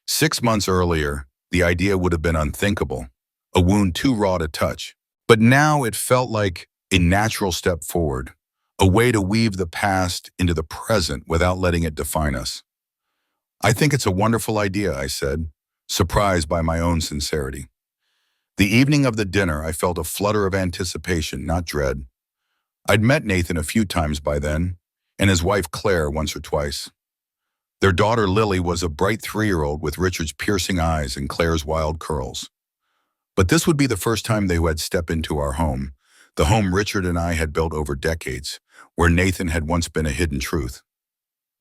6 months earlier, the idea would have been unthinkable, a wound too raw to touch. But now it felt like a natural step forward, a way to weave the past into the present without letting it define us. "I think it's a wonderful idea," I said, surprised by my own sincerity. The evening of the dinner, I felt a flutter of anticipation, not dread. I'd met Nathan a few times by then, and his wife Claire once or twice. Their daughter Lily was a bright 3-year-old with Richard's piercing eyes and Claire's wild curls. But this would be the first time they would step into our home, the home Richard and I had built over decades, where Nathan had once been a hidden truth.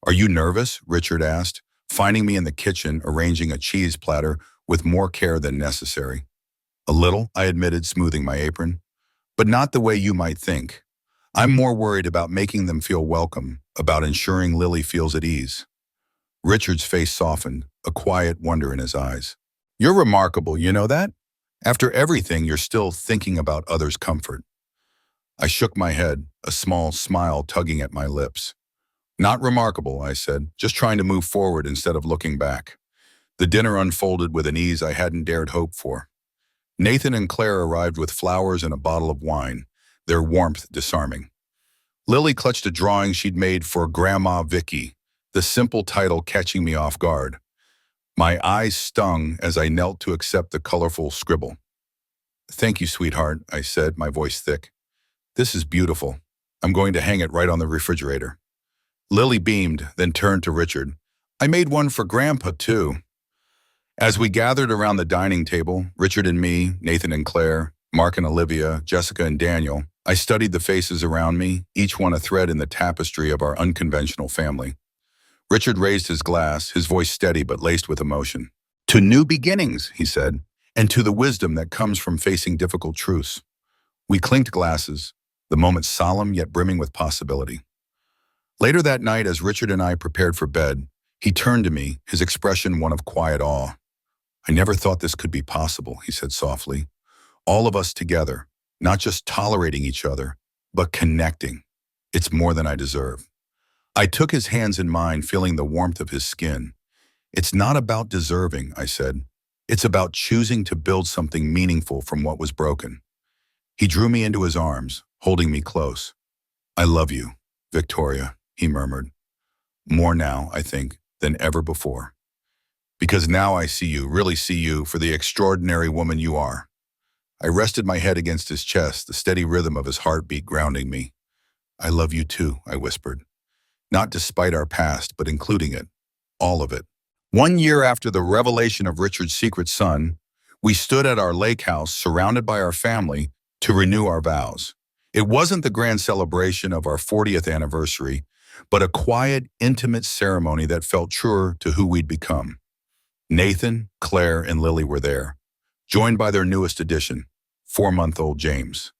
"Are you nervous?" Richard asked, finding me in the kitchen arranging a cheese platter with more care than necessary. "A little," I admitted, smoothing my apron. "But not the way you might think. I'm more worried about making them feel welcome, about ensuring Lily feels at ease." Richard's face softened, a quiet wonder in his eyes. "You're remarkable, you know that? After everything, you're still thinking about others' comfort." I shook my head, a small smile tugging at my lips. "Not remarkable," I said, "just trying to move forward instead of looking back." The dinner unfolded with an ease I hadn't dared hope for. Nathan and Claire arrived with flowers and a bottle of wine, their warmth disarming. Lily clutched a drawing she'd made for Grandma Vicky, the simple title catching me off guard. My eyes stung as I knelt to accept the colorful scribble. "Thank you, sweetheart," I said, my voice thick. "This is beautiful. I'm going to hang it right on the refrigerator." Lily beamed, then turned to Richard. "I made one for Grandpa, too." As we gathered around the dining table, Richard and me, Nathan and Claire, Mark and Olivia, Jessica and Daniel, I studied the faces around me, each one a thread in the tapestry of our unconventional family. Richard raised his glass, his voice steady but laced with emotion. "To new beginnings," he said, "and to the wisdom that comes from facing difficult truths." We clinked glasses, the moment solemn yet brimming with possibility. Later that night, as Richard and I prepared for bed, he turned to me, his expression one of quiet awe. "I never thought this could be possible," he said softly. "All of us together, not just tolerating each other, but connecting. It's more than I deserve." I took his hands in mine, feeling the warmth of his skin. "It's not about deserving," I said. "It's about choosing to build something meaningful from what was broken." He drew me into his arms, holding me close. "I love you, Victoria," he murmured. "More now, I think, than ever before. Because now I see you, really see you, for the extraordinary woman you are." I rested my head against his chest, the steady rhythm of his heartbeat grounding me. "I love you too," I whispered. "Not despite our past, but including it. All of it." 1 year after the revelation of Richard's secret son, we stood at our lake house, surrounded by our family, to renew our vows. It wasn't the grand celebration of our 40th anniversary, but a quiet, intimate ceremony that felt truer to who we'd become. Nathan, Claire, and Lily were there, joined by their newest addition, 4-month-old James.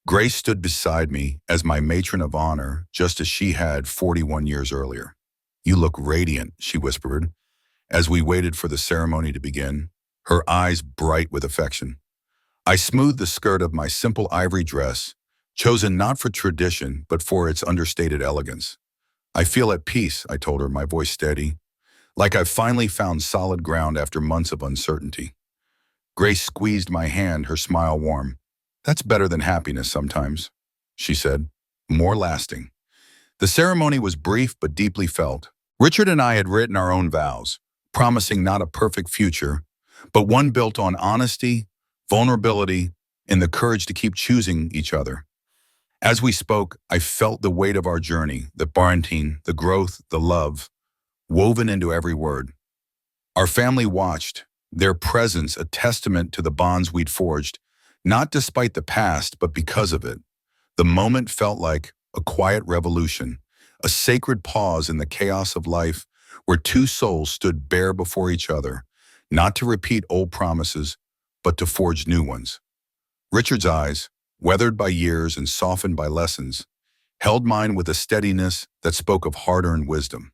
Grace stood beside me as my matron of honor, just as she had 41 years earlier. "You look radiant," she whispered, as we waited for the ceremony to begin, her eyes bright with affection. I smoothed the skirt of my simple ivory dress, chosen not for tradition, but for its understated elegance. "I feel at peace," I told her, my voice steady, "like I've finally found solid ground after months of uncertainty." Grace squeezed my hand, her smile warm. "That's better than happiness sometimes," she said, "more lasting." The ceremony was brief but deeply felt. Richard and I had written our own vows, promising not a perfect future, but one built on honesty, vulnerability, and the courage to keep choosing each other. As we spoke, I felt the weight of our journey, the quarantine, the growth, the love, woven into every word. Our family watched, their presence a testament to the bonds we'd forged, not despite the past, but because of it. The moment felt like a quiet revolution, a sacred pause in the chaos of life where two souls stood bare before each other, not to repeat old promises, but to forge new ones. Richard's eyes, weathered by years and softened by lessons, held mine with a steadiness that spoke of hard-earned wisdom.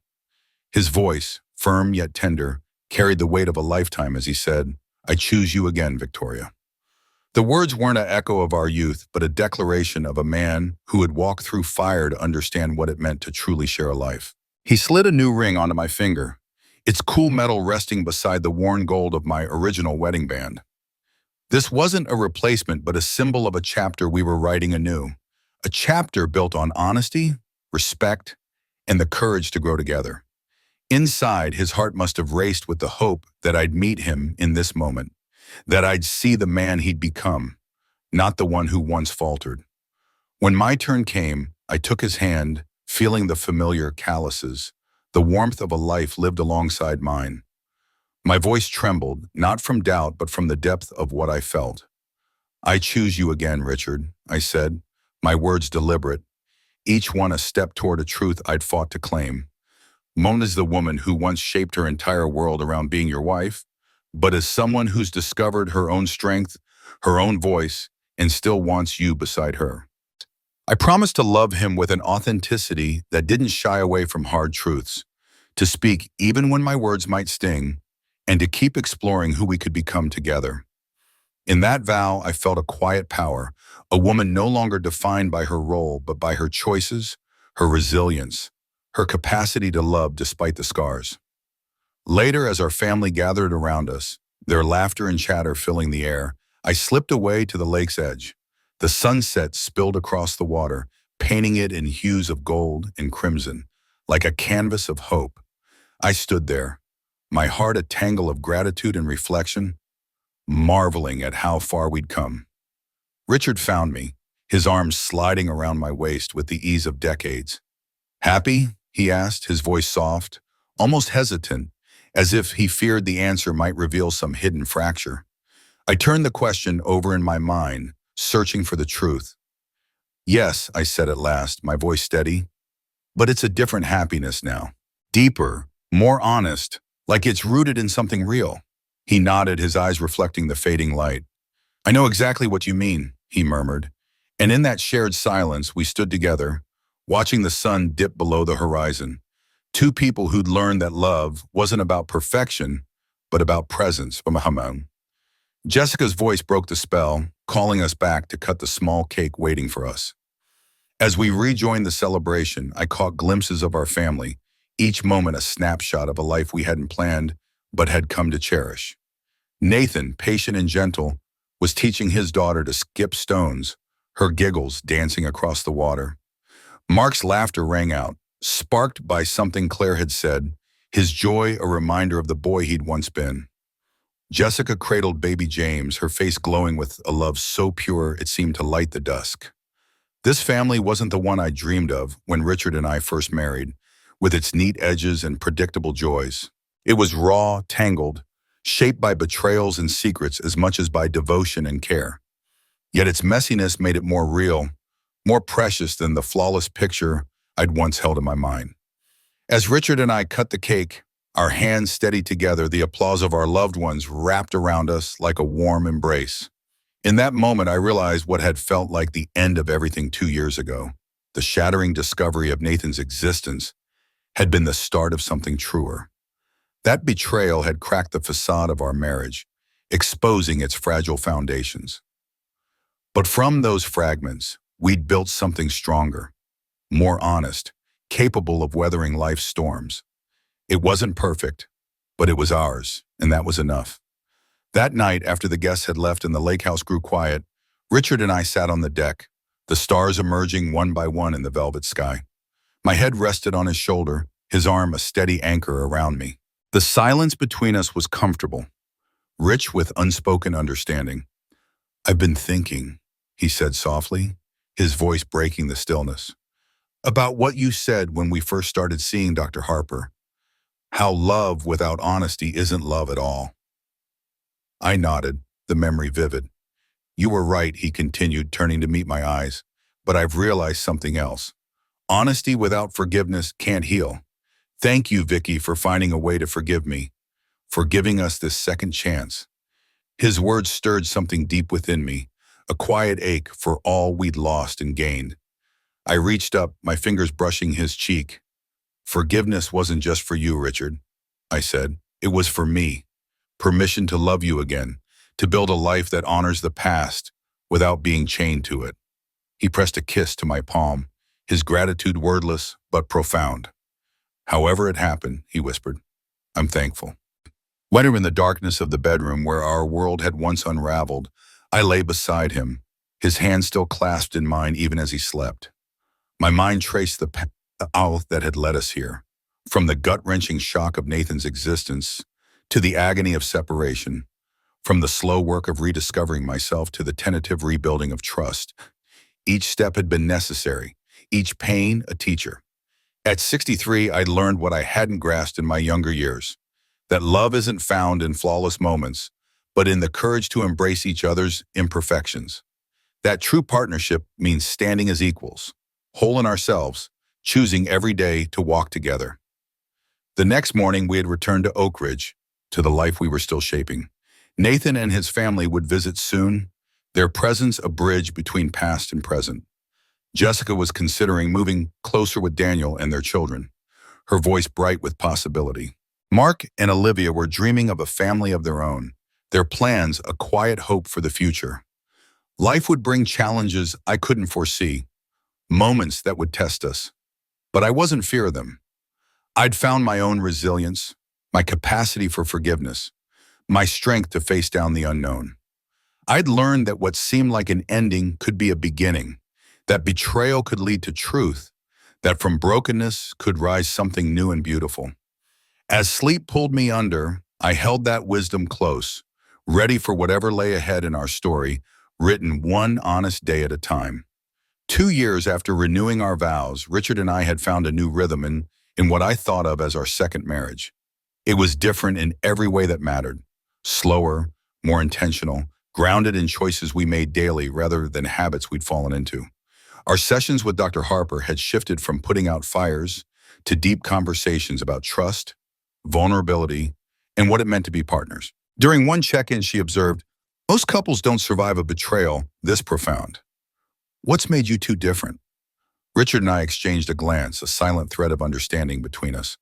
His voice, firm yet tender, carried the weight of a lifetime as he said, "I choose you again, Victoria." The words weren't an echo of our youth, but a declaration of a man who had walked through fire to understand what it meant to truly share a life. He slid a new ring onto my finger, its cool metal resting beside the worn gold of my original wedding band. This wasn't a replacement, but a symbol of a chapter we were writing anew. A chapter built on honesty, respect, and the courage to grow together. Inside, his heart must have raced with the hope that I'd meet him in this moment, that I'd see the man he'd become, not the one who once faltered. When my turn came, I took his hand, feeling the familiar calluses, the warmth of a life lived alongside mine. My voice trembled, not from doubt, but from the depth of what I felt. "I choose you again, Richard," I said, my words deliberate, each one a step toward a truth I'd fought to claim. "Mona's the woman who once shaped her entire world around being your wife, but as someone who's discovered her own strength, her own voice, and still wants you beside her." I promised to love him with an authenticity that didn't shy away from hard truths, to speak even when my words might sting, and to keep exploring who we could become together. In that vow, I felt a quiet power, a woman no longer defined by her role, but by her choices, her resilience, her capacity to love despite the scars. Later, as our family gathered around us, their laughter and chatter filling the air, I slipped away to the lake's edge. The sunset spilled across the water, painting it in hues of gold and crimson, like a canvas of hope. I stood there, my heart a tangle of gratitude and reflection, marveling at how far we'd come. Richard found me, his arms sliding around my waist with the ease of decades. "Happy?" he asked, his voice soft, almost hesitant, as if he feared the answer might reveal some hidden fracture. I turned the question over in my mind, searching for the truth. Yes, I said at last, my voice steady, but it's a different happiness now. Deeper, more honest, like it's rooted in something real. He nodded, his eyes reflecting the fading light. I know exactly what you mean, he murmured. And in that shared silence, we stood together, watching the sun dip below the horizon. Two people who'd learned that love wasn't about perfection, but about presence. Jessica's voice broke the spell, calling us back to cut the small cake waiting for us. As we rejoined the celebration, I caught glimpses of our family, each moment a snapshot of a life we hadn't planned, but had come to cherish. Nathan, patient and gentle, was teaching his daughter to skip stones, her giggles dancing across the water. Mark's laughter rang out, sparked by something Claire had said, his joy a reminder of the boy he'd once been. Jessica cradled baby James, her face glowing with a love so pure it seemed to light the dusk. This family wasn't the one I dreamed of when Richard and I first married, with its neat edges and predictable joys. It was raw, tangled, shaped by betrayals and secrets as much as by devotion and care. Yet its messiness made it more real, more precious than the flawless picture I'd once held in my mind. As Richard and I cut the cake, our hands steady together, the applause of our loved ones wrapped around us like a warm embrace. In that moment, I realized what had felt like the end of everything 2 years ago. The shattering discovery of Nathan's existence had been the start of something truer. That betrayal had cracked the facade of our marriage, exposing its fragile foundations. But from those fragments, we'd built something stronger, more honest, capable of weathering life's storms. It wasn't perfect, but it was ours, and that was enough. That night, after the guests had left and the lake house grew quiet, Richard and I sat on the deck, the stars emerging one by one in the velvet sky. My head rested on his shoulder, his arm a steady anchor around me. The silence between us was comfortable, rich with unspoken understanding. "I've been thinking," he said softly, his voice breaking the stillness, "about what you said when we first started seeing Dr. Harper. How love without honesty isn't love at all." I nodded, the memory vivid. "You were right," he continued, turning to meet my eyes, "but I've realized something else. Honesty without forgiveness can't heal. Thank you, Vicky, for finding a way to forgive me, for giving us this second chance." His words stirred something deep within me, a quiet ache for all we'd lost and gained. I reached up, my fingers brushing his cheek. "Forgiveness wasn't just for you, Richard," I said. "It was for me. Permission to love you again, to build a life that honors the past without being chained to it." He pressed a kiss to my palm, his gratitude wordless but profound. "However it happened," he whispered, "I'm thankful." Later in the darkness of the bedroom where our world had once unraveled, I lay beside him, his hand still clasped in mine even as he slept. My mind traced the path that had led us here, from the gut-wrenching shock of Nathan's existence to the agony of separation, from the slow work of rediscovering myself to the tentative rebuilding of trust. Each step had been necessary, each pain a teacher. At 63, I'd learned what I hadn't grasped in my younger years, that love isn't found in flawless moments, but in the courage to embrace each other's imperfections. That true partnership means standing as equals, whole in ourselves, choosing every day to walk together. The next morning, we had returned to Oakridge, to the life we were still shaping. Nathan and his family would visit soon, their presence a bridge between past and present. Jessica was considering moving closer with Daniel and their children, her voice bright with possibility. Mark and Olivia were dreaming of a family of their own, their plans a quiet hope for the future. Life would bring challenges I couldn't foresee, moments that would test us. But I wasn't fear of them. I'd found my own resilience, my capacity for forgiveness, my strength to face down the unknown. I'd learned that what seemed like an ending could be a beginning, that betrayal could lead to truth, that from brokenness could rise something new and beautiful. As sleep pulled me under, I held that wisdom close, ready for whatever lay ahead in our story, written one honest day at a time. 2 years after renewing our vows, Richard and I had found a new rhythm in what I thought of as our second marriage. It was different in every way that mattered. Slower, more intentional, grounded in choices we made daily rather than habits we'd fallen into. Our sessions with Dr. Harper had shifted from putting out fires to deep conversations about trust, vulnerability, and what it meant to be partners. During one check-in, she observed, "Most couples don't survive a betrayal this profound. What's made you two different?" Richard and I exchanged a glance, a silent thread of understanding between us.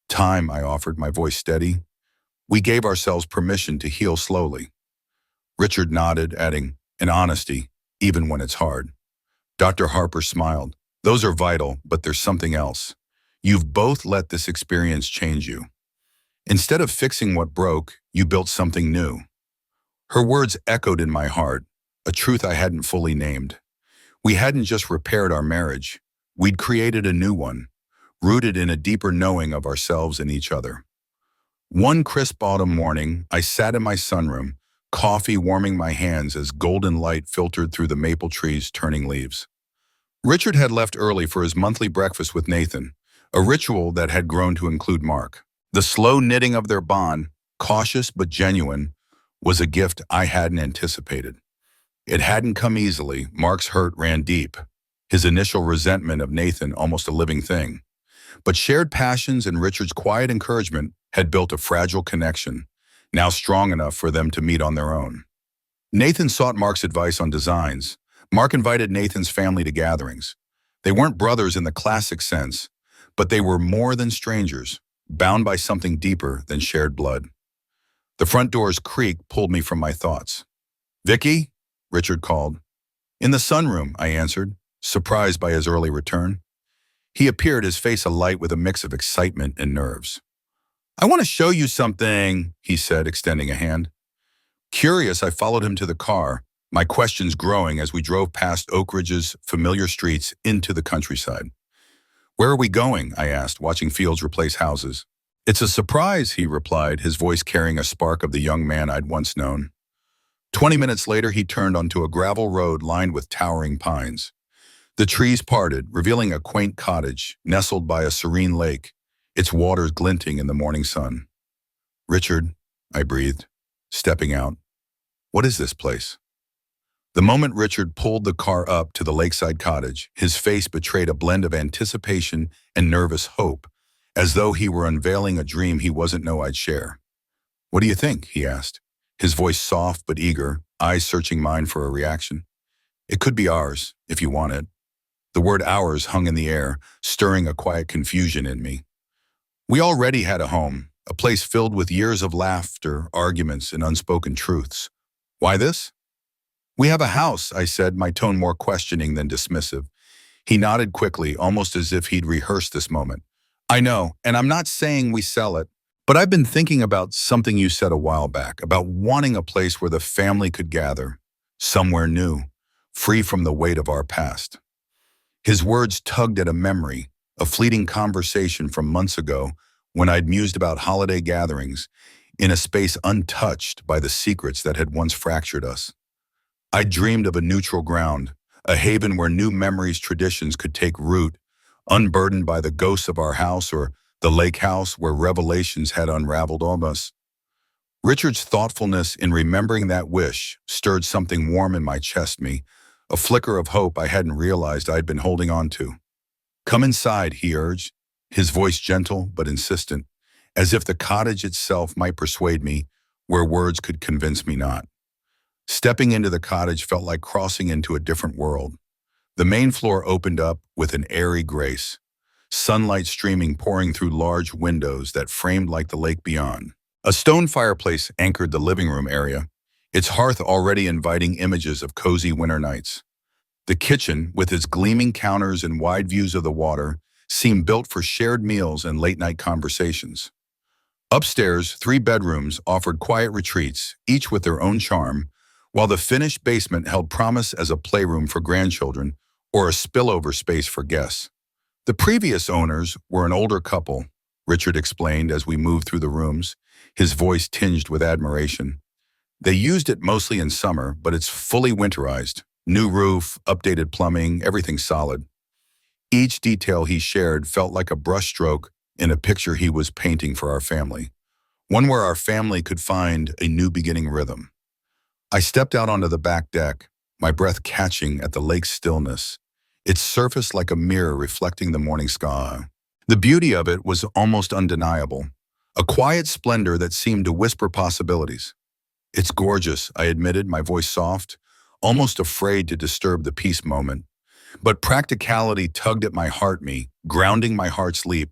"Time," I offered, my voice steady. "We gave ourselves permission to heal slowly." Richard nodded, adding, "And honesty, even when it's hard." Dr. Harper smiled. "Those are vital, but there's something else. You've both let this experience change you. Instead of fixing what broke, you built something new." Her words echoed in my heart, a truth I hadn't fully named. We hadn't just repaired our marriage. We'd created a new one, rooted in a deeper knowing of ourselves and each other. One crisp autumn morning, I sat in my sunroom, coffee warming my hands as golden light filtered through the maple trees turning leaves. Richard had left early for his monthly breakfast with Nathan, a ritual that had grown to include Mark. The slow knitting of their bond, cautious but genuine, was a gift I hadn't anticipated. It hadn't come easily. Mark's hurt ran deep, his initial resentment of Nathan almost a living thing. But shared passions and Richard's quiet encouragement had built a fragile connection, now strong enough for them to meet on their own. Nathan sought Mark's advice on designs. Mark invited Nathan's family to gatherings. They weren't brothers in the classic sense, but they were more than strangers, bound by something deeper than shared blood. The front door's creak pulled me from my thoughts. "Vicky?" Richard called. "In the sunroom," I answered, surprised by his early return. He appeared, his face alight with a mix of excitement and nerves. "I want to show you something," he said, extending a hand. Curious, I followed him to the car, my questions growing as we drove past Oakridge's familiar streets into the countryside. "Where are we going?" I asked, watching fields replace houses. "It's a surprise," he replied, his voice carrying a spark of the young man I'd once known. 20 minutes later, he turned onto a gravel road lined with towering pines. The trees parted, revealing a quaint cottage nestled by a serene lake, its waters glinting in the morning sun. "Richard," I breathed, stepping out. "What is this place?" The moment Richard pulled the car up to the lakeside cottage, his face betrayed a blend of anticipation and nervous hope, as though he were unveiling a dream he wasn't know I'd share. "What do you think?" he asked, his voice soft but eager, eyes searching mine for a reaction. "It could be ours, if you want it." The word ours hung in the air, stirring a quiet confusion in me. We already had a home, a place filled with years of laughter, arguments, and unspoken truths. Why this? "We have a house," I said, my tone more questioning than dismissive. He nodded quickly, almost as if he'd rehearsed this moment. "I know, and I'm not saying we sell it, but I've been thinking about something you said a while back, about wanting a place where the family could gather, somewhere new, free from the weight of our past." His words tugged at a memory, a fleeting conversation from months ago when I'd mused about holiday gatherings in a space untouched by the secrets that had once fractured us. I dreamed of a neutral ground, a haven where new memories, traditions could take root, unburdened by the ghosts of our house or the lake house where revelations had unraveled on us. Richard's thoughtfulness in remembering that wish stirred something warm in my chest, a flicker of hope I hadn't realized I'd been holding on to. "Come inside," he urged, his voice gentle but insistent, as if the cottage itself might persuade me where words could convince me not. Stepping into the cottage felt like crossing into a different world. The main floor opened up with an airy grace, sunlight streaming pouring through large windows that framed like the lake beyond. A stone fireplace anchored the living room area, its hearth already inviting images of cozy winter nights. The kitchen, with its gleaming counters and wide views of the water, seemed built for shared meals and late-night conversations. Upstairs, 3 bedrooms offered quiet retreats, each with their own charm, while the finished basement held promise as a playroom for grandchildren or a spillover space for guests. The previous owners were an older couple, Richard explained as we moved through the rooms, his voice tinged with admiration. They used it mostly in summer, but it's fully winterized. New roof, updated plumbing, everything solid. Each detail he shared felt like a brushstroke in a picture he was painting for our family, one where our family could find a new beginning rhythm. I stepped out onto the back deck, my breath catching at the lake's stillness, its surface like a mirror reflecting the morning sky. The beauty of it was almost undeniable, a quiet splendor that seemed to whisper possibilities. It's gorgeous, I admitted, my voice soft, almost afraid to disturb the peace moment. But practicality tugged at my heart, grounding my heart's leap.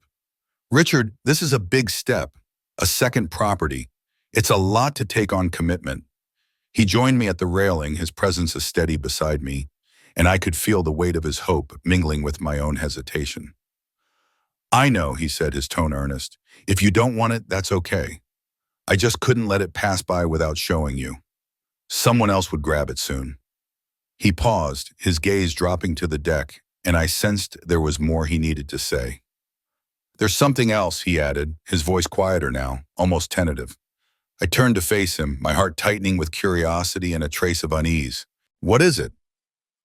Richard, this is a big step, a second property. It's a lot to take on commitment. He joined me at the railing, his presence a steady beside me, and I could feel the weight of his hope mingling with my own hesitation. I know, he said, his tone earnest. If you don't want it, that's okay. I just couldn't let it pass by without showing you. Someone else would grab it soon. He paused, his gaze dropping to the deck, and I sensed there was more he needed to say. There's something else, he added, his voice quieter now, almost tentative. I turned to face him, my heart tightening with curiosity and a trace of unease. What is it?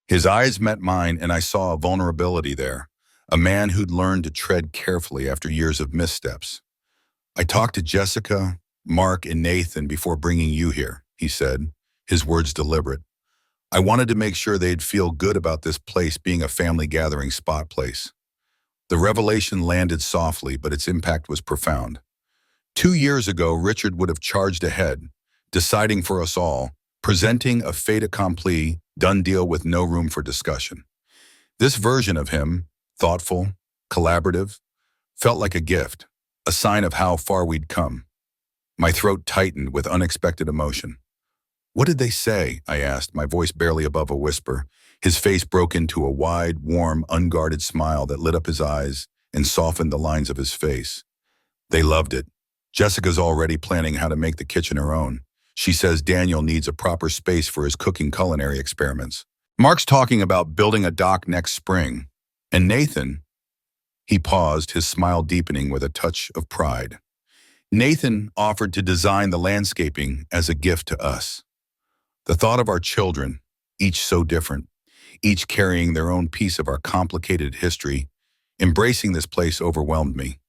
His eyes met mine, and I saw a vulnerability there, a man who'd learned to tread carefully after years of missteps. I talked to Jessica, Mark, and Nathan before bringing you here, he said, his words deliberate. I wanted to make sure they'd feel good about this place being a family gathering spot place. The revelation landed softly, but its impact was profound. 2 years ago, Richard would have charged ahead, deciding for us all, presenting a fait accompli, done deal with no room for discussion. This version of him, thoughtful, collaborative, felt like a gift, a sign of how far we'd come. My throat tightened with unexpected emotion. What did they say? I asked, my voice barely above a whisper. His face broke into a wide, warm, unguarded smile that lit up his eyes and softened the lines of his face. They loved it. Jessica's already planning how to make the kitchen her own. She says Daniel needs a proper space for his cooking culinary experiments. Mark's talking about building a dock next spring. And Nathan, he paused, his smile deepening with a touch of pride. Nathan offered to design the landscaping as a gift to us. The thought of our children, each so different, each carrying their own piece of our complicated history, embracing this place overwhelmed me.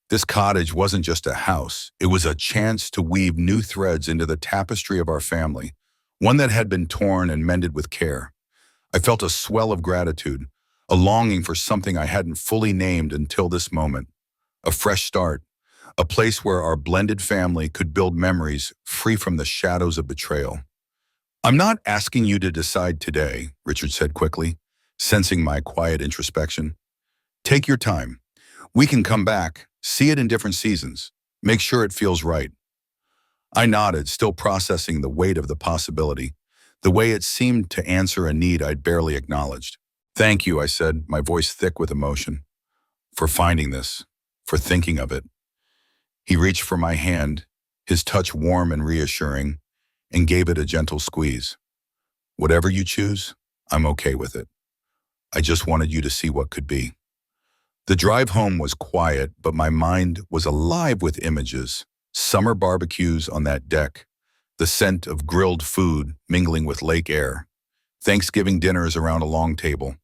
This cottage wasn't just a house, it was a chance to weave new threads into the tapestry of our family, one that had been torn and mended with care. I felt a swell of gratitude, a longing for something I hadn't fully named until this moment, a fresh start, a place where our blended family could build memories free from the shadows of betrayal. I'm not asking you to decide today, Richard said quickly, sensing my quiet introspection. Take your time. We can come back, see it in different seasons, make sure it feels right. I nodded, still processing the weight of the possibility, the way it seemed to answer a need I'd barely acknowledged. Thank you, I said, my voice thick with emotion, for finding this, for thinking of it. He reached for my hand, his touch warm and reassuring, and gave it a gentle squeeze. Whatever you choose, I'm okay with it. I just wanted you to see what could be. The drive home was quiet, but my mind was alive with images. Summer barbecues on that deck, the scent of grilled food mingling with lake air, Thanksgiving dinners around a long table,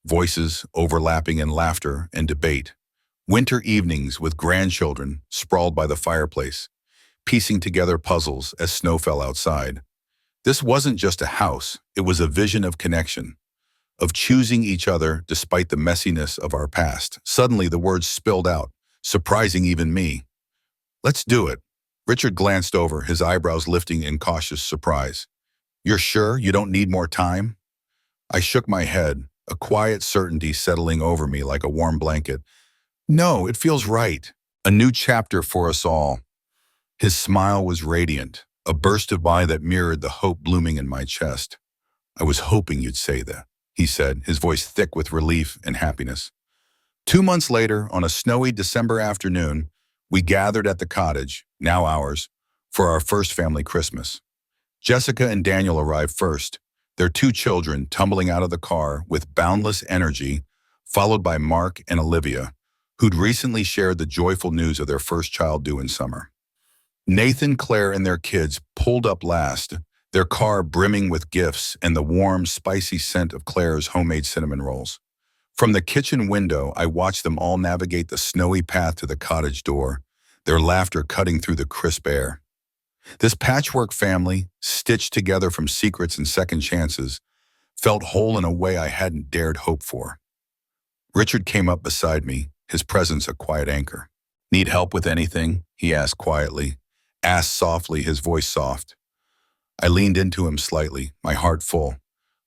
voices overlapping in laughter and debate, winter evenings with grandchildren sprawled by the fireplace, piecing together puzzles as snow fell outside. This wasn't just a house, it was a vision of connection, of choosing each other despite the messiness of our past. Suddenly the words spilled out, surprising even me. Let's do it. Richard glanced over, his eyebrows lifting in cautious surprise. You're sure you don't need more time? I shook my head, a quiet certainty settling over me like a warm blanket. No, it feels right. A new chapter for us all. His smile was radiant, a burst of joy that mirrored the hope blooming in my chest. I was hoping you'd say that, he said, his voice thick with relief and happiness. 2 months later, on a snowy December afternoon, we gathered at the cottage, now ours, for our first family Christmas. Jessica and Daniel arrived first, their 2 children tumbling out of the car with boundless energy, followed by Mark and Olivia, who'd recently shared the joyful news of their first child due in summer. Nathan, Claire, and their kids pulled up last, their car brimming with gifts and the warm, spicy scent of Claire's homemade cinnamon rolls. From the kitchen window, I watched them all navigate the snowy path to the cottage door, their laughter cutting through the crisp air. This patchwork family, stitched together from secrets and second chances, felt whole in a way I hadn't dared hope for. Richard came up beside me, his presence a quiet anchor. "Need help with anything?" he asked quietly, asked softly, his voice soft. I leaned into him slightly, my heart full.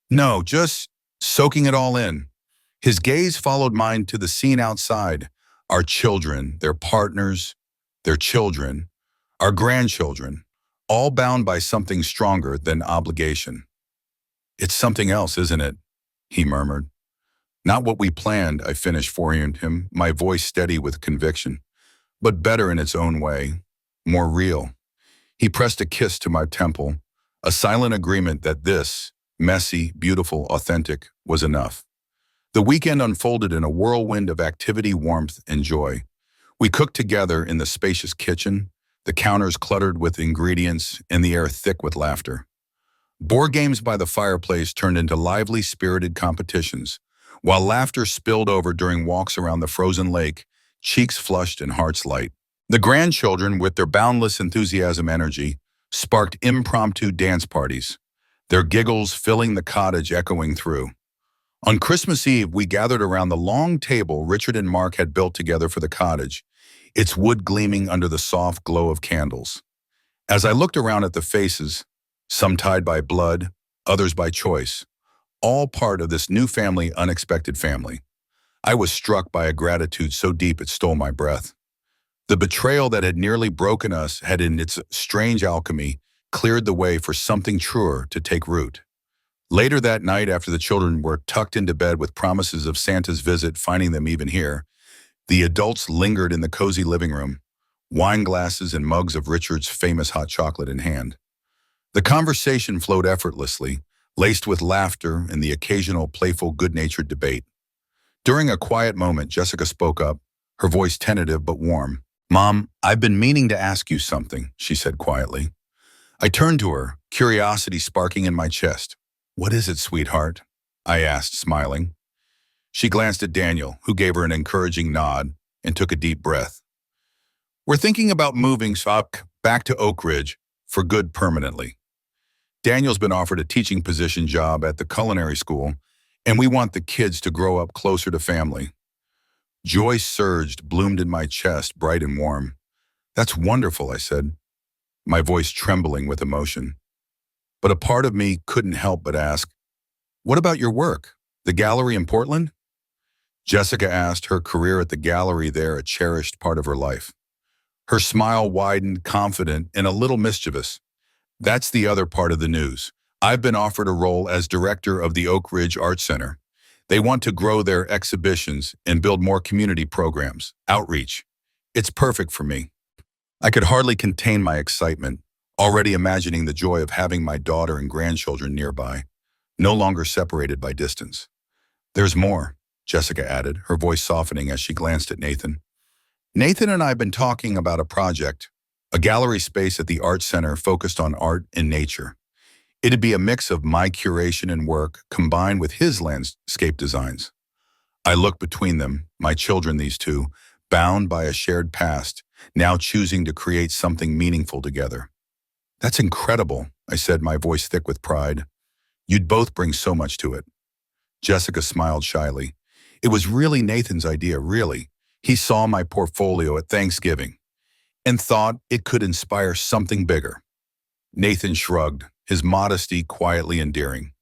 "No, just soaking it all in." His gaze followed mine to the scene outside. Our children, their partners, their children, our grandchildren, all bound by something stronger than obligation. "It's something else, isn't it?" he murmured. "Not what we planned," I finished for him, my voice steady with conviction, "but better in its own way, more real." He pressed a kiss to my temple, a silent agreement that this, messy, beautiful, authentic, was enough. The weekend unfolded in a whirlwind of activity, warmth, and joy. We cooked together in the spacious kitchen, the counters cluttered with ingredients and the air thick with laughter. Board games by the fireplace turned into lively, spirited competitions, while laughter spilled over during walks around the frozen lake, cheeks flushed and hearts light. The grandchildren, with their boundless enthusiasm energy, sparked impromptu dance parties, their giggles filling the cottage echoing through. On Christmas Eve, we gathered around the long table Richard and Mark had built together for the cottage, its wood gleaming under the soft glow of candles. As I looked around at the faces, some tied by blood, others by choice, all part of this new family, unexpected family, I was struck by a gratitude so deep it stole my breath. The betrayal that had nearly broken us had, in its strange alchemy, cleared the way for something truer to take root. Later that night, after the children were tucked into bed with promises of Santa's visit finding them even here, the adults lingered in the cozy living room, wine glasses and mugs of Richard's famous hot chocolate in hand. The conversation flowed effortlessly, laced with laughter and the occasional playful, good-natured debate. During a quiet moment, Jessica spoke up, her voice tentative but warm. "Mom, I've been meaning to ask you something," she said quietly. I turned to her, curiosity sparking in my chest. "What is it, sweetheart?" I asked, smiling. She glanced at Daniel, who gave her an encouraging nod and took a deep breath. "We're thinking about moving back to Oakridge for good permanently. Daniel's been offered a teaching position job at the culinary school, and we want the kids to grow up closer to family." Joy surged, bloomed in my chest, bright and warm. "That's wonderful," I said, my voice trembling with emotion. But a part of me couldn't help but ask, "What about your work? The gallery in Portland?" Jessica asked, her career at the gallery there a cherished part of her life. Her smile widened, confident, and a little mischievous. "That's the other part of the news. I've been offered a role as director of the Oakridge Art Center. They want to grow their exhibitions and build more community programs, outreach. It's perfect for me." I could hardly contain my excitement, already imagining the joy of having my daughter and grandchildren nearby, no longer separated by distance. "There's more," Jessica added, her voice softening as she glanced at Nathan. "Nathan and I have been talking about a project, a gallery space at the Art Center focused on art and nature. It'd be a mix of my curation and work combined with his landscape designs." I looked between them, my children, these two, bound by a shared past, now choosing to create something meaningful together. "That's incredible," I said, my voice thick with pride. "You'd both bring so much to it." Jessica smiled shyly. "It was really Nathan's idea, really. He saw my portfolio at Thanksgiving and thought it could inspire something bigger." Nathan shrugged, his modesty quietly endearing.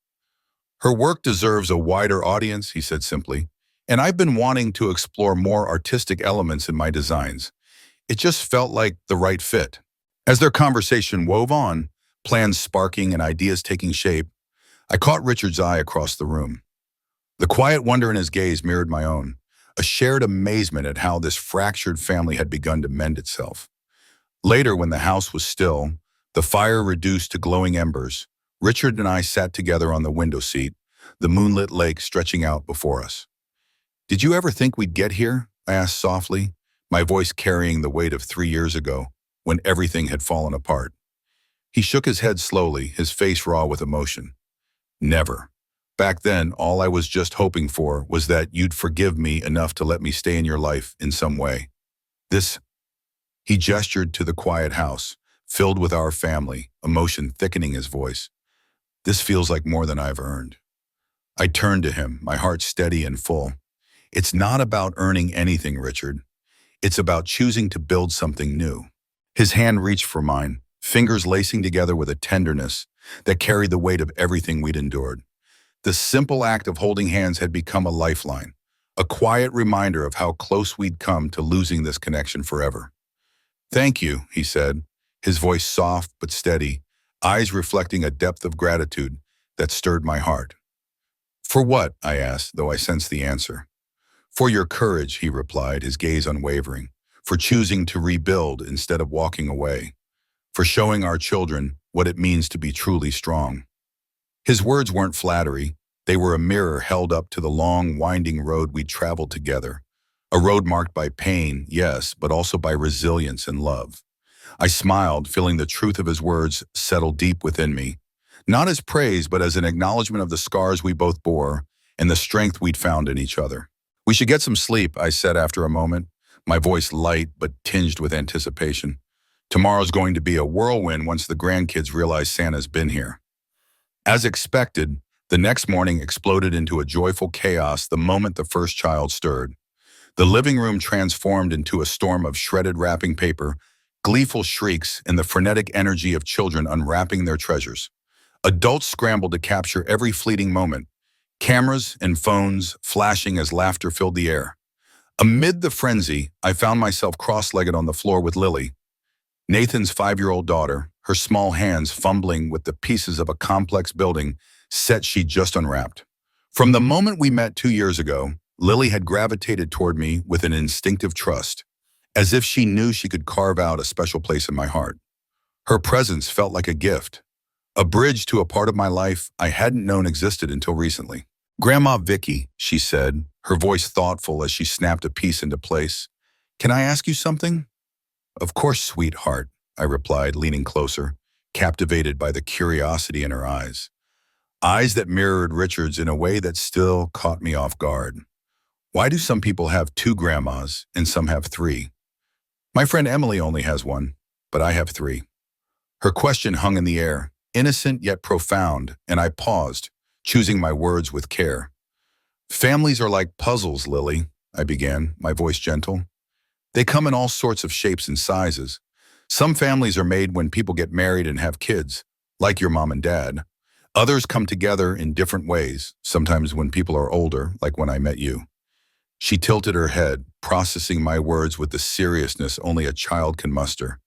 "Her work deserves a wider audience," he said simply, "and I've been wanting to explore more artistic elements in my designs. It just felt like the right fit." As their conversation wove on, plans sparking and ideas taking shape, I caught Richard's eye across the room. The quiet wonder in his gaze mirrored my own, a shared amazement at how this fractured family had begun to mend itself. Later, when the house was still, the fire reduced to glowing embers, Richard and I sat together on the window seat, the moonlit lake stretching out before us. "Did you ever think we'd get here?" I asked softly, my voice carrying the weight of 3 years ago, when everything had fallen apart. He shook his head slowly, his face raw with emotion. "Never. Back then, all I was just hoping for was that you'd forgive me enough to let me stay in your life in some way. This, he gestured to the quiet house, filled with our family, emotion thickening his voice. This feels like more than I've earned. I turned to him, my heart steady and full. It's not about earning anything, Richard. It's about choosing to build something new. His hand reached for mine, fingers lacing together with a tenderness that carried the weight of everything we'd endured. The simple act of holding hands had become a lifeline, a quiet reminder of how close we'd come to losing this connection forever. Thank you, he said, his voice soft but steady, eyes reflecting a depth of gratitude that stirred my heart. For what? I asked, though I sensed the answer. For your courage, he replied, his gaze unwavering, for choosing to rebuild instead of walking away, for showing our children what it means to be truly strong. His words weren't flattery. They were a mirror held up to the long, winding road we'd traveled together. A road marked by pain, yes, but also by resilience and love. I smiled, feeling the truth of his words settle deep within me. Not as praise, but as an acknowledgement of the scars we both bore and the strength we'd found in each other. We should get some sleep, I said after a moment, my voice light but tinged with anticipation. Tomorrow's going to be a whirlwind once the grandkids realize Santa's been here. As expected, the next morning exploded into a joyful chaos the moment the first child stirred. The living room transformed into a storm of shredded wrapping paper, gleeful shrieks, and the frenetic energy of children unwrapping their treasures. Adults scrambled to capture every fleeting moment, cameras and phones flashing as laughter filled the air. Amid the frenzy, I found myself cross-legged on the floor with Lily, Nathan's 5-year-old daughter, her small hands fumbling with the pieces of a complex building set she'd just unwrapped. From the moment we met 2 years ago, Lily had gravitated toward me with an instinctive trust, as if she knew she could carve out a special place in my heart. Her presence felt like a gift, a bridge to a part of my life I hadn't known existed until recently. Grandma Vicky, she said, her voice thoughtful as she snapped a piece into place. Can I ask you something? Of course, sweetheart, I replied, leaning closer, captivated by the curiosity in her eyes. Eyes that mirrored Richard's in a way that still caught me off guard. Why do some people have 2 grandmas and some have 3? My friend Emily only has 1, but I have 3. Her question hung in the air, innocent yet profound, and I paused, choosing my words with care. Families are like puzzles, Lily, I began, my voice gentle. They come in all sorts of shapes and sizes. Some families are made when people get married and have kids, like your mom and dad. Others come together in different ways, sometimes when people are older, like when I met you. She tilted her head, processing my words with the seriousness only a child can muster.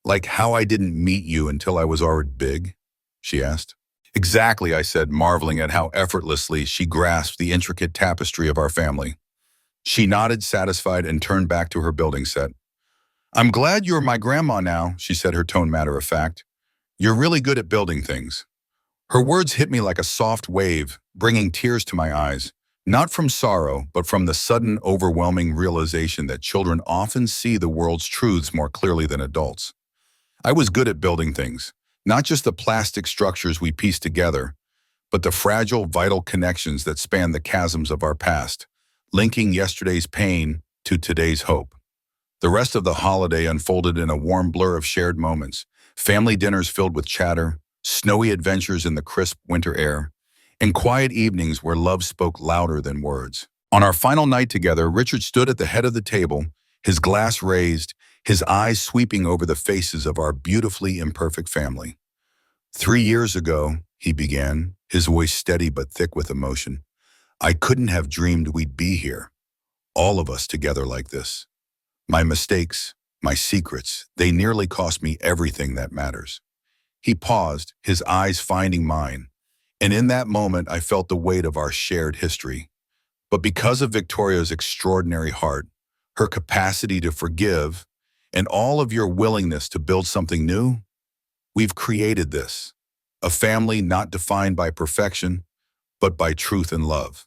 Like how I didn't meet you until I was already big? She asked. Exactly, I said, marveling at how effortlessly she grasped the intricate tapestry of our family. She nodded, satisfied, and turned back to her building set. I'm glad you're my grandma now, she said, her tone matter of fact. You're really good at building things. Her words hit me like a soft wave, bringing tears to my eyes, not from sorrow, but from the sudden, overwhelming realization that children often see the world's truths more clearly than adults. I was good at building things, not just the plastic structures we pieced together, but the fragile, vital connections that span the chasms of our past, linking yesterday's pain to today's hope. The rest of the holiday unfolded in a warm blur of shared moments, family dinners filled with chatter, snowy adventures in the crisp winter air, and quiet evenings where love spoke louder than words. On our final night together, Richard stood at the head of the table, his glass raised, his eyes sweeping over the faces of our beautifully imperfect family. 3 years ago, he began, his voice steady but thick with emotion, I couldn't have dreamed we'd be here, all of us together like this. My mistakes, my secrets, they nearly cost me everything that matters. He paused, his eyes finding mine, and in that moment I felt the weight of our shared history. But because of Victoria's extraordinary heart, her capacity to forgive, and all of your willingness to build something new, we've created this, a family not defined by perfection, but by truth and love.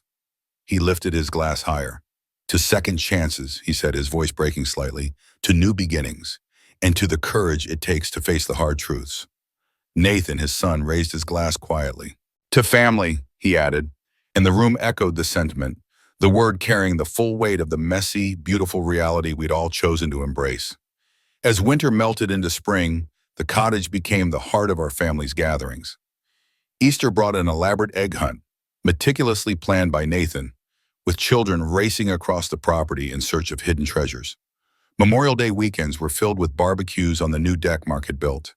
He lifted his glass higher. To second chances, he said, his voice breaking slightly, to new beginnings, and to the courage it takes to face the hard truths. Nathan, his son, raised his glass quietly. To family, he added, and the room echoed the sentiment, the word carrying the full weight of the messy, beautiful reality we'd all chosen to embrace. As winter melted into spring, the cottage became the heart of our family's gatherings. Easter brought an elaborate egg hunt, meticulously planned by Nathan, with children racing across the property in search of hidden treasures. Memorial Day weekends were filled with barbecues on the new deck Mark had built,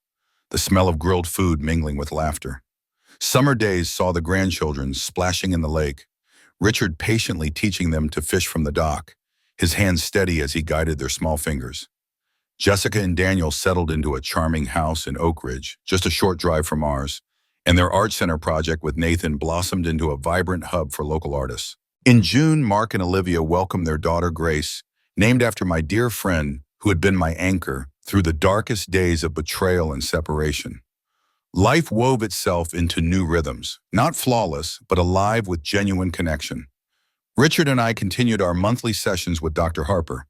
the smell of grilled food mingling with laughter. Summer days saw the grandchildren splashing in the lake, Richard patiently teaching them to fish from the dock, his hands steady as he guided their small fingers. Jessica and Daniel settled into a charming house in Oakridge, just a short drive from ours, and their art center project with Nathan blossomed into a vibrant hub for local artists. In June, Mark and Olivia welcomed their daughter Grace, named after my dear friend who had been my anchor through the darkest days of betrayal and separation. Life wove itself into new rhythms, not flawless, but alive with genuine connection. Richard and I continued our monthly sessions with Dr. Harper,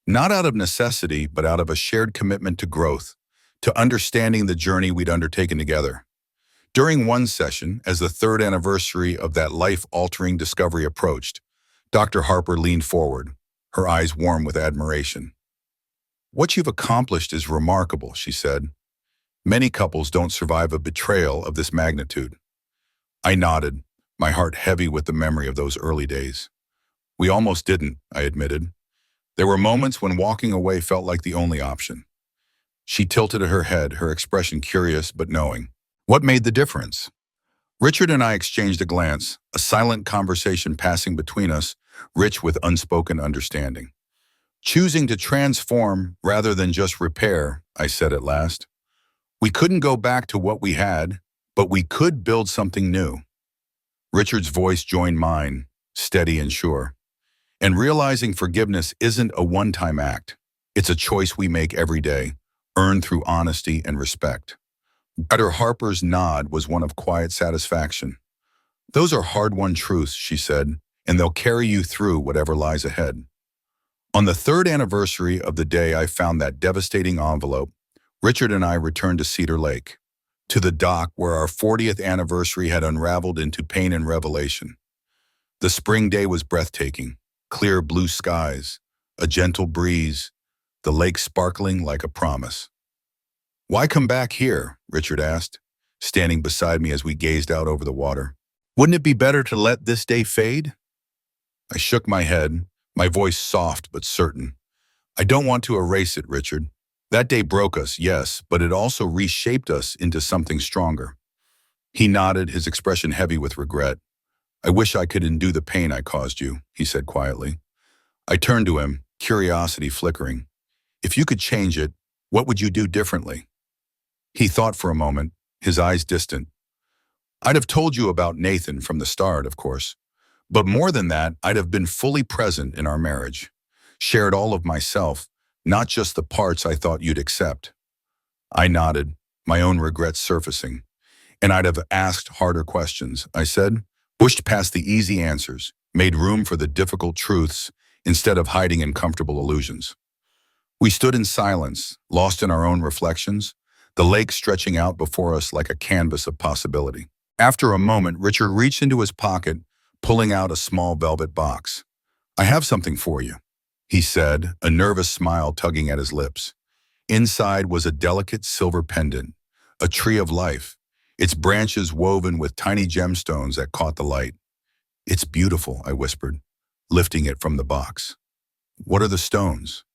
not out of necessity, but out of a shared commitment to growth, to understanding the journey we'd undertaken together. During one session, as the third anniversary of that life-altering discovery approached, Dr. Harper leaned forward, her eyes warm with admiration. "What you've accomplished is remarkable," she said. "Many couples don't survive a betrayal of this magnitude." I nodded, my heart heavy with the memory of those early days. "We almost didn't," I admitted. "There were moments when walking away felt like the only option." She tilted her head, her expression curious but knowing. "What made the difference?" Richard and I exchanged a glance, a silent conversation passing between us, rich with unspoken understanding. "Choosing to transform rather than just repair," I said at last. "We couldn't go back to what we had, but we could build something new." Richard's voice joined mine, steady and sure. "And realizing forgiveness isn't a one-time act. It's a choice we make every day, earned through honesty and respect." Dr. Harper's nod was one of quiet satisfaction. "Those are hard-won truths," she said, "and they'll carry you through whatever lies ahead." On the third anniversary of the day I found that devastating envelope, Richard and I returned to Cedar Lake, to the dock where our 40th anniversary had unraveled into pain and revelation. The spring day was breathtaking, clear blue skies, a gentle breeze, the lake sparkling like a promise. "Why come back here?" Richard asked, standing beside me as we gazed out over the water. "Wouldn't it be better to let this day fade?" I shook my head, my voice soft but certain. "I don't want to erase it, Richard. That day broke us, yes, but it also reshaped us into something stronger." He nodded, his expression heavy with regret. "I wish I could undo the pain I caused you," he said quietly. I turned to him, curiosity flickering. "If you could change it, what would you do differently?" He thought for a moment, his eyes distant. "I'd have told you about Nathan from the start, of course. But more than that, I'd have been fully present in our marriage. Shared all of myself, not just the parts I thought you'd accept." I nodded, my own regrets surfacing. "And I'd have asked harder questions," I said, pushed past the easy answers, made room for the difficult truths instead of hiding in comfortable illusions. We stood in silence, lost in our own reflections, the lake stretching out before us like a canvas of possibility. After a moment, Richard reached into his pocket, pulling out a small velvet box. "I have something for you," he said, a nervous smile tugging at his lips. Inside was a delicate silver pendant, a tree of life, its branches woven with tiny gemstones that caught the light. "It's beautiful," I whispered, lifting it from the box. "What are the stones?"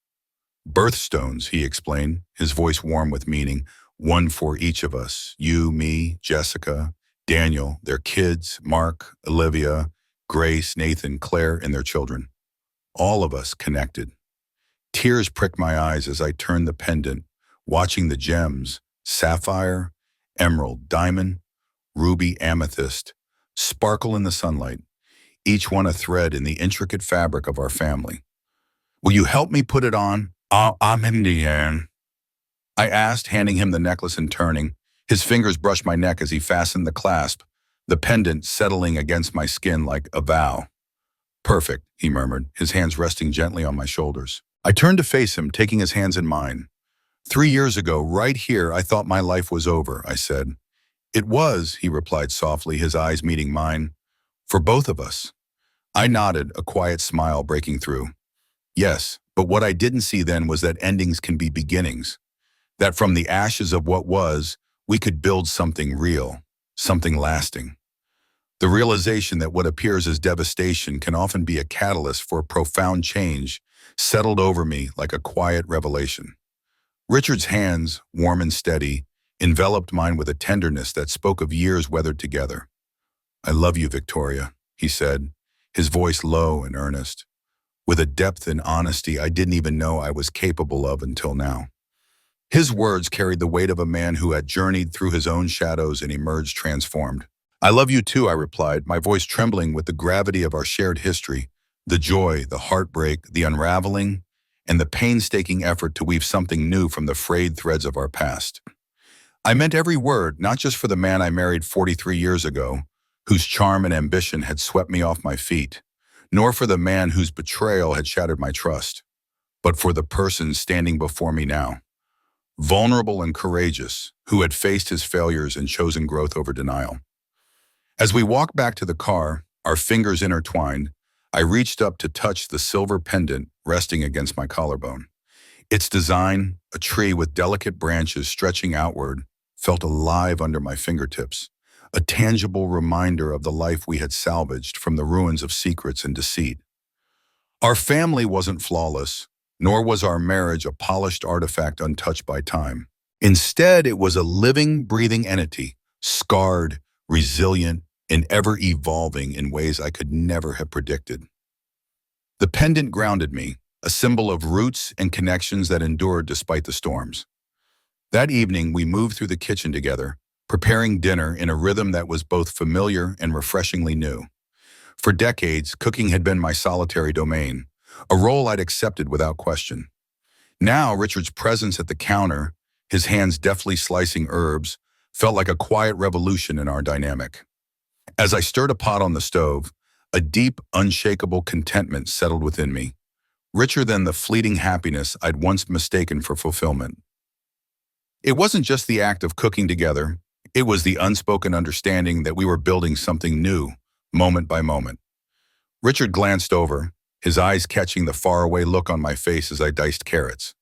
"Birthstones," he explained, his voice warm with meaning. "One for each of us, you, me, Jessica, Daniel, their kids, Mark, Olivia, Grace, Nathan, Claire, and their children. All of us connected." Tears pricked my eyes as I turned the pendant, watching the gems, sapphire, emerald, diamond, ruby, amethyst, sparkle in the sunlight, each one a thread in the intricate fabric of our family. "Will you help me put it on?" I'm Indian," I asked, handing him the necklace and turning. His fingers brushed my neck as he fastened the clasp, the pendant settling against my skin like a vow. "Perfect," he murmured, his hands resting gently on my shoulders. I turned to face him, taking his hands in mine. 3 years ago, right here, I thought my life was over," I said. "It was," he replied softly, his eyes meeting mine. For both of us. I nodded, a quiet smile breaking through. Yes, but what I didn't see then was that endings can be beginnings. That from the ashes of what was, we could build something real, something lasting. The realization that what appears as devastation can often be a catalyst for profound change settled over me like a quiet revelation. Richard's hands, warm and steady, enveloped mine with a tenderness that spoke of years weathered together. "I love you, Victoria," he said, his voice low and earnest, with a depth and honesty I didn't even know I was capable of until now. His words carried the weight of a man who had journeyed through his own shadows and emerged transformed. "I love you too," I replied, my voice trembling with the gravity of our shared history, the joy, the heartbreak, the unraveling, and the painstaking effort to weave something new from the frayed threads of our past. I meant every word, not just for the man I married 43 years ago, whose charm and ambition had swept me off my feet, nor for the man whose betrayal had shattered my trust, but for the person standing before me now, vulnerable and courageous, who had faced his failures and chosen growth over denial. As we walked back to the car, our fingers intertwined, I reached up to touch the silver pendant resting against my collarbone. Its design, a tree with delicate branches stretching outward, felt alive under my fingertips, a tangible reminder of the life we had salvaged from the ruins of secrets and deceit. Our family wasn't flawless, nor was our marriage a polished artifact untouched by time. Instead, it was a living, breathing entity, scarred, resilient, and ever-evolving in ways I could never have predicted. The pendant grounded me, a symbol of roots and connections that endured despite the storms. That evening, we moved through the kitchen together, preparing dinner in a rhythm that was both familiar and refreshingly new. For decades, cooking had been my solitary domain, a role I'd accepted without question. Now, Richard's presence at the counter, his hands deftly slicing herbs, felt like a quiet revolution in our dynamic. As I stirred a pot on the stove, a deep, unshakable contentment settled within me, richer than the fleeting happiness I'd once mistaken for fulfillment. It wasn't just the act of cooking together, it was the unspoken understanding that we were building something new, moment by moment. Richard glanced over, his eyes catching the faraway look on my face as I diced carrots.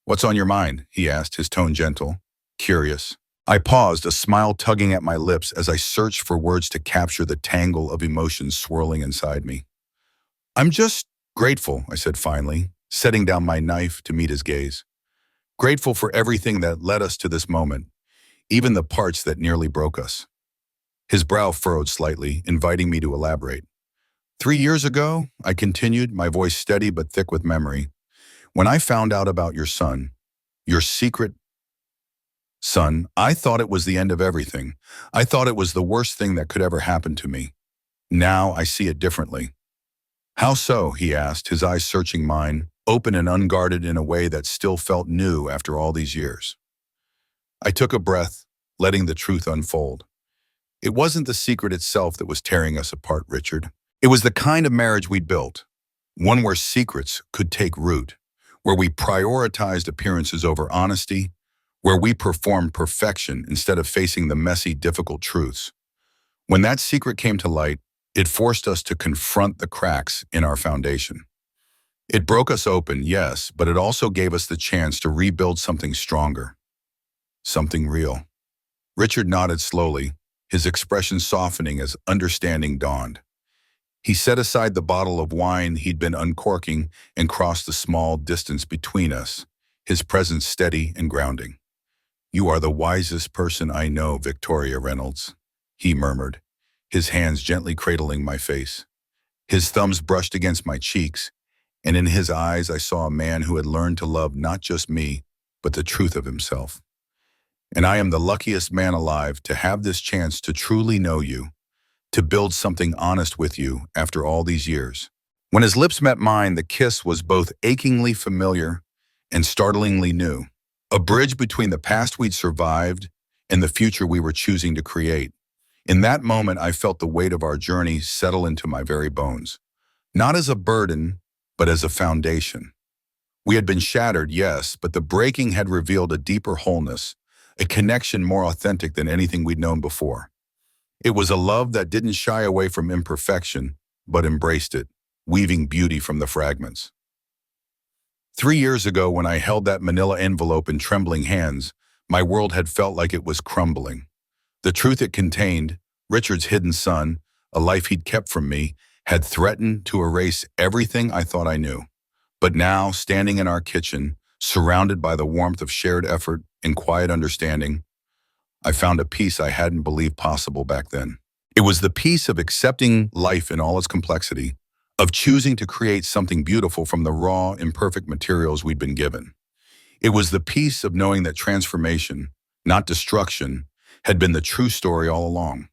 "What's on your mind?" he asked, his tone gentle, curious. I paused, a smile tugging at my lips as I searched for words to capture the tangle of emotions swirling inside me. "I'm just grateful," I said finally, setting down my knife to meet his gaze. "Grateful for everything that led us to this moment, even the parts that nearly broke us." His brow furrowed slightly, inviting me to elaborate. "3 years ago," I continued, my voice steady but thick with memory, "when I found out about your secret son, I thought it was the end of everything. I thought it was the worst thing that could ever happen to me. Now I see it differently." "How so?" he asked, his eyes searching mine, open and unguarded in a way that still felt new after all these years. I took a breath, letting the truth unfold. "It wasn't the secret itself that was tearing us apart, Richard. It was the kind of marriage we'd built, one where secrets could take root, where we prioritized appearances over honesty, where we performed perfection instead of facing the messy, difficult truths. When that secret came to light, it forced us to confront the cracks in our foundation. It broke us open, yes, but it also gave us the chance to rebuild something stronger, something real." Richard nodded slowly, his expression softening as understanding dawned. He set aside the bottle of wine he'd been uncorking and crossed the small distance between us, his presence steady and grounding. "You are the wisest person I know, Victoria Reynolds," he murmured, his hands gently cradling my face. His thumbs brushed against my cheeks, and in his eyes I saw a man who had learned to love not just me, but the truth of himself. "And I am the luckiest man alive to have this chance to truly know you, to build something honest with you after all these years." When his lips met mine, the kiss was both achingly familiar and startlingly new, a bridge between the past we'd survived and the future we were choosing to create. In that moment, I felt the weight of our journey settle into my very bones, not as a burden, but as a foundation. We had been shattered, yes, but the breaking had revealed a deeper wholeness, a connection more authentic than anything we'd known before. It was a love that didn't shy away from imperfection, but embraced it, weaving beauty from the fragments. 3 years ago, when I held that manila envelope in trembling hands, my world had felt like it was crumbling. The truth it contained, Richard's hidden son, a life he'd kept from me, had threatened to erase everything I thought I knew. But now, standing in our kitchen, surrounded by the warmth of shared effort and quiet understanding, I found a peace I hadn't believed possible back then. It was the peace of accepting life in all its complexity, of choosing to create something beautiful from the raw, imperfect materials we'd been given. It was the peace of knowing that transformation, not destruction, had been the true story all along.